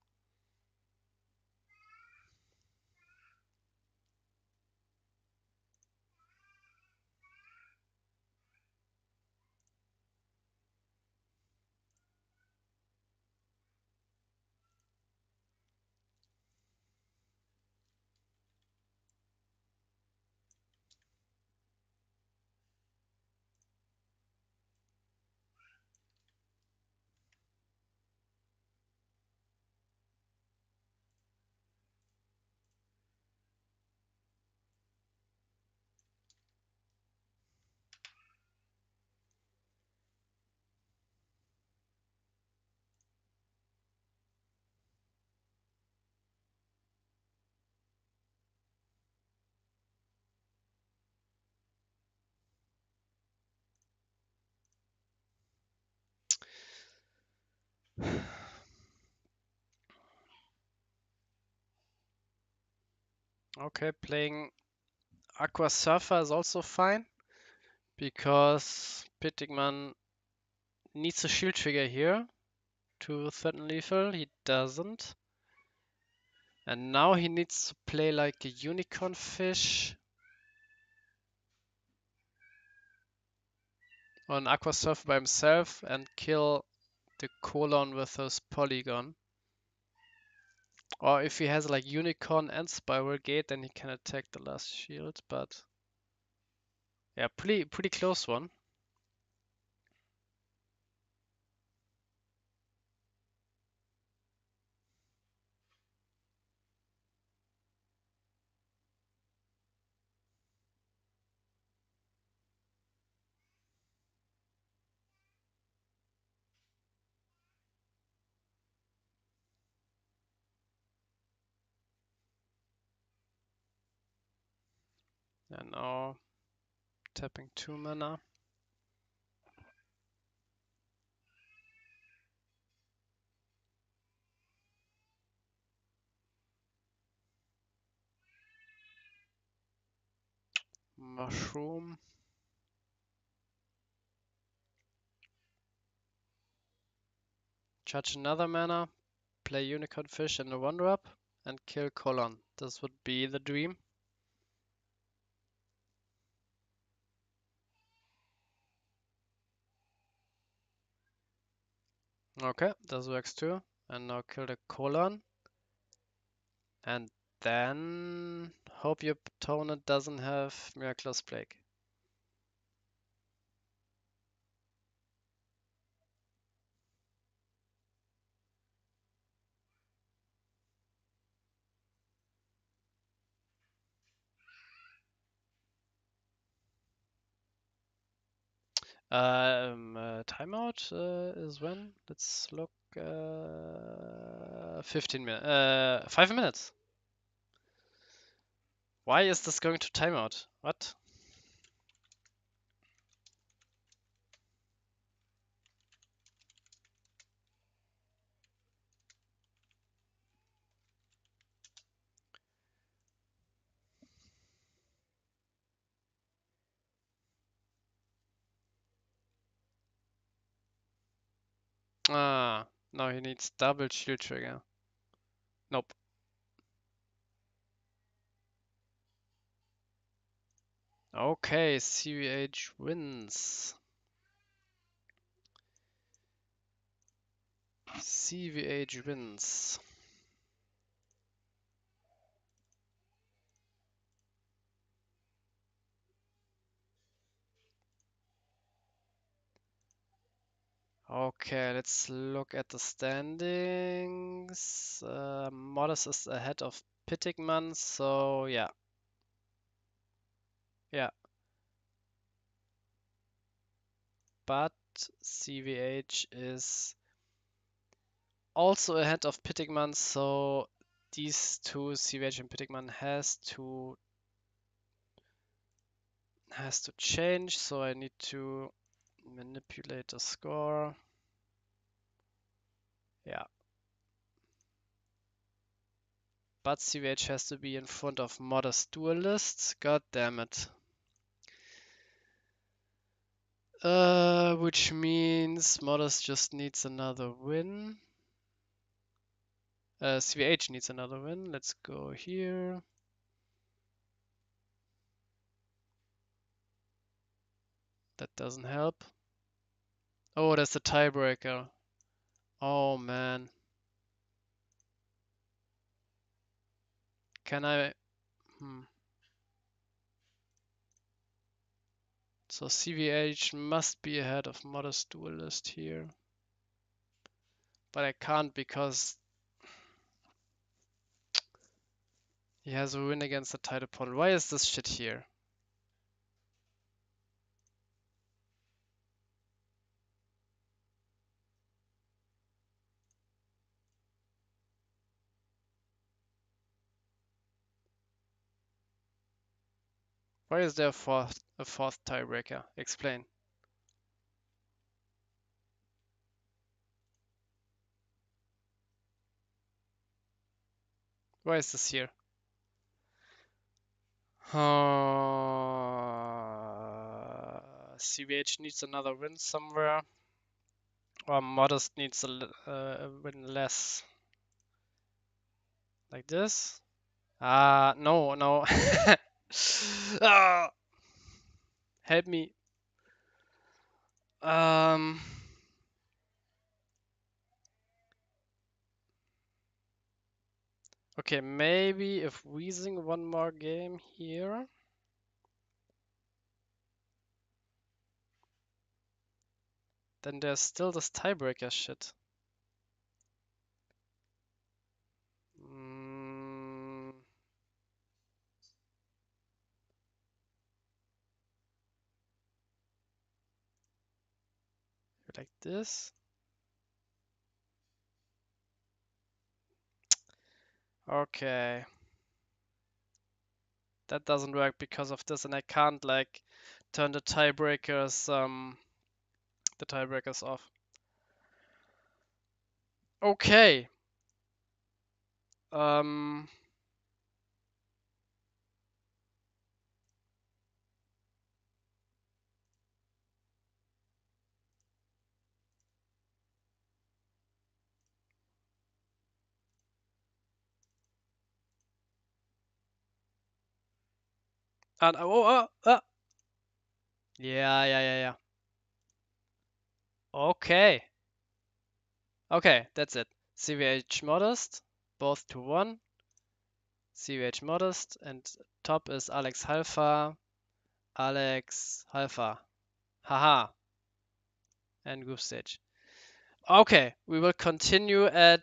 Okay, playing Aqua Surfer is also fine because Pitikman needs a shield trigger here to threaten lethal. He doesn't. And now he needs to play like a unicorn fish on Aqua Surfer by himself and kill the colon with his polygon. Or if he has like unicorn and spiral gate, then he can attack the last shield. But yeah, pretty close one. And now tapping 2 mana. Mushroom. Charge another mana. Play unicorn fish and a 1-drop and kill colon. This would be the dream. Okay, this works too. And now kill the colon. And then hope your opponent doesn't have Miraculous Plague. Timeout is when? Let's look. 15 minutes. 5 minutes. Why is this going to timeout? What? Ah, now he needs double shield trigger. Nope. Okay, CVH wins. CVH wins. Okay, let's look at the standings. Modest is ahead of Pitikman, so yeah. Yeah. But CVH is also ahead of Pitikman, so these two, CVH and Pitikman, has to change. So I need to manipulate the score. Yeah. But CVH has to be in front of modest duelist. God damn it. Which means modest just needs another win. CVH needs another win. Let's go here. That doesn't help. Oh, that's the tiebreaker. Oh man. Can I? So CVH must be ahead of modest duelist here. But I can't because he has a win against the tight opponent. Why is this shit here? Why is there a fourth tiebreaker? Explain. Why is this here? CVH needs another win somewhere. Or Modest needs a win less. Like this? No, no. Ah, help me. Um, okay, maybe if Weezing one more game here. Then there's still this tiebreaker shit. Mm, like this. Okay. That doesn't work because of this, and I can't like turn the tiebreakers off. Okay. Um and yeah, yeah, yeah, yeah. Okay. Okay, that's it. CVH Modest, both to 1. CVH Modest, and top is Halfar, Halfar. Haha. And group stage. Okay, we will continue at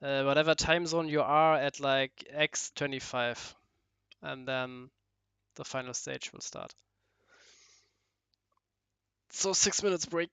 whatever time zone you are at, like X25, and then the final stage will start. So 6 minutes break.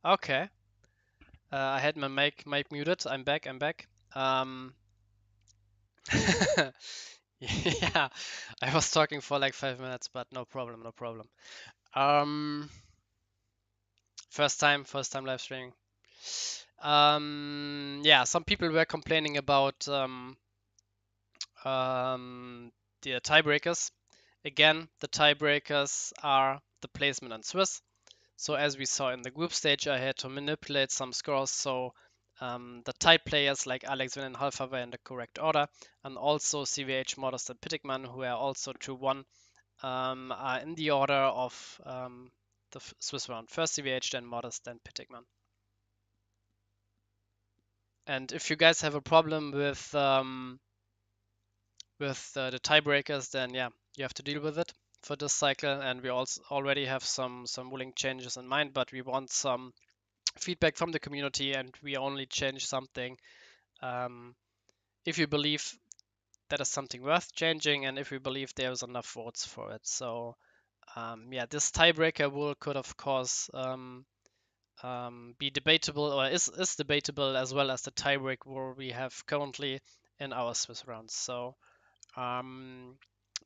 Okay. I had my mic muted. I'm back. I'm back. Yeah, I was talking for like 5 minutes, but no problem, no problem. Um, first time live streaming. Yeah, some people were complaining about um, the tiebreakers. Again, the tiebreakers are the placement and Swiss. So as we saw in the group stage, I had to manipulate some scores so the tied players like AleksVin and Halfar were in the correct order, and also CVH, Modest, and Pitikman, who are also 2-1, are in the order of the Swiss round. First CVH, then Modest, then Pitikman. And if you guys have a problem with the tiebreakers, then yeah, you have to deal with it for this cycle. And we also already have some ruling changes in mind, but we want some feedback from the community, and we only change something if you believe that is something worth changing, and if we believe there's enough votes for it. So yeah, this tiebreaker rule could of course be debatable, or is debatable, as well as the tiebreak rule we have currently in our Swiss rounds. So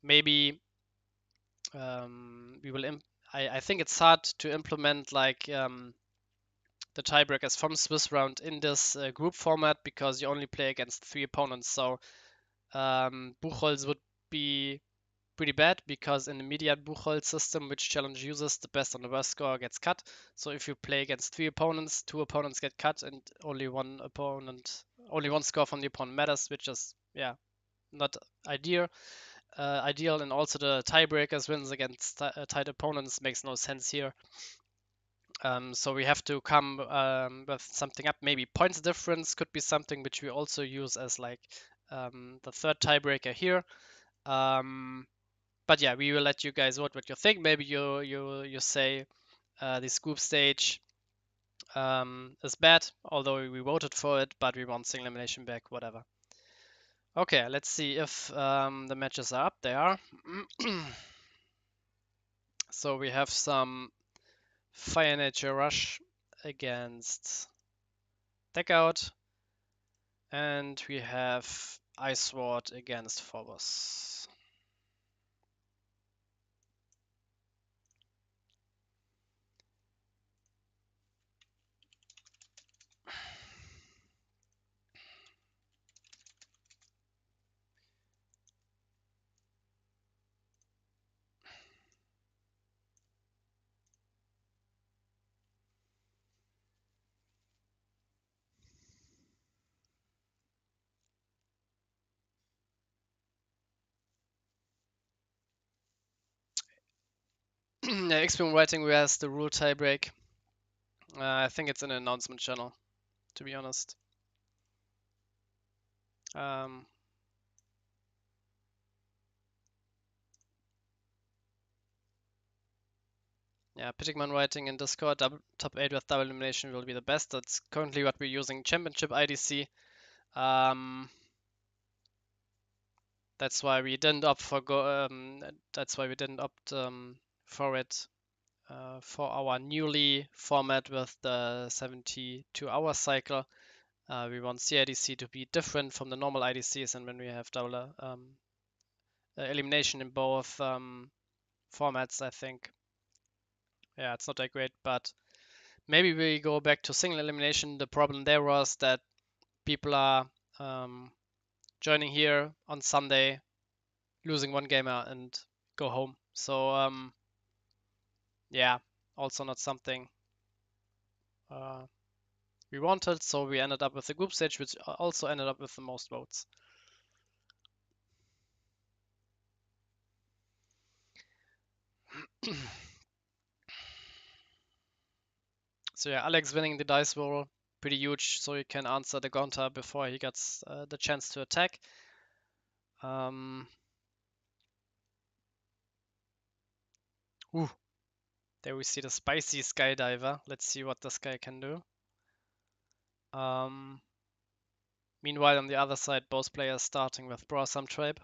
maybe we will. I think it's hard to implement like the tiebreakers from Swiss round in this group format because you only play against 3 opponents. So Buchholz would be pretty bad because in the immediate Buchholz system, which Challenge uses, the best and the worst score gets cut. So if you play against 3 opponents, 2 opponents get cut, and only one score from the opponent matters, which is yeah not ideal. Ideal, and also the tiebreakers wins against tied opponents makes no sense here. So we have to come with something up. Maybe points difference could be something which we also use as like the third tiebreaker here. But yeah, we will let you guys vote what you think. Maybe you say this group stage is bad, although we voted for it, but we want single elimination back, whatever. Okay, let's see if the matches are up. They are. So we have some Fire Nature Rush against Deckout, and we have Ice Sword against Phobos. Yeah, Experience Writing has the rule tiebreak. I think it's an announcement channel, to be honest. Yeah, Pitikman writing in Discord, top 8 with double elimination will be the best. That's currently what we're using Championship IDC. That's why we didn't opt for for it for our newly format with the 72-hour cycle. We want CIDC to be different from the normal IDCs, and when we have double elimination in both formats, I think, yeah, it's not that great. But maybe we go back to single elimination. The problem there was that people are joining here on Sunday, losing one gamer, and go home. So yeah, also not something we wanted. So we ended up with the group stage, which also ended up with the most votes. So yeah, Alex winning the dice roll, pretty huge. So he can answer the Gonta before he gets the chance to attack. Ooh, there we see the spicy skydiver. Let's see what this guy can do. Meanwhile, on the other side, both players starting with Brosam Tribe.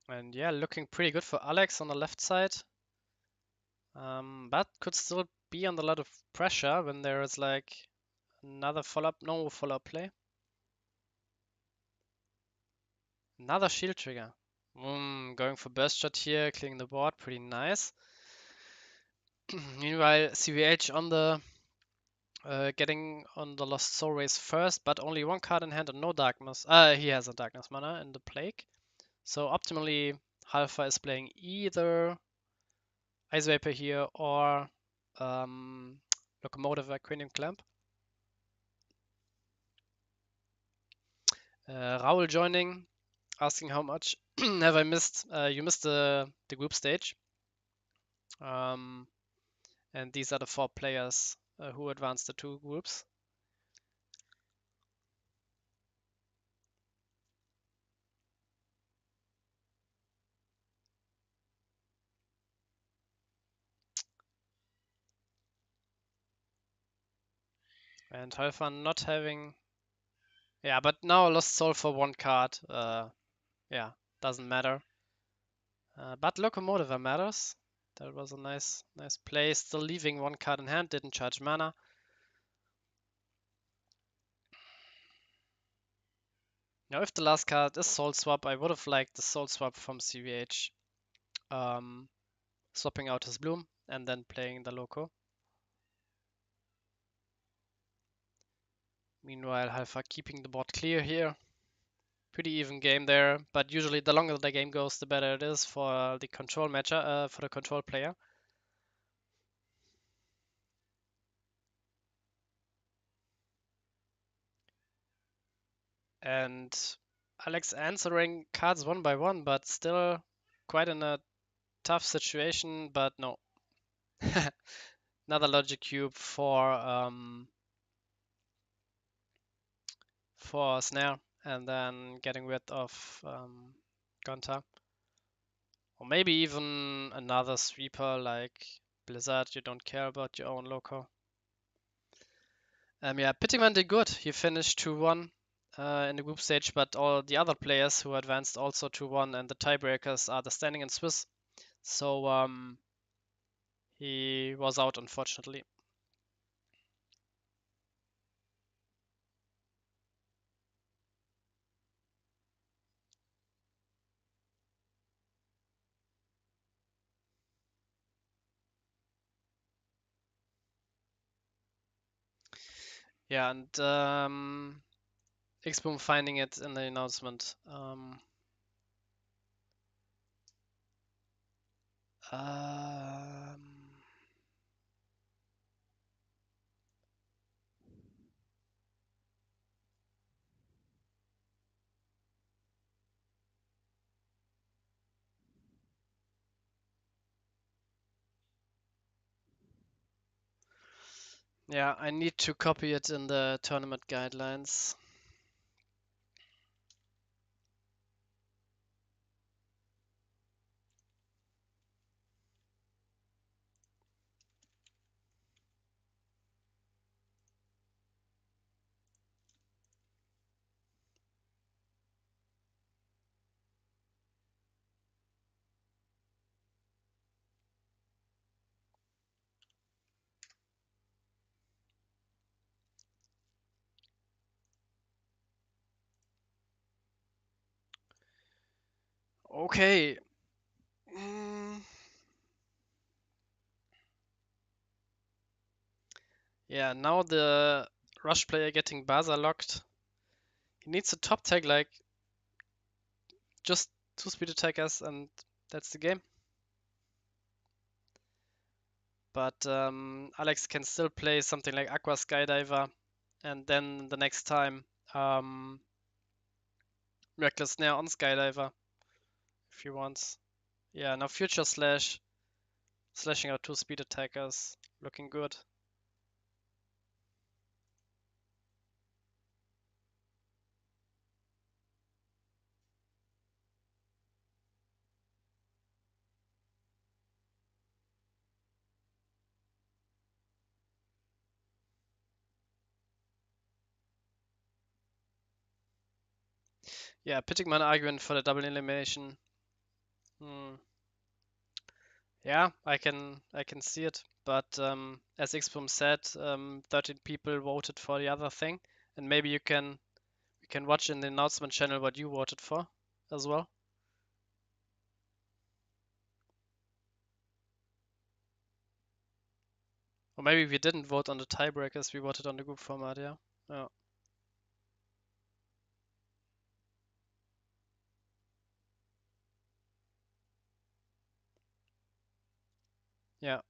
And yeah, looking pretty good for Alex on the left side. But could still be under a lot of pressure when there is like another follow-up, no follow-up play. Another shield trigger. Going for burst shot here, clearing the board, pretty nice. Meanwhile, CVH on the getting on the Lost Soul race first, but only one card in hand and no darkness. He has a darkness mana in the plague. So optimally, Halfar is playing either Ice Vapor here or Locomotive Aquanium Clamp. Raul joining, asking how much have I missed? You missed the group stage. And these are the 4 players who advanced the 2 groups. And Halfar not having... Yeah, but now Lost Soul for 1 card. Yeah, doesn't matter. But Locomotive matters. That was a nice play. Still leaving 1 card in hand, didn't charge mana. Now, if the last card is Soul Swap, I would have liked the Soul Swap from CVH. Swapping out his Bloom and then playing the Loco. Meanwhile, Halfar keeping the board clear here. Pretty even game there, but usually the longer the game goes, the better it is for the control matcher, for the control player. And Alex answering cards one by one, but still quite in a tough situation, but no. Another logic cube for snare, and then getting rid of Gunter. Or maybe even another sweeper like Blizzard, you don't care about your own loco. Yeah, Pitikman did good. He finished 2-1 in the group stage, but all the other players who advanced also 2-1, and the tiebreakers are the standing and Swiss. So he was out, unfortunately. Yeah, and X-Boom finding it in the announcement. Um, yeah, I need to copy it in the tournament guidelines. Okay. Yeah, now the Rush player getting Baza locked. He needs a top tag like just 2 speed attackers and that's the game. But Alex can still play something like Aqua Skydiver and then the next time Miraculous Snare on Skydiver if he wants. Yeah, now Future Slash, slashing out 2 speed attackers, looking good. Yeah, Pitikman arguing for the double elimination. Yeah, I can see it. But as Xboom said, 13 people voted for the other thing, and maybe we can watch in the announcement channel what you voted for as well. Or maybe we didn't vote on the tiebreakers, we voted on the group format, yeah. Yeah. Yeah.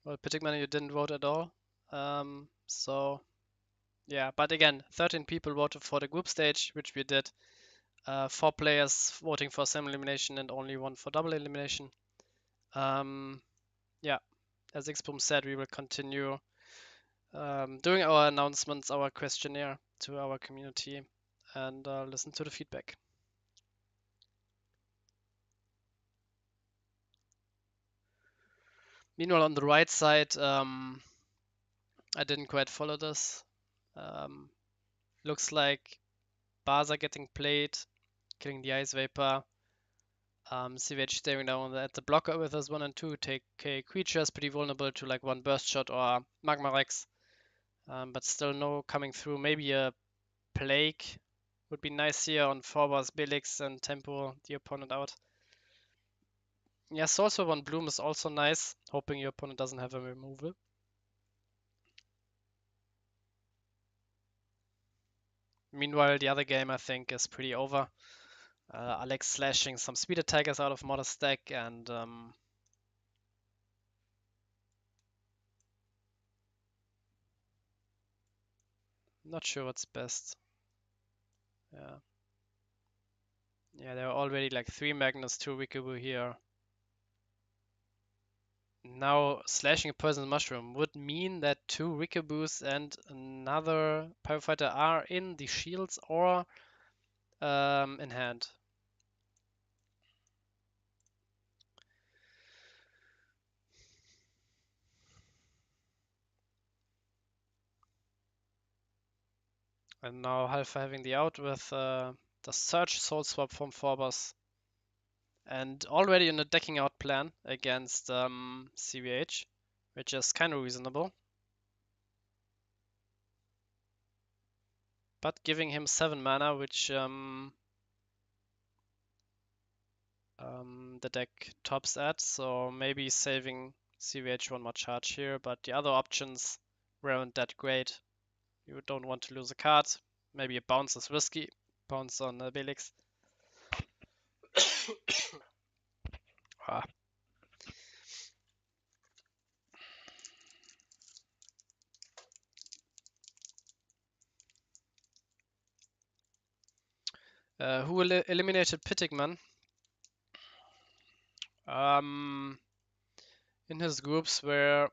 Well, Pitikman, you didn't vote at all. So yeah, but again, 13 people voted for the group stage, which we did. 4 players voting for single elimination and only one for double elimination. Yeah, as Xboom said, we will continue doing our announcements, our questionnaire to our community, and listen to the feedback. Meanwhile, on the right side, I didn't quite follow this. Um, looks like bars are getting played, killing the Ice Vapor. CVH staring down at the blocker with his 1 and 2. Take creatures pretty vulnerable to like one Burst Shot or Magma Rex. But still no coming through. Maybe a Plague would be nice here on Forbos, Belix, and tempo the opponent out. Yeah, Sorcerer one Bloom is also nice, hoping your opponent doesn't have a removal. Meanwhile, the other game I think is pretty over. Alex slashing some speed attackers out of Modest deck, and not sure what's best. Yeah, yeah, there are already like 3 Magnus, 2 Rikubu here. Now, slashing a poison mushroom would mean that 2 Rikubus and another Pyrofighter are in the shields or in hand. And now Halfar having the out with the Search Soul Swap from Forbos. And already in a decking out plan against CVH, which is kind of reasonable. But giving him 7 mana, which the deck tops at, so maybe saving CVH 1 more charge here, but the other options weren't that great. You don't want to lose a card. Maybe a bounce is risky. Bounce on Belix. Ah. Who eliminated Pitikman? In his groups were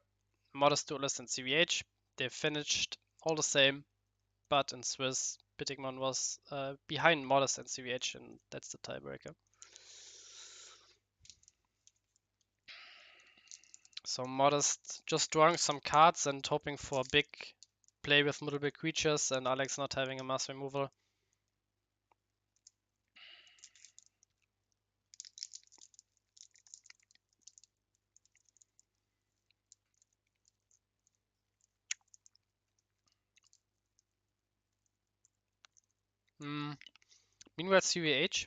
modesduelist and CVH. They finished all the same, but in Swiss, Pitikman was behind Modest and CVH, and that's the tiebreaker. So Modest just drawing some cards and hoping for a big play with multiple creatures, and Alex not having a mass removal. Meanwhile, CVH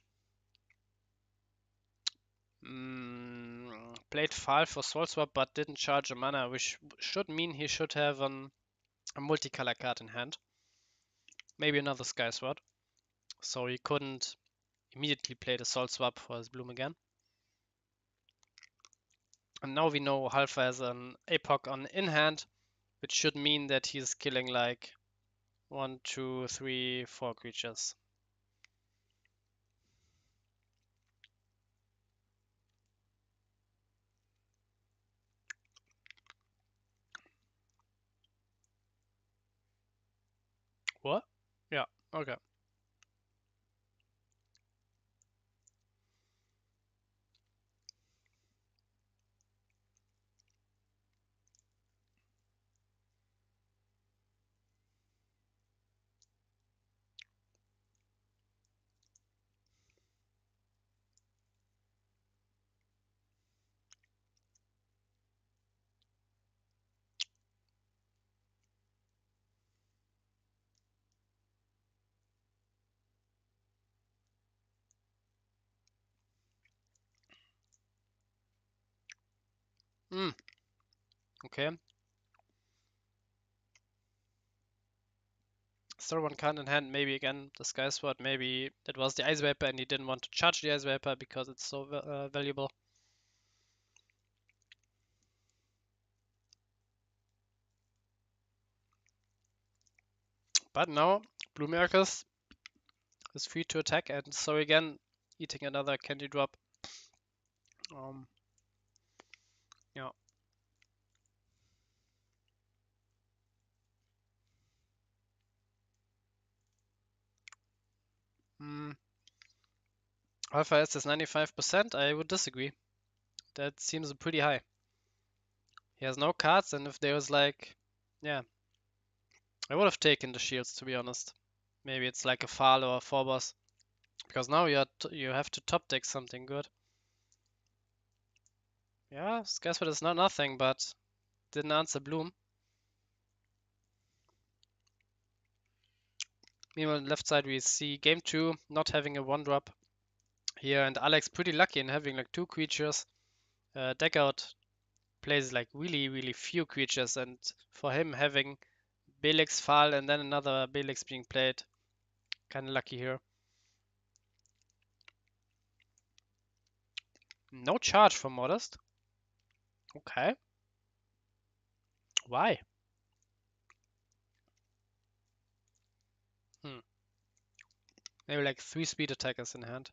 played 5 for Soul Swap but didn't charge a mana, which should mean he should have a multicolor card in hand. Maybe another Sky Sword. So he couldn't immediately play the Soul Swap for his Bloom again. And now we know Halfar has an Apoc on in hand, which should mean that he's killing like 1, 2, 3, 4 creatures. What? Yeah, okay. Okay. Still one card in hand. Maybe again the Sky Sword. Maybe it was the Ice Vapor and he didn't want to charge the Ice Vapor because it's so valuable. But now Blue Miracles is free to attack, and so again eating another candy drop. Yeah. Halfar is 95%. I would disagree. That seems pretty high. He has no cards, and if there was like, yeah, I would have taken the shields to be honest. Maybe it's like a Fal or a Phobos, because now you have to top deck something good. Yeah, Skysword is not nothing, but didn't answer Bloom. Meanwhile, on the left side we see game 2 not having a 1-drop here, and Alex pretty lucky in having like 2 creatures. Deck out plays like really few creatures, and for him having Belix Fal and then another Belix being played, kinda lucky here. No charge for Modest. Okay. Why? Maybe like 3 speed attackers in hand.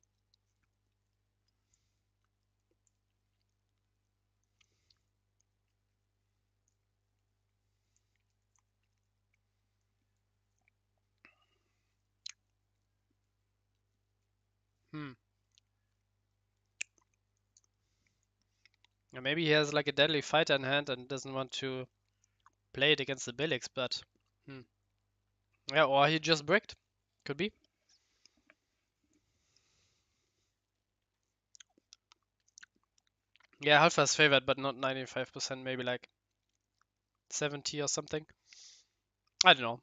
Yeah, maybe he has like a deadly fighter in hand and doesn't want to play it against the Belix, but yeah, or he just bricked. Could be. Yeah, Halfar's favored, but not 95%, maybe like 70 or something. I don't know.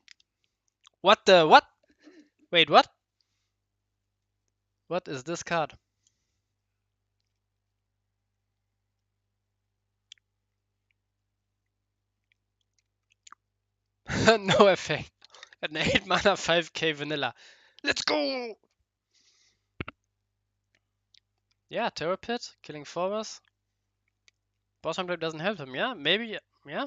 What the what? Wait, what? What is this card? No effect. An 8 mana 5k vanilla. Let's go! Yeah, Terror Pit, killing Phobos. Bottom blade doesn't help him, yeah? Maybe, yeah?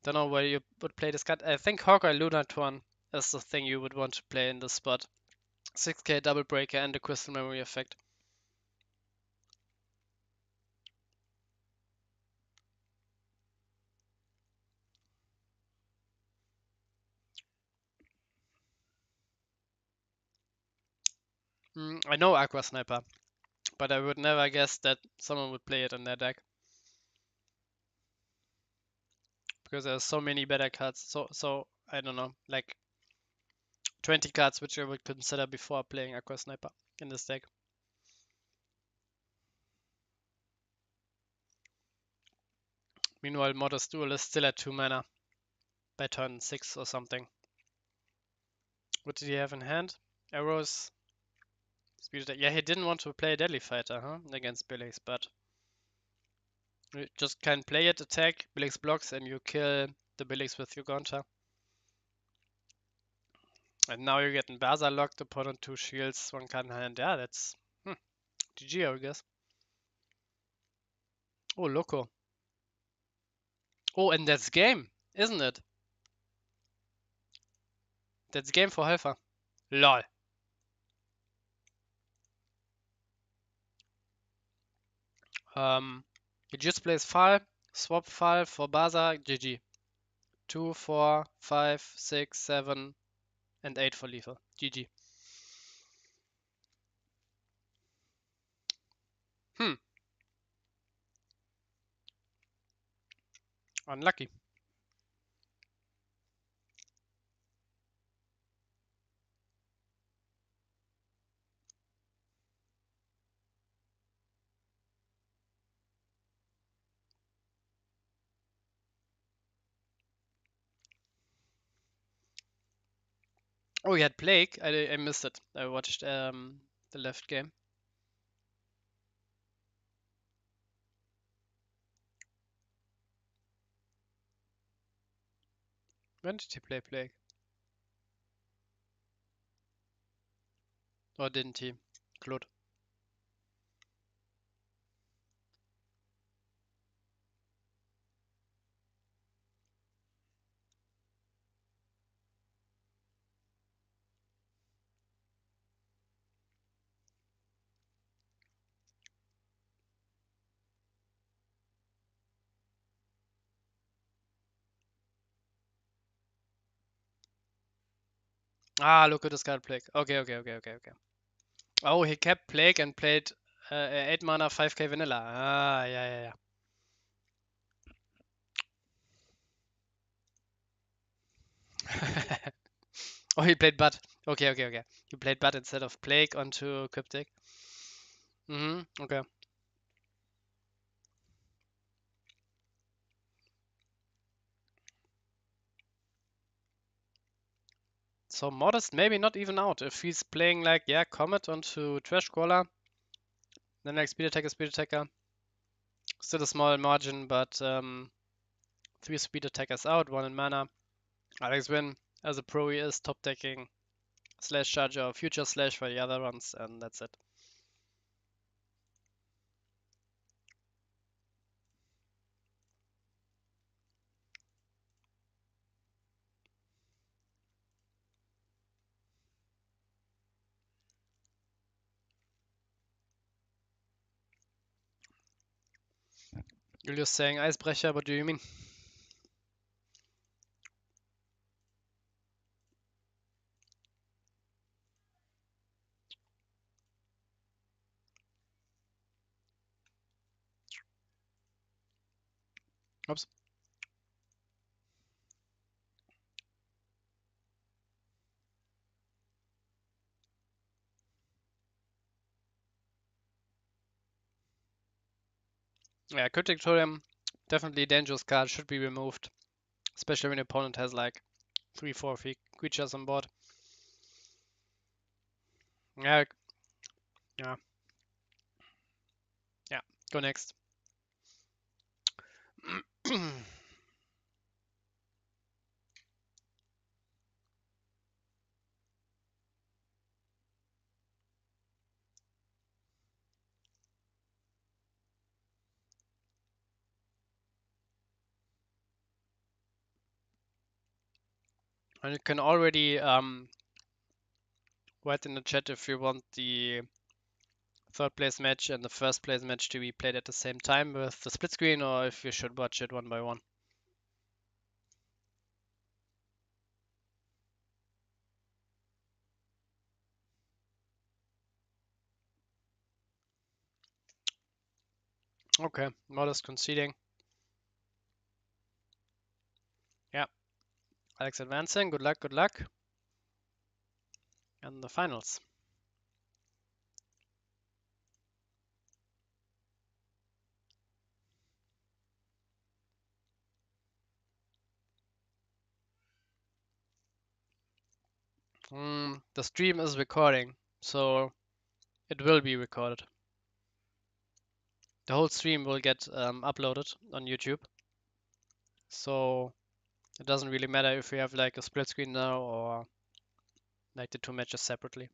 Don't know where you would play this card. I think Hawkeye Lunatorn is the thing you would want to play in this spot. 6k double breaker and the crystal memory effect. I know Aqua Sniper, but I would never guess that someone would play it in their deck. Because there's so many better cards. So I don't know, like 20 cards which I would consider before playing Aqua Sniper in this deck. Meanwhile, Modest Duel is still at 2 mana by turn 6 or something. What did he have in hand? Arrows. Speed attack. Yeah, he didn't want to play a Deadly Fighter, huh? Against Billix, but you just can play it, attack, Billix blocks, and you kill the Billix with your Gonta. And now you're getting Baza locked, opponent 2 shields, 1 card in hand. Yeah, that's GG, I guess. Oh, Loco. Oh, and that's game, isn't it? That's game for Halfar. Lol. He just plays 5, swap 5 for Baza, GG. 2, 4, 5, 6, 7, and 8 for lethal. GG. Unlucky. Oh, he had Plague. I missed it. I watched the left game. When did he play Plague? Or didn't he? Claude. Ah, look at this card Plague. Okay. Oh, he kept Plague and played 8 mana 5k vanilla. Ah, yeah. Oh, he played Bud. Okay. He played Bud instead of Plague onto Cryptic. Okay. So Modest maybe not even out. If he's playing like, yeah, Comet onto Trash Crawler, then like Speed Attacker. Still a small margin, but 3 Speed Attackers out, 1 in mana. AleksVin, as a pro, he is top decking Slash Charger or Future Slash for the other ones, and that's it. Julius saying Icebreaker, what do you mean? Oops. Yeah, Cryptic Totem, definitely a dangerous card, should be removed. Especially when the opponent has like 3-4 creatures on board. Yeah, go next. And you can already write in the chat if you want the third place match and the first place match to be played at the same time with the split screen, or if you should watch it one by one. Okay, Modest conceding. Yeah, Alex advancing. Good luck. And the finals. The stream is recording, so it will be recorded. The whole stream will get uploaded on YouTube. So it doesn't really matter if we have like a split screen now or like the 2 matches separately.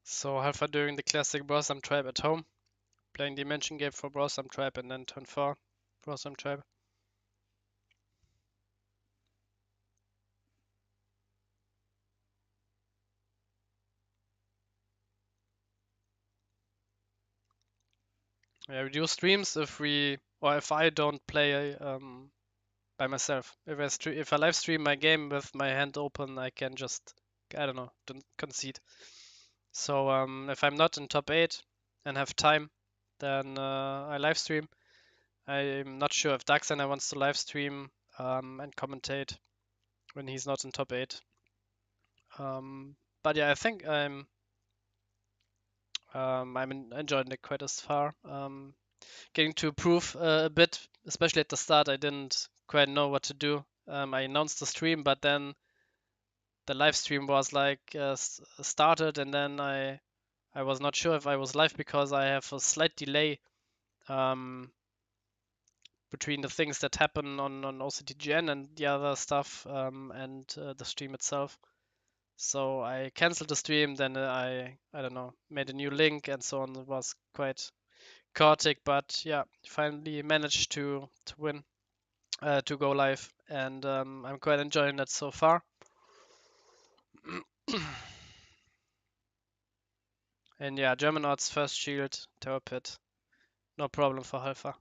So Halfar doing the classic Brosam Tribe at home, playing Dimension Gate for Brosam Tribe and then turn 4 Brosam Tribe. Yeah, we do streams if I don't play by myself. If I live stream my game with my hand open, I can just, I don't know, concede. So if I'm not in top 8 and have time, then I live stream. I'm not sure if Darksigner wants to live stream and commentate when he's not in top 8. But yeah, I think I'm enjoying it quite as far. Getting to improve a bit, especially at the start. I didn't quite know what to do. I announced the stream, but then the live stream was like started, and then I was not sure if I was live because I have a slight delay between the things that happen on OCTGN and the other stuff and the stream itself. So I canceled the stream, then I don't know, made a new link and so on. It was quite chaotic, but yeah, finally managed to win, to go live, and I'm quite enjoying that so far. And yeah, German odds, first shield, tower pit, no problem for Halfar.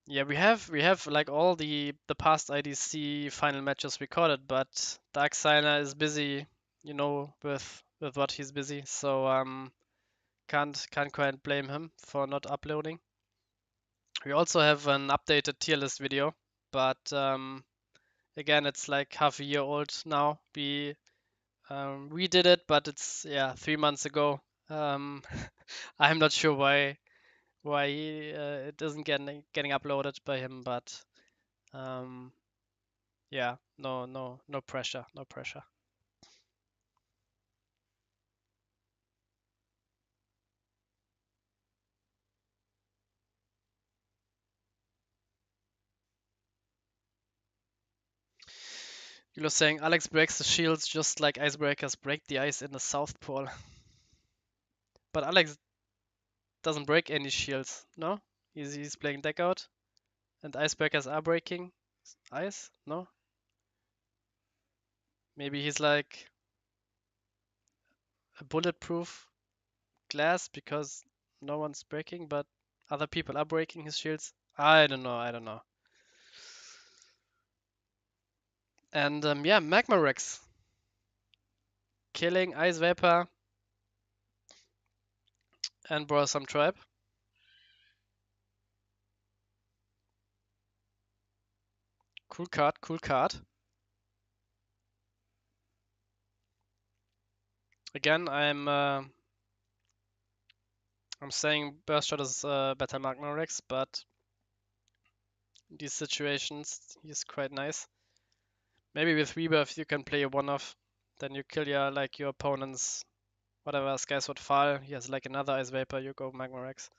Yeah, we have like all the past IDC final matches recorded, but Darksigner is busy, with what he's busy. So can't quite blame him for not uploading. We also have an updated tier list video, but again, it's like half a year old now. We did it, but it's 3 months ago. I'm not sure why it isn't getting uploaded by him, but um, yeah, no pressure, no pressure. You're saying Alex breaks the shields just like icebreakers break the ice in the South Pole. But Alex doesn't break any shields, no? He's playing deck out, and icebreakers are breaking ice, no? Maybe he's like a bulletproof glass because no one's breaking, but other people are breaking his shields. I don't know, I don't know. And yeah, Magma Rex killing Ice Vapor and Some Tribe. Cool card, cool card. Again, I'm saying Burst Shot is better Magma Rex, but in these situations he's quite nice. Maybe with Rebirth you can play a one-off, then you kill your opponent's whatever Skies would fall. He has like another Ice Vapor, you go Magma Rex.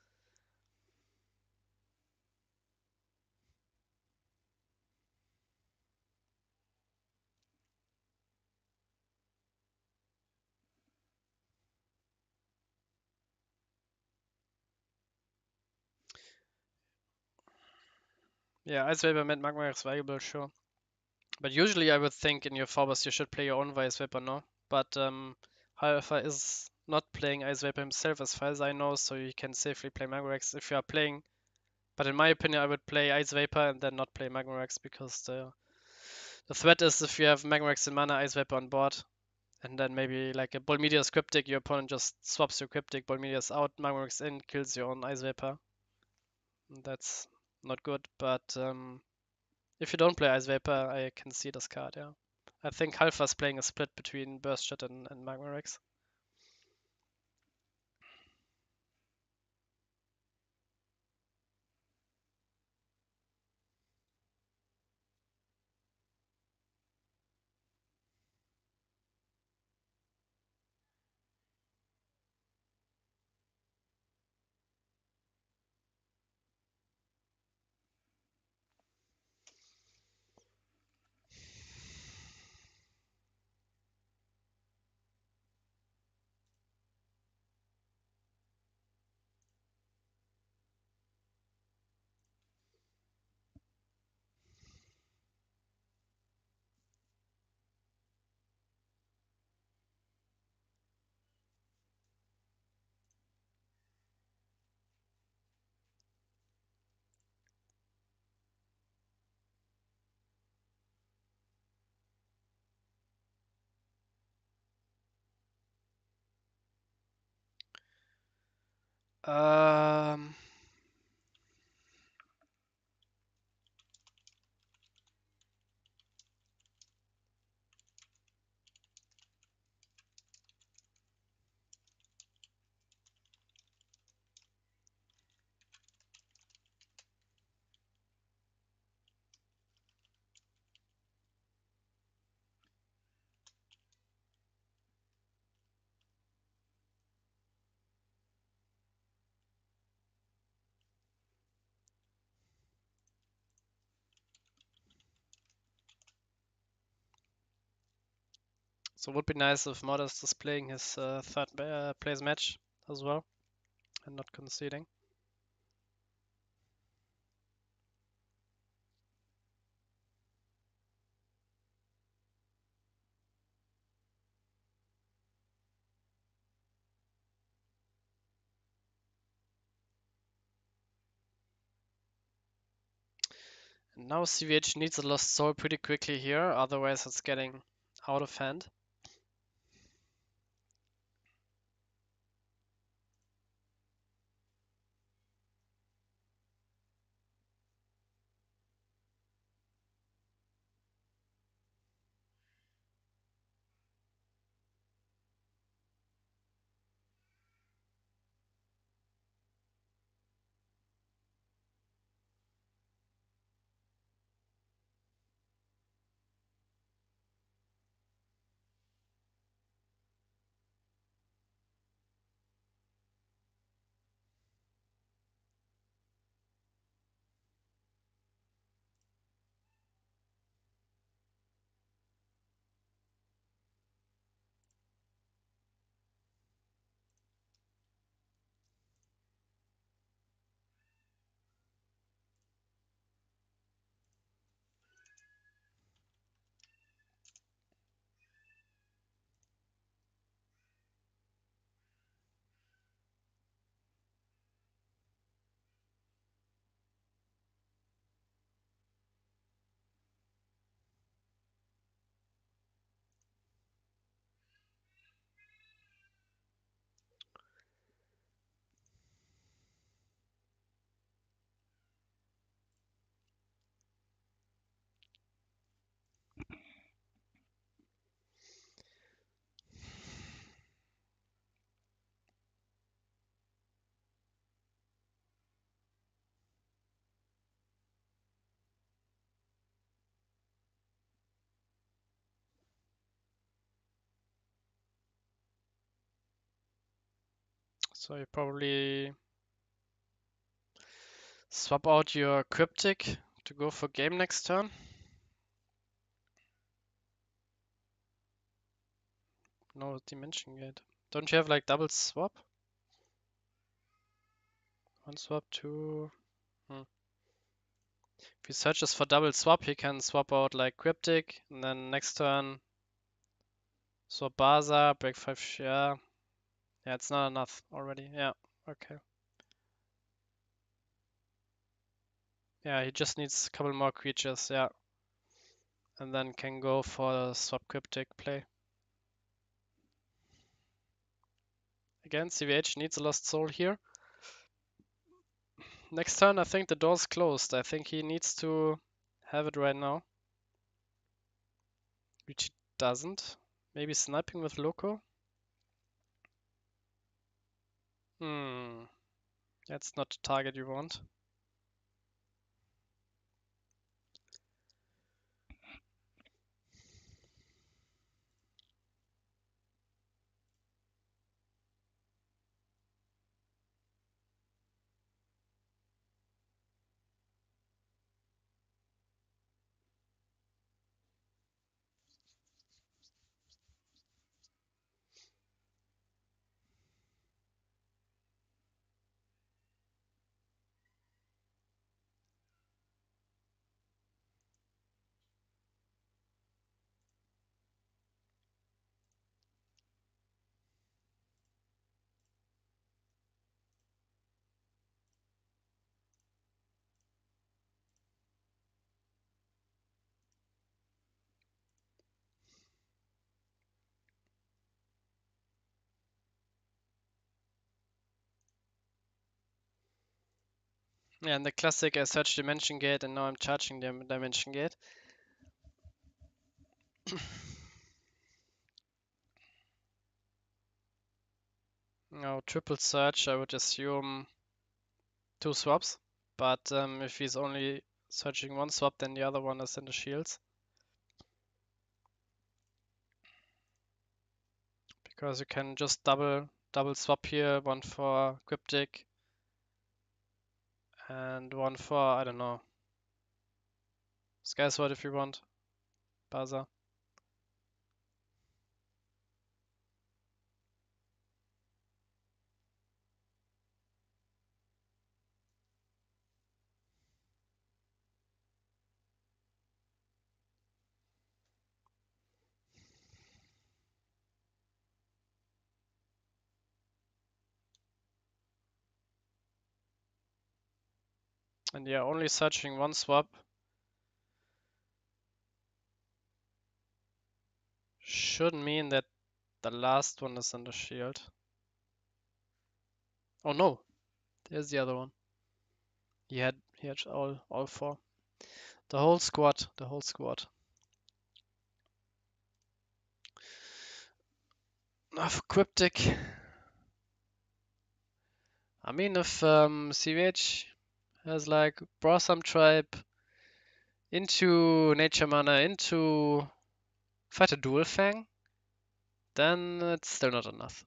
Yeah, Ice Vapor made Magma Rex valuable, sure. But usually I would think in your Phobos you should play your own Ice Vapor, no? But Halfar is not playing Ice Vapor himself as far as I know, so you can safely play Magma Rex if you are playing. But in my opinion, I would play Ice Vapor and then not play Magma Rex because the threat is if you have Magma Rex and Mana Ice Vapor on board, and then maybe like a Ball Meteor's Cryptic, your opponent just swaps your Cryptic, Ball Meteor's out, Magma Rex in, kills your own Ice Vapor. That's not good, but if you don't play Ice Vapor, I can see this card, yeah. I think Halfar's playing a split between Burst Shot and Magma Rex. Um, so it would be nice if Modest is playing his third place match as well and not conceding. And now CVH needs a lost soul pretty quickly here, otherwise it's getting out of hand. So you probably swap out your Cryptic to go for game next turn. No dimension gate. Don't you have like double swap? One swap, two. If he searches for double swap, he can swap out like Cryptic, and then next turn swap Baza, break 5. Yeah, yeah, it's not enough already. Yeah, okay. Yeah, he just needs a couple more creatures. Yeah, and then can go for the swap Cryptic play. Again, CVH needs a lost soul here. Next turn, I think the door's closed. I think he needs to have it right now, which he doesn't. Maybe sniping with Loco. That's not the target you want. Yeah, and the classic I search dimension gate and now I'm charging the dimension gate. Now triple search, I would assume 2 swaps, but if he's only searching 1 swap, then the other one is in the shields. Because you can just double swap here, 1 for Cryptic and 1 for, I don't know, Sky Sword if you want, Baza. And yeah, only searching 1 swap should mean that the last one is in the shield. Oh no, there's the other one. He had all 4. The whole squad, the whole squad. Now for Cryptic. I mean, if CVH has like Blossom Tribe into Nature Mana into Fight a Dual Fang, then it's still not enough.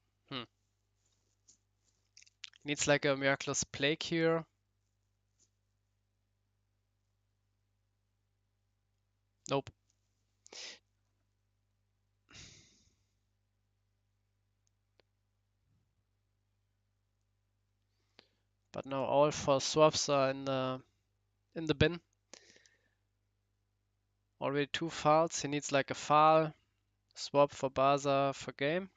Needs like a Miraculous Plague here. Nope. But now all 4 swaps are in the bin. Already 2 files. He needs like a file. Swap for Baza for game.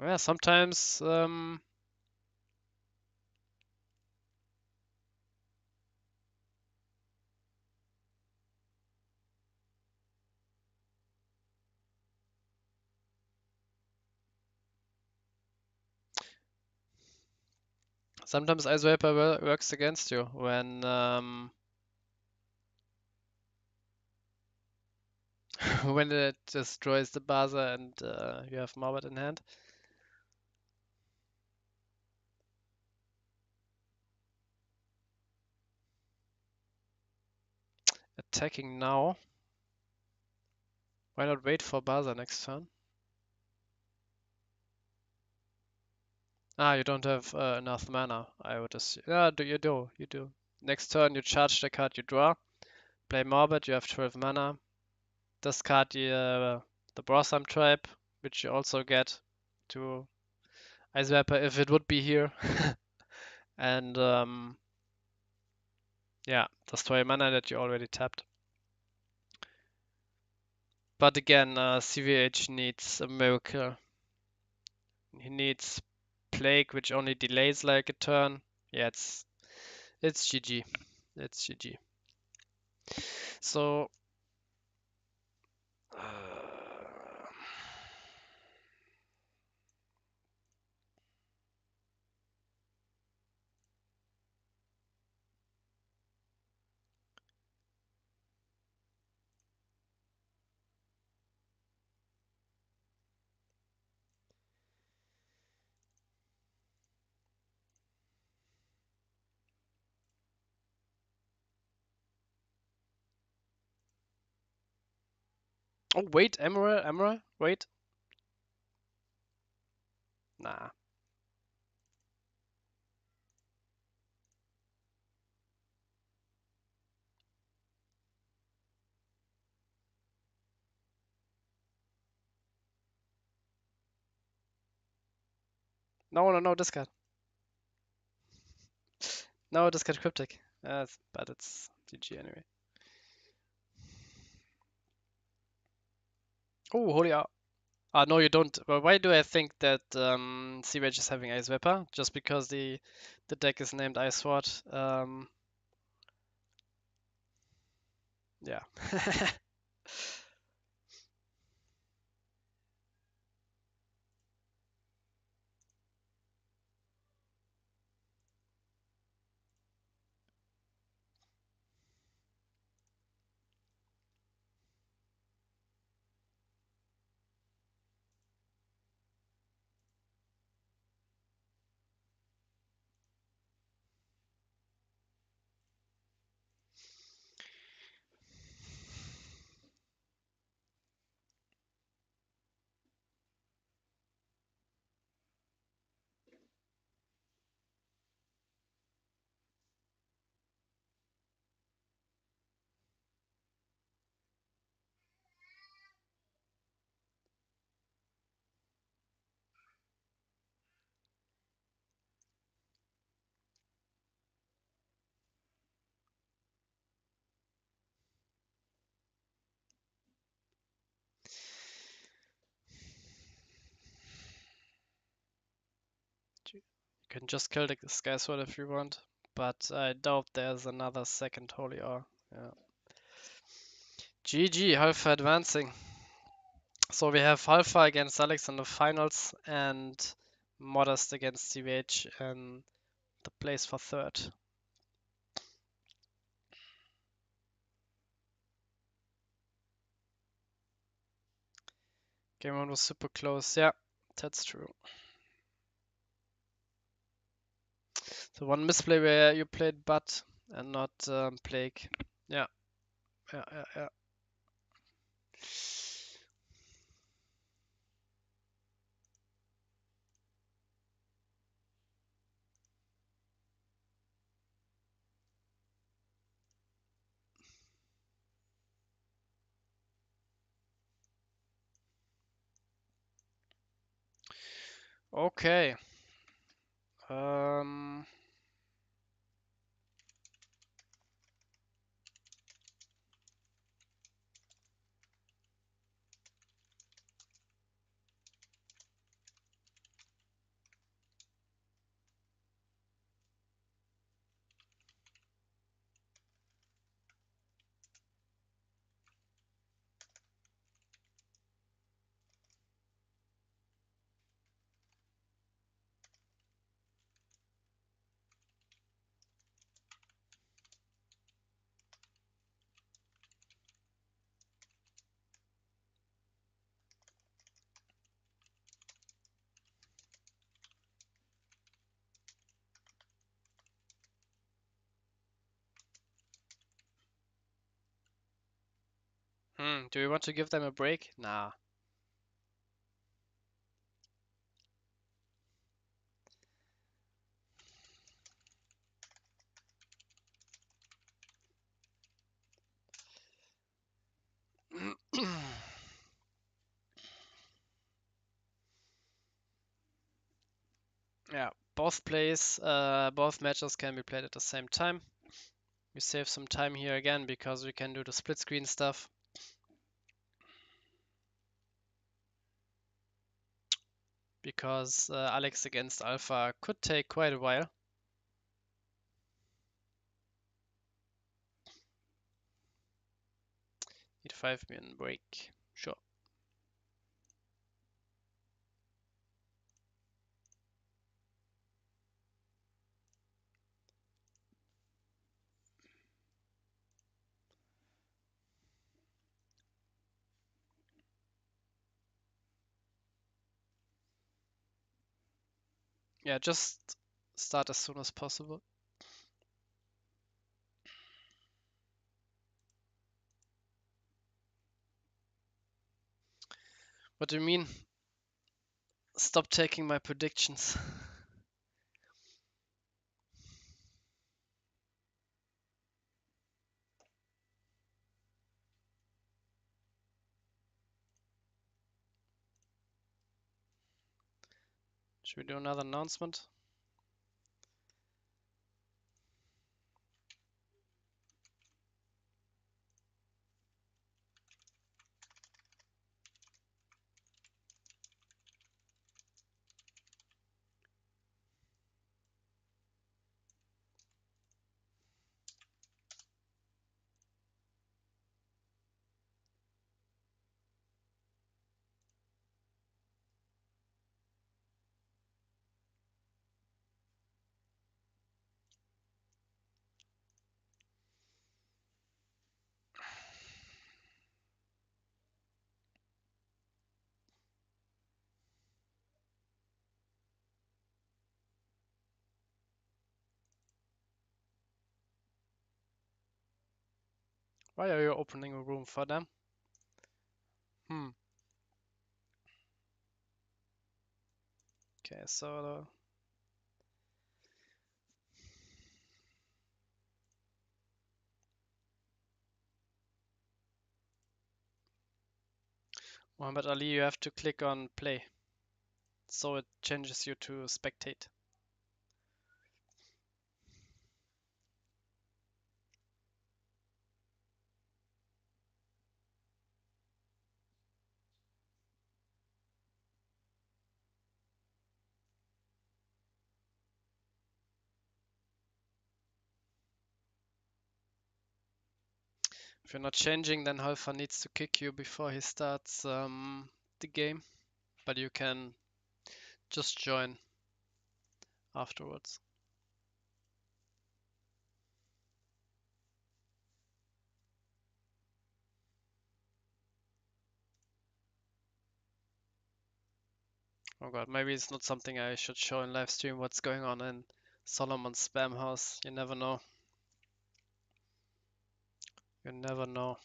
Yeah, sometimes sometimes Ice Vapor works against you when when it destroys the Baza and you have Morbid in hand. Attacking now. Why not wait for Baza next turn? Ah, you don't have enough mana, I would assume. Yeah, you do. Next turn you charge the card you draw. Play Morbid, you have 12 mana. Discard the Blossom Tribe, which you also get to Ice Vapor if it would be here. And yeah, destroy mana that you already tapped. But again, CVH needs a miracle. He needs Plague, which only delays like a turn. Yeah, it's GG. It's GG. So oh wait, Emerald, wait. Nah. No, discard. No, discard Cryptic. But it's GG anyway. Oh, holy R. Ah, no, you don't. But why do I think that Sea-Rage is having Ice Vapor? Just because the deck is named Ice Sword. Yeah. You can just kill the Sky Sword if you want, but I doubt there's another second Holy R. Yeah. GG, Halfar advancing. So we have Halfar against Alex in the finals and Modest against CVH in the place for third. Game 1 was super close. Yeah, that's true. So one misplay where you played Butt and not Plague. Yeah, yeah. Okay. Um, do we want to give them a break? Nah. Yeah, both matches can be played at the same time. We save some time here again because we can do the split screen stuff. Because Alex against Alpha could take quite a while. Need 5 minute break. Sure. Yeah, just start as soon as possible. What do you mean? Stop taking my predictions. Should we do another announcement? Why are you opening a room for them? Okay, so Muhammad Ali, you have to click on play, so it changes you to spectate. If you're not changing, then Halfar needs to kick you before he starts the game, but you can just join afterwards. Oh god, maybe it's not something I should show in live stream. What's going on in Solomon's spam house? You never know. You never know.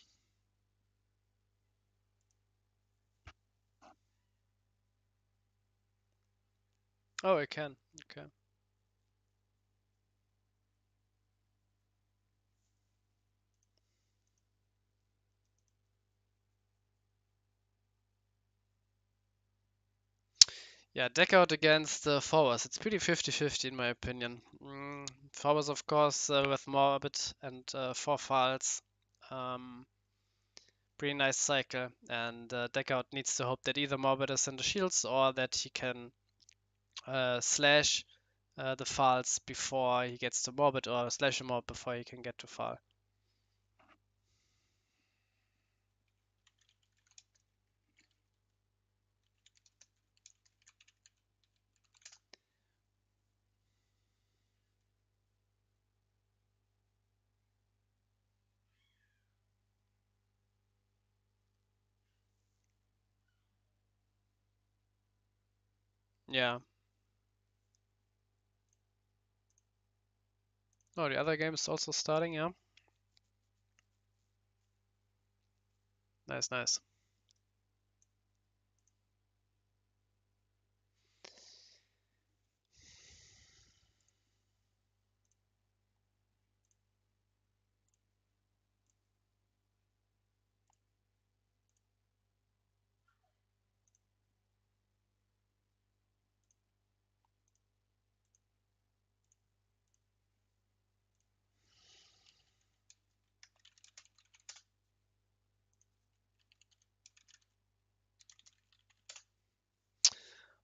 Oh, I can. Okay. Yeah, deck out against forwards. It's pretty 50-50 in my opinion. Forwards, of course, with Morbid and 4 files. Pretty nice cycle. And deck out needs to hope that either Morbid is in the shields or that he can slash the files before he gets to Morbid, or slash him out before he can get to file. Yeah. Oh, the other game is also starting, yeah. Nice, nice.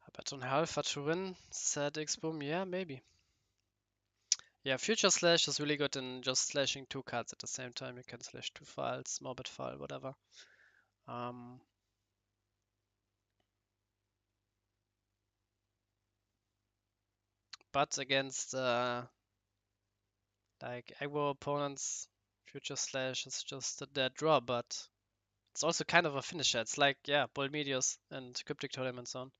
I bet on Halfar to win, said Xboom. Yeah, maybe. Yeah, Future Slash is really good in just slashing 2 cards at the same time. You can slash 2 files, Morbid file, whatever. But against like aggro opponents, Future Slash is just a dead draw, but it's also kind of a finisher. It's like, yeah, Bull Meteors and Cryptic Totem and so on.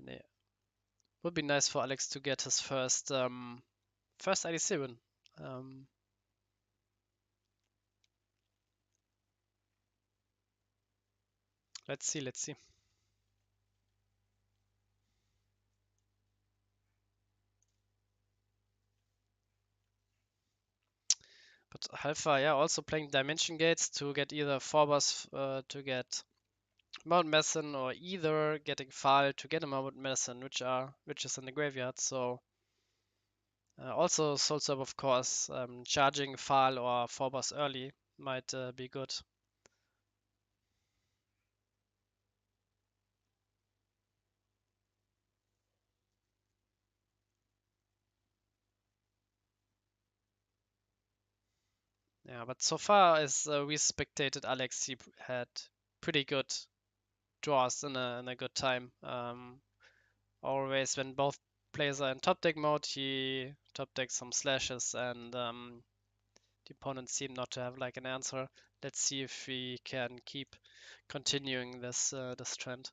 And yeah. Would be nice for Alex to get his first IDC win. Let's see, let's see. But Halfar, yeah, also playing Dimension Gates to get either Forbos to get Mount Messin, or either getting File to get a Mount Messin, which is in the graveyard. So also Soul Serve, of course, charging File or Forbos early might be good. Yeah, but so far as we spectated Alex, he had pretty good draws in a good time. Always when both players are in top deck mode, he top decks some slashes, and the opponents seem not to have like an answer. Let's see if we can keep continuing this trend.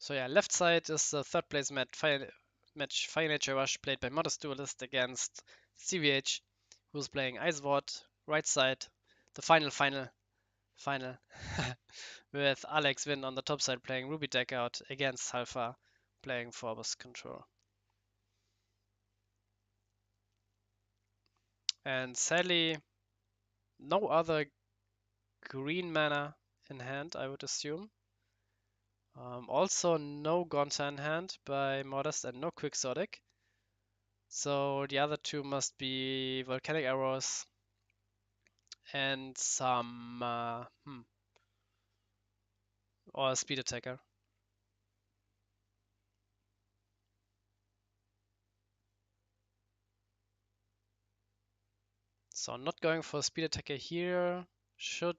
So yeah, left side is the third place match Fire Nature Rush played by Modest Duelist against CVH, who's playing Iceward. Right side, the final with AleksVin on the top side playing Ruby Deck out against Halfar playing Phobos Control. And sadly, no other green mana in hand, I would assume. Also, no Gonta in hand by Modest and no Quixotic. So the other two must be Volcanic Arrows and some or a Speed Attacker. So not going for a Speed Attacker here should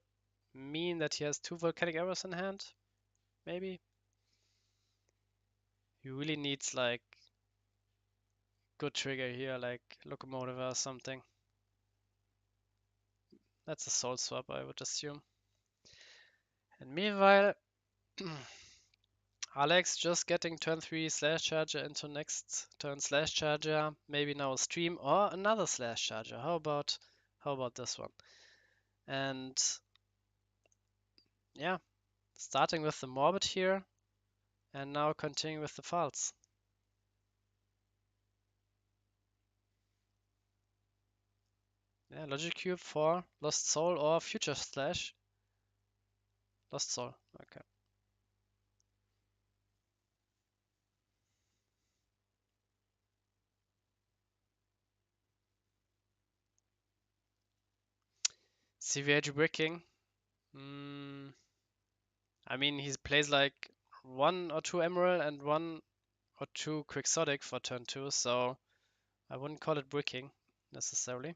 mean that he has two Volcanic Arrows in hand, maybe. He really needs like good trigger here, like Locomotive or something. That's a Soul Swap, I would assume. And meanwhile, Alex just getting turn 3 Slash Charger into next turn Slash Charger, maybe now a Stream or another Slash Charger. How about this one? And yeah, starting with the Morbid here and now continuing with the False. Yeah, Logic Cube for Lost Soul or Future Slash. Lost Soul, okay. CVH Bricking. I mean, he plays like 1 or 2 Emerald and 1 or 2 Quixotic for turn 2, so I wouldn't call it bricking necessarily.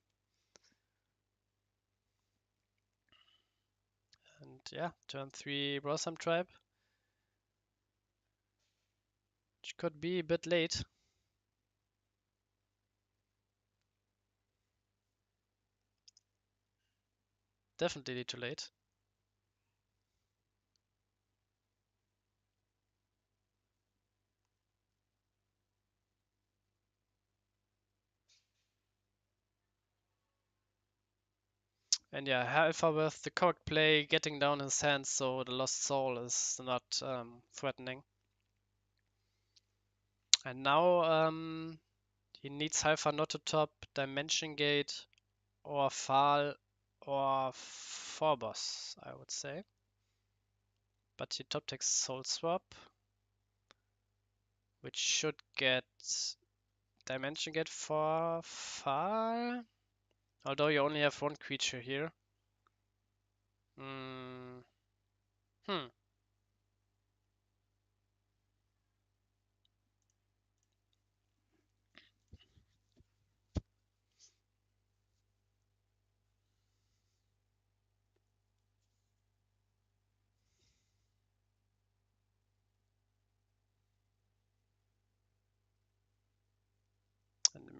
And yeah, turn 3 Brosam Tribe, which could be a bit late. Definitely too late. And yeah, Halfar with the correct play, getting down his hands so the Lost Soul is not threatening. And now he needs Halfar not to top Dimension Gate or Fall or Phobos, I would say. But he top takes Soul Swap, which should get Dimension Gate for Fall. Although you only have one creature here. Hmm. And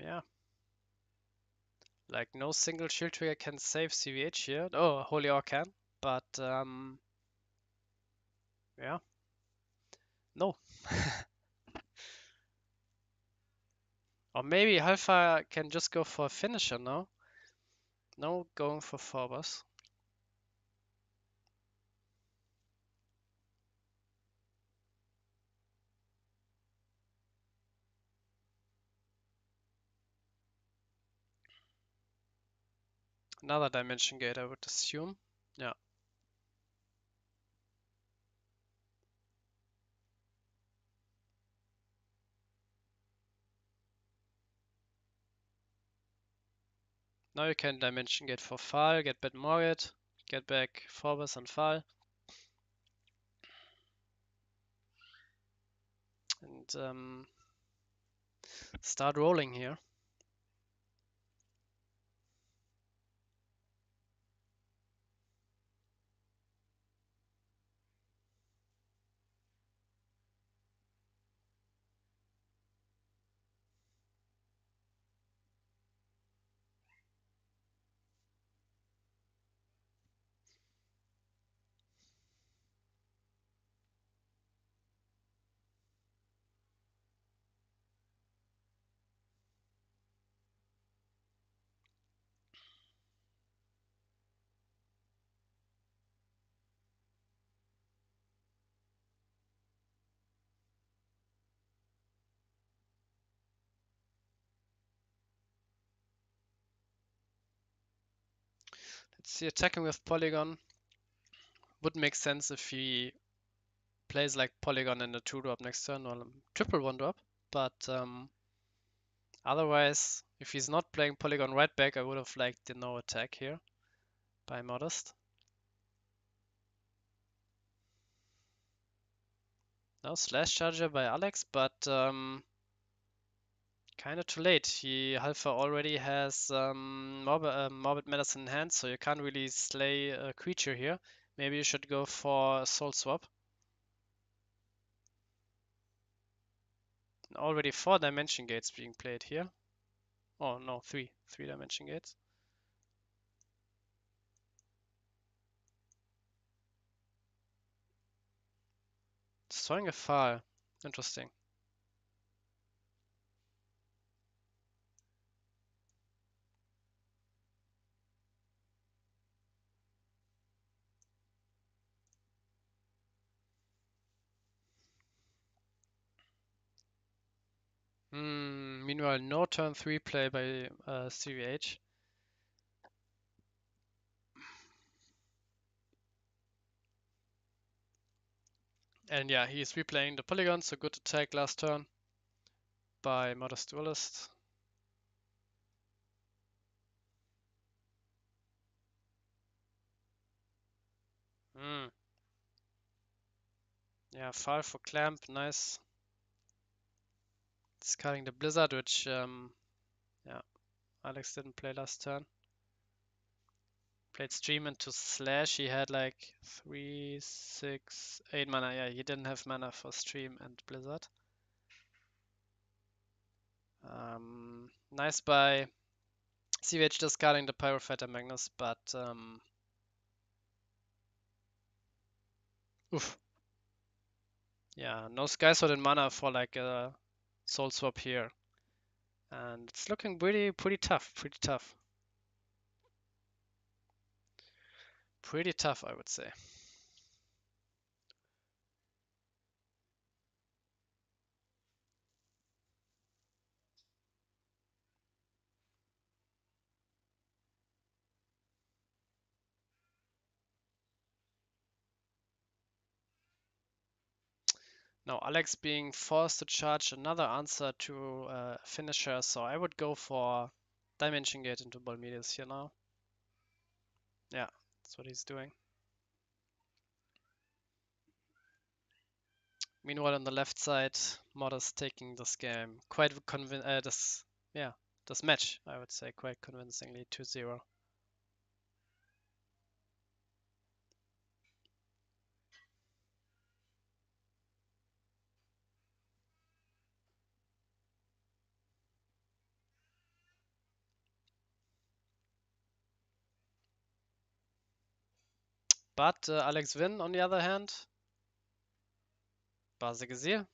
yeah. Like no single shield trigger can save CVH here. Oh, Holy Orc can. But yeah. No. Or maybe Halfar can just go for a finisher now. No, going for Phobos. Another Dimension Gate, I would assume. Yeah. Now you can Dimension Gate for Fall, get back Morget, get back Phobos and Fall. And start rolling here. See, attacking with Polygon would make sense if he plays like Polygon in a 2-drop next turn or triple 1-drop, but otherwise, if he's not playing Polygon right back, I would have liked the no attack here by Modest. No slash charger by Alex, but kind of too late. Halfar already has Morbid Medicine in hand, so you can't really slay a creature here. Maybe you should go for a Soul Swap. Already 4 dimension gates being played here. Oh no, 3 dimension gates. Destroying a file. Interesting. Meanwhile, no turn 3 play by CVH. And yeah, he's replaying the Polygon, so good attack last turn by modesduelist. Yeah, file for clamp, nice. Discarding the Blizzard, which yeah, Alex didn't play last turn. Played stream into slash. He had like 3, 6, 8 mana. Yeah, he didn't have mana for stream and Blizzard. Nice by CVH discarding the Pyrofighter Magnus, but oof. Yeah, no Sky Sword and mana for like a Soul Swap here. And it's looking pretty tough, pretty tough. Pretty tough, I would say. Now Alex being forced to charge another answer to a finisher, so I would go for Dimension Gate into Bolmedius here now. Yeah, that's what he's doing. Meanwhile, on the left side, Modest taking this game quite this match, I would say, quite convincingly 2-0. But AleksVin, on the other hand, Basic is here.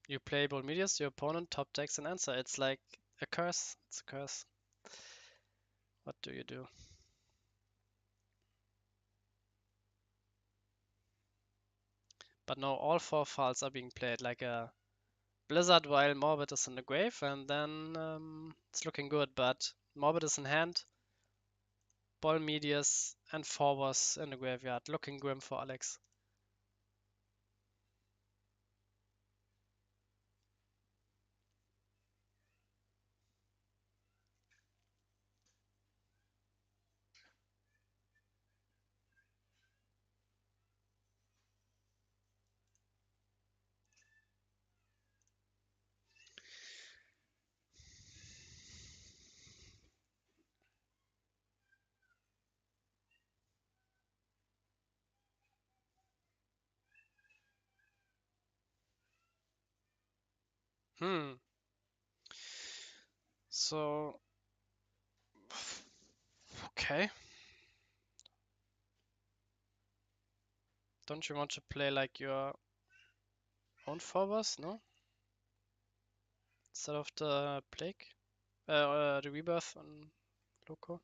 You play Bolmedius, your opponent top decks an answer. It's like a curse. It's a curse. What do you do? But now all 4 files are being played like a Blizzard while Morbid is in the grave, and then it's looking good, but Morbid is in hand, Bolmedius and Phobos in the graveyard. Looking grim for Alex. So, okay. Don't you want to play like your own Phobos, no? Instead of the Plague? The Rebirth on Loco?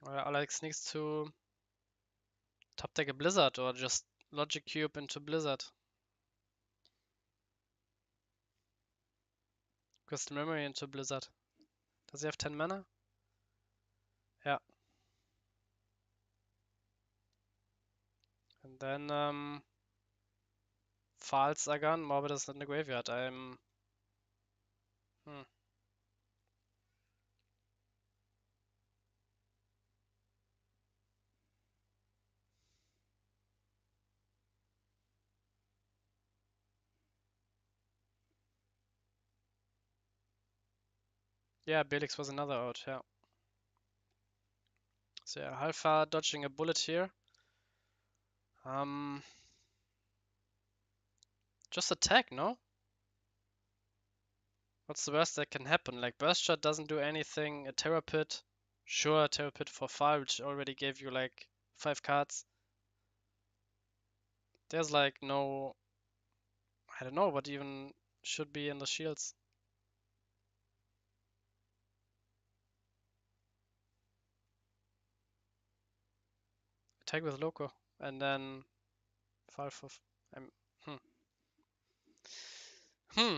Alex needs to top deck a Blizzard or just Logic Cube into Blizzard. Crystal Memory into Blizzard. Does he have 10 mana? Yeah. And then Files are gone, Morbid is in the graveyard. Yeah, Belix was another out, yeah. So yeah, Halfar dodging a bullet here. Just attack, no? What's the worst that can happen? Like Burst Shot doesn't do anything, a Terror Pit. Sure, a Terror Pit for 5, which already gave you like 5 cards. There's like no... I don't know what even should be in the shields. Attack with Loco, and then 5 of... I'm... Hmm. Hmm.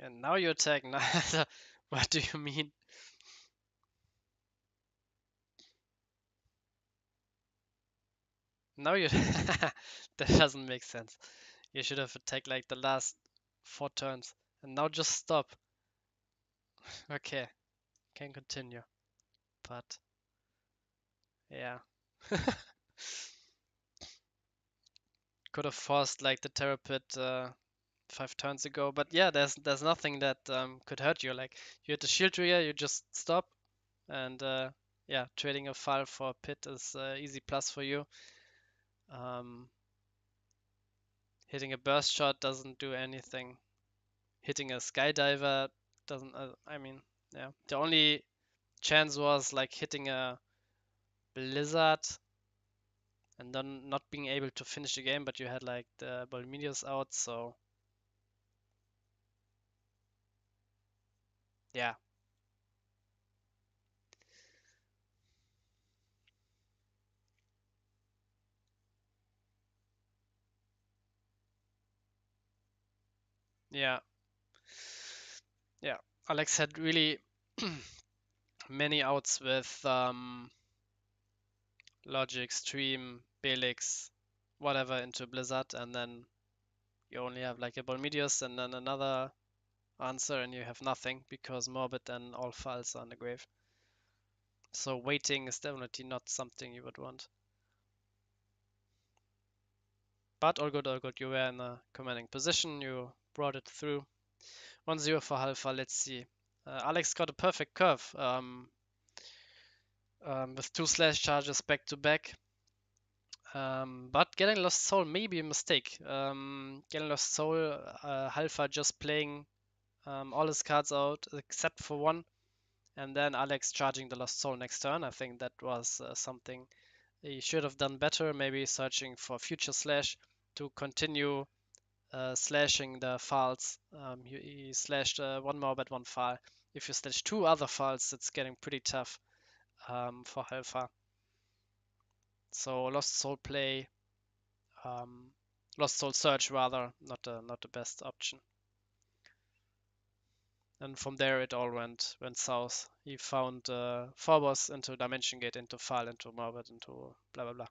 And now you attack. What do you mean? Now you... That doesn't make sense. You should have attacked like the last 4 turns. And now just stop. Okay, can continue. But yeah. Could have forced like the Terror Pit 5 turns ago. But yeah, there's nothing that could hurt you. Like you had the Shield Trigger, you just stop. And yeah, trading a file for a pit is easy plus for you. Hitting a burst shot doesn't do anything. Hitting a skydiver doesn't. I mean, yeah. The only chance was like hitting a blizzard and then not being able to finish the game, but you had like the Bolminius out, so yeah. Yeah. Yeah. Alex had really many outs with Logic, Stream, Belix, whatever into Blizzard, and then you only have like a Bolminius and then another answer, and you have nothing because Morbid and all files are in the grave. So waiting is definitely not something you would want. But all good, all good. You were in a commanding position. You brought it through. 1-0 for Halfar. Let's see. Alex got a perfect curve with 2 slash charges back to back. But getting Lost Soul may be a mistake. Getting Lost Soul, Halfar just playing all his cards out except for one, and then Alex charging the Lost Soul next turn. I think that was something he should have done better. Maybe searching for Future Slash to continue slashing the files. He slashed one more but one file. If you slash 2 other files, it's getting pretty tough for Halfar. So Lost Soul play, Lost Soul search rather, not the best option. And from there it all went south. He found Phobos into Dimension Gate, into Fall, into Morbid, into blah blah blah.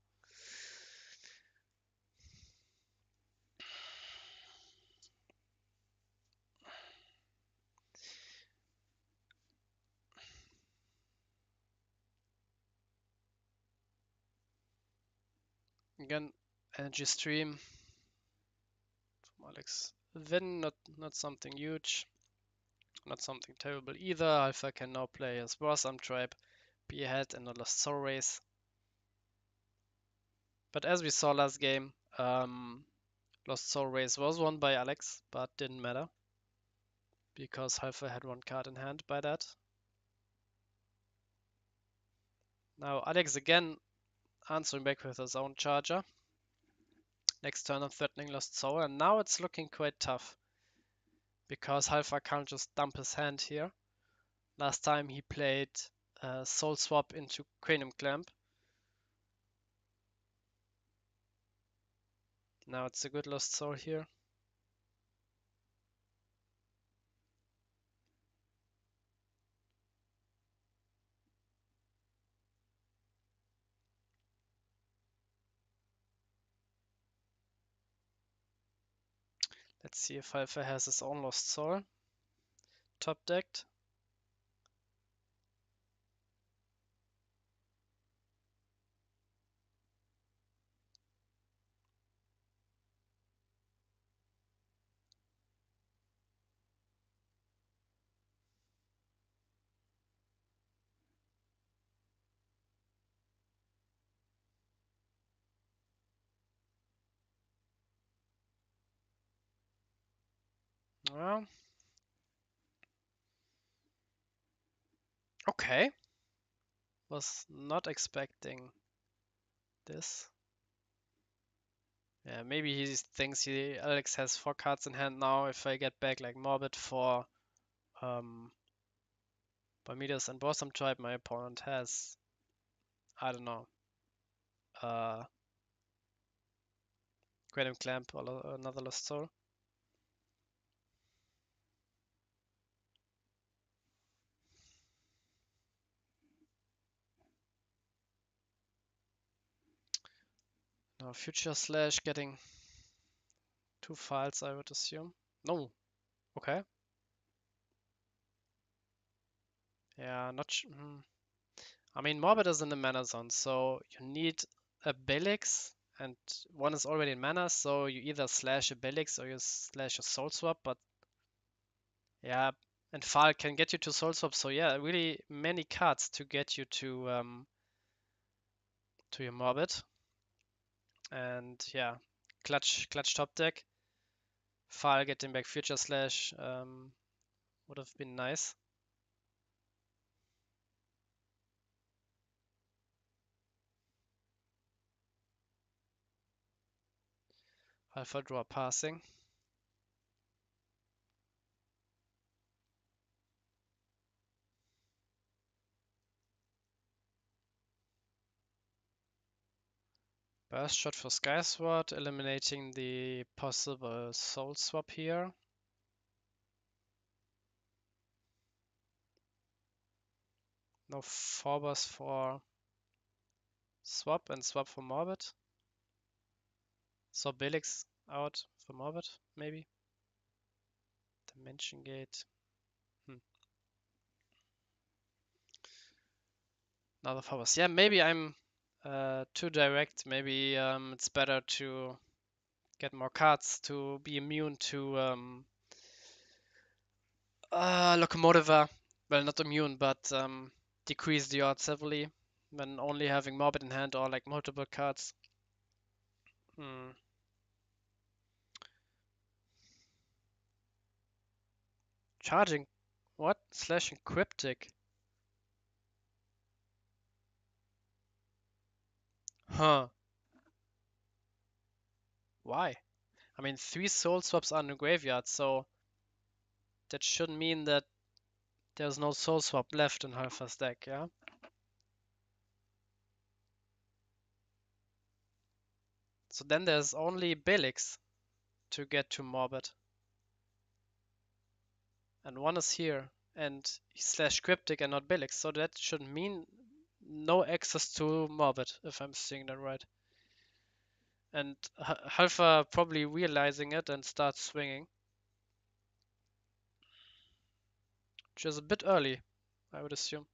Again, energy stream from AleksVin, not something huge, not something terrible either. Halfar can now play his Borsam Tribe, be ahead in the Lost Soul race. But as we saw last game, Lost Soul race was won by Alex, but didn't matter because Halfar had one card in hand by that. Now Alex again answering back with his own charger. Next turn I'm threatening Lost Soul, and now it's looking quite tough because Halfar can't just dump his hand here. Last time he played Soul Swap into Cranium Clamp. Now it's a good Lost Soul here. Let's see if Halfar has his own Lost Soul. Top decked. Well, okay. Was not expecting this. Yeah, maybe he thinks Alex has 4 cards in hand now. If I get back like Morbid for Bermudas and Bosom Tribe, my opponent has, I don't know, Cranium Clamp or another Lost Soul. Now Future Slash getting 2 files, I would assume. No, okay. Yeah, not I mean, Morbid is in the mana zone, so you need a Belix, and one is already in mana, so you either slash a Belix or you slash a Soul Swap, but yeah, and Fall can get you to Soul Swap, so yeah, really many cards to get you to your Morbid. And yeah, clutch top deck. Fall getting back Future Slash would have been nice. Alpha draw passing. Burst shot for Skysword, eliminating the possible Soul Swap here. No Phobos for swap and swap for Morbid. Swap Belix out for Morbid, maybe. Dimension Gate. Another Phobos. Yeah, maybe I'm too direct. Maybe it's better to get more cards to be immune to Locomotiva. Well, not immune, but decrease the odds heavily when only having Morbid in hand or like multiple cards. Charging. What? Slashing Cryptic. Huh. Why? I mean, 3 soul swaps are in the graveyard, so that should mean that there's no soul swap left in Halfar's deck, yeah? So then there's only Belix to get to Morbid. and one is here, and he's slash cryptic and not Billix, so that should mean no access to Morbid, if I'm seeing that right. And Halfar probably realizing it and starts swinging, which is a bit early, I would assume.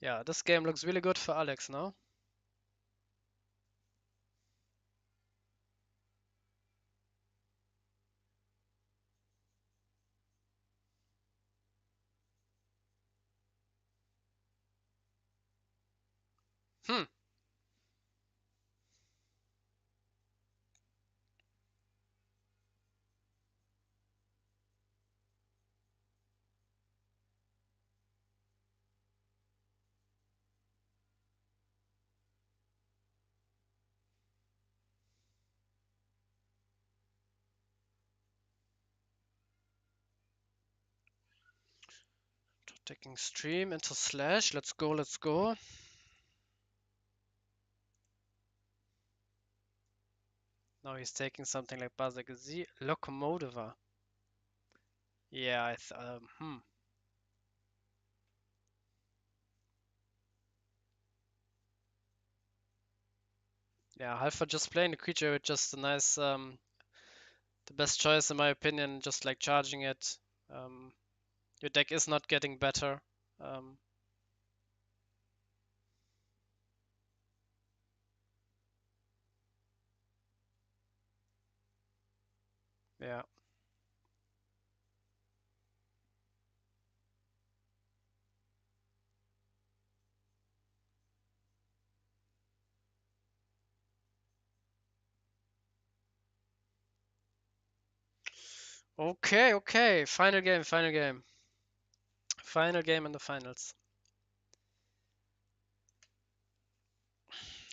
Yeah, this game looks really good for Alex now. Hmm. Taking stream into slash. Let's go, let's go. Now he's taking something like Basic Z. Locomotiva. Yeah, Yeah, Halfar just playing the creature with just a nice, the best choice in my opinion, just like charging it. Um, your deck is not getting better. Um, yeah. Okay, okay. Final game, final game. Final game in the finals.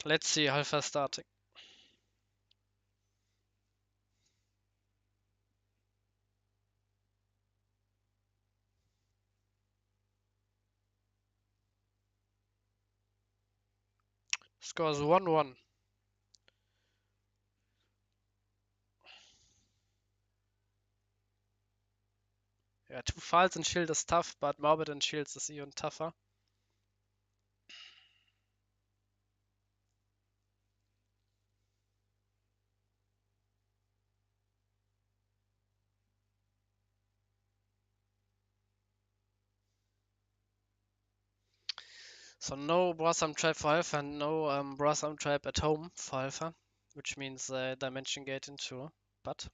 Let's see Halfar starting. Scores 1-1. Yeah, 2 files and shield is tough, but Morbid and shields is even tougher. So no Brasam Trap for Halfar and no Brasam Trap at home for Halfar, which means Dimension Gate into, but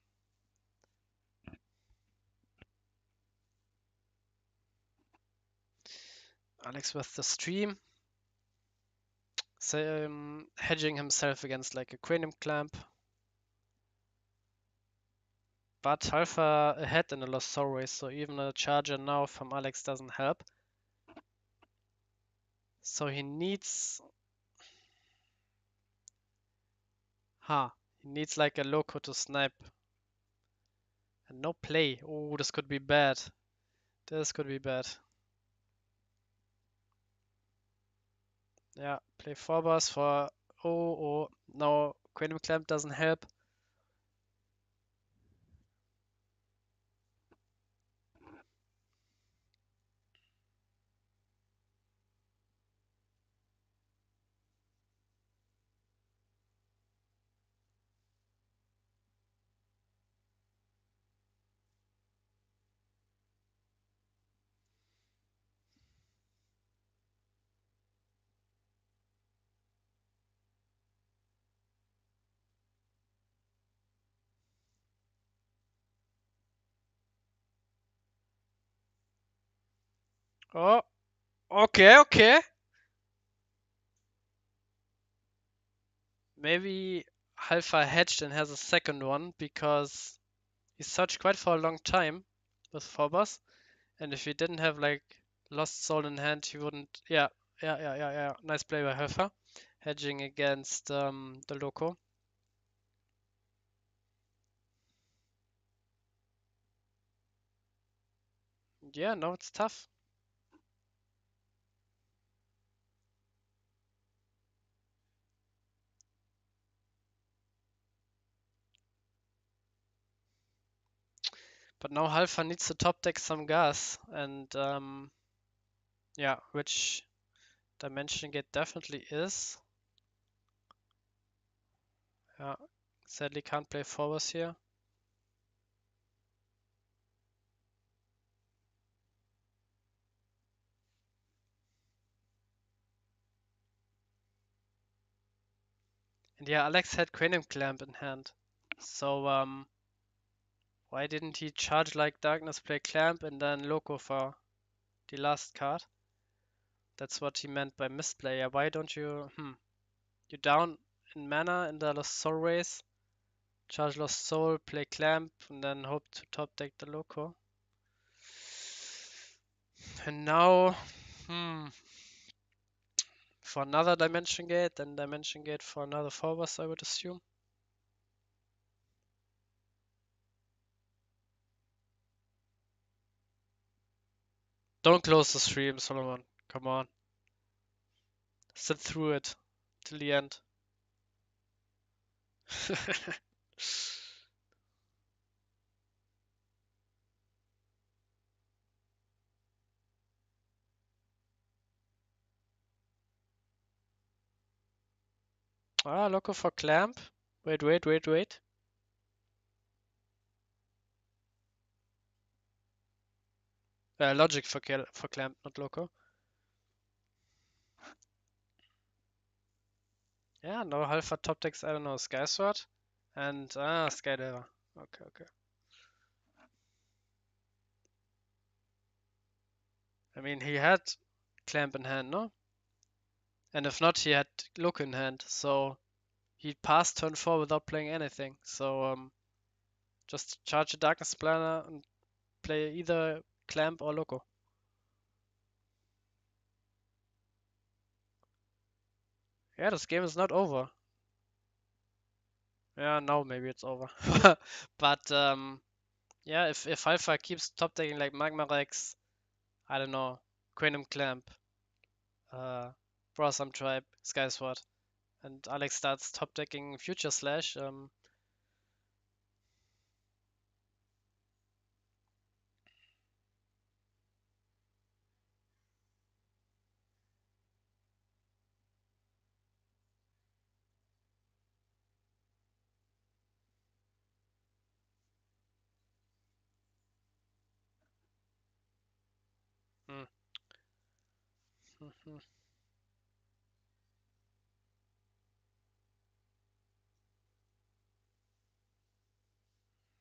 Alex with the stream, hedging himself against like a Cranium Clamp. But Halfar ahead in the Lost Soul race, so even a charger now from Alex doesn't help. So he needs... He needs like a Loco to snipe. And no play. Oh, this could be bad. This could be bad. Yeah, play 4 bars for... Oh, no, Cranium Clamp doesn't help. Oh, okay, okay. Maybe Halfar hedged and has a second one because he searched quite for a long time with Phobos. And if he didn't have like Lost Soul in hand, he wouldn't. Yeah. Nice play by Halfar. Hedging against the Loco. yeah, no, it's tough. But now Halfar needs to top deck some gas, and yeah, which Dimension Gate definitely is. Yeah, sadly can't play forwards here. And yeah, Alex had Cranium Clamp in hand. So why didn't he charge like Darkness, play Clamp, and then Loco for the last card? That's what he meant by misplay. Yeah, why don't you... You down in mana in the Lost Soul race, charge Lost Soul, play Clamp, and then hope to top deck the Loco. And now, for another Dimension Gate, then Dimension Gate for another forwards, I would assume. Don't close the stream, Solomon. Come on. Sit through it till the end. Ah, Loco for Clamp. Wait. Logic for Clamp, not Loco. Yeah, no Halfar top decks, I don't know, Sky Sword and Skydiver. Okay. I mean, he had Clamp in hand, no? And if not, he had Loco in hand, so he passed turn 4 without playing anything. So just charge a Darkness Planner and play either Clamp or Loco. Yeah, this game is not over. Yeah, now maybe it's over. But yeah, if Halfar keeps top decking like Magma Rex, I don't know, Quantum Clamp, Brosum Tribe, Skysword, and Alex starts top decking Future Slash, hmm.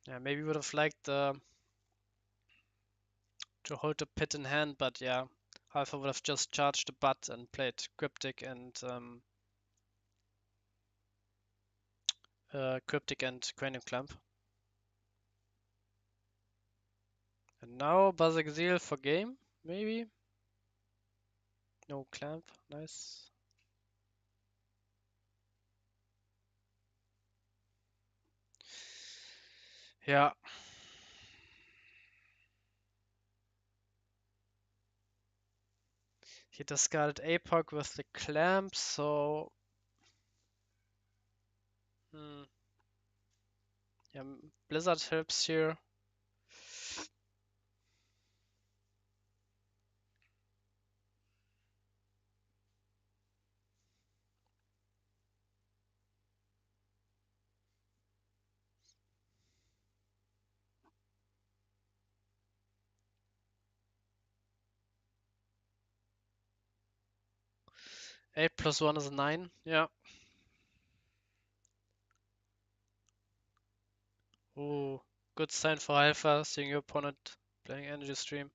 Yeah, maybe would have liked to hold the pit in hand, but yeah, Halfar would have just charged the butt and played Cryptic and Cranium Clamp. And now Basic Zeal for game, maybe? No Clamp, nice. Yeah. He discarded APOC with the Clamp, so... Yeah, Blizzard helps here. Eight plus one is 9, yeah. Ooh, good sign for Halfar, seeing your opponent playing Energy Stream.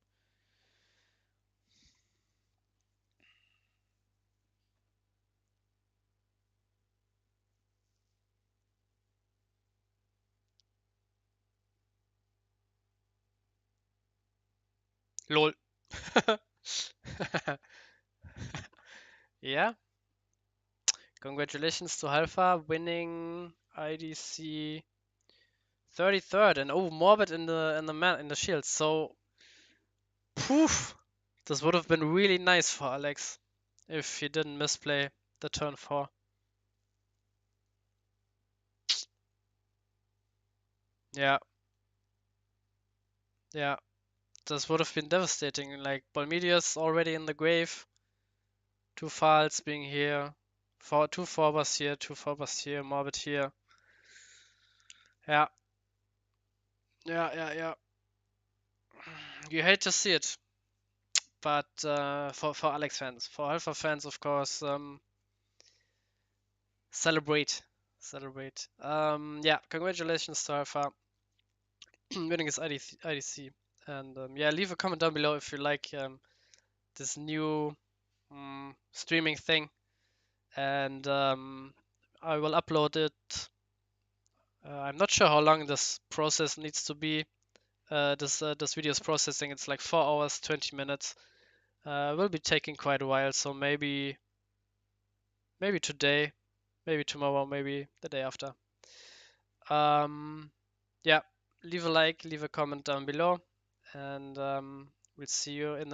LOL. Yeah. Congratulations to Halfar winning IDC 33rd and oh, Morbid in the shield. So Poof! This would have been really nice for Alex if he didn't misplay the turn 4. Yeah, yeah. This would have been devastating. Like, Bolmedius already in the grave. 2 files being here. 2 forbers here, 2 forbers here, Morbid here. Yeah. Yeah. You hate to see it. But for Alex fans. For Halfar fans, of course, celebrate. Celebrate. Yeah, congratulations to Halfar winning his IDC. And yeah, leave a comment down below if you like this new streaming thing. And I will upload it. I'm not sure how long this process needs to be. This video is processing. It's like 4 hours, 20 minutes. Will be taking quite a while, so maybe today, maybe tomorrow, maybe the day after. Yeah, leave a like, leave a comment down below, and we'll see you in the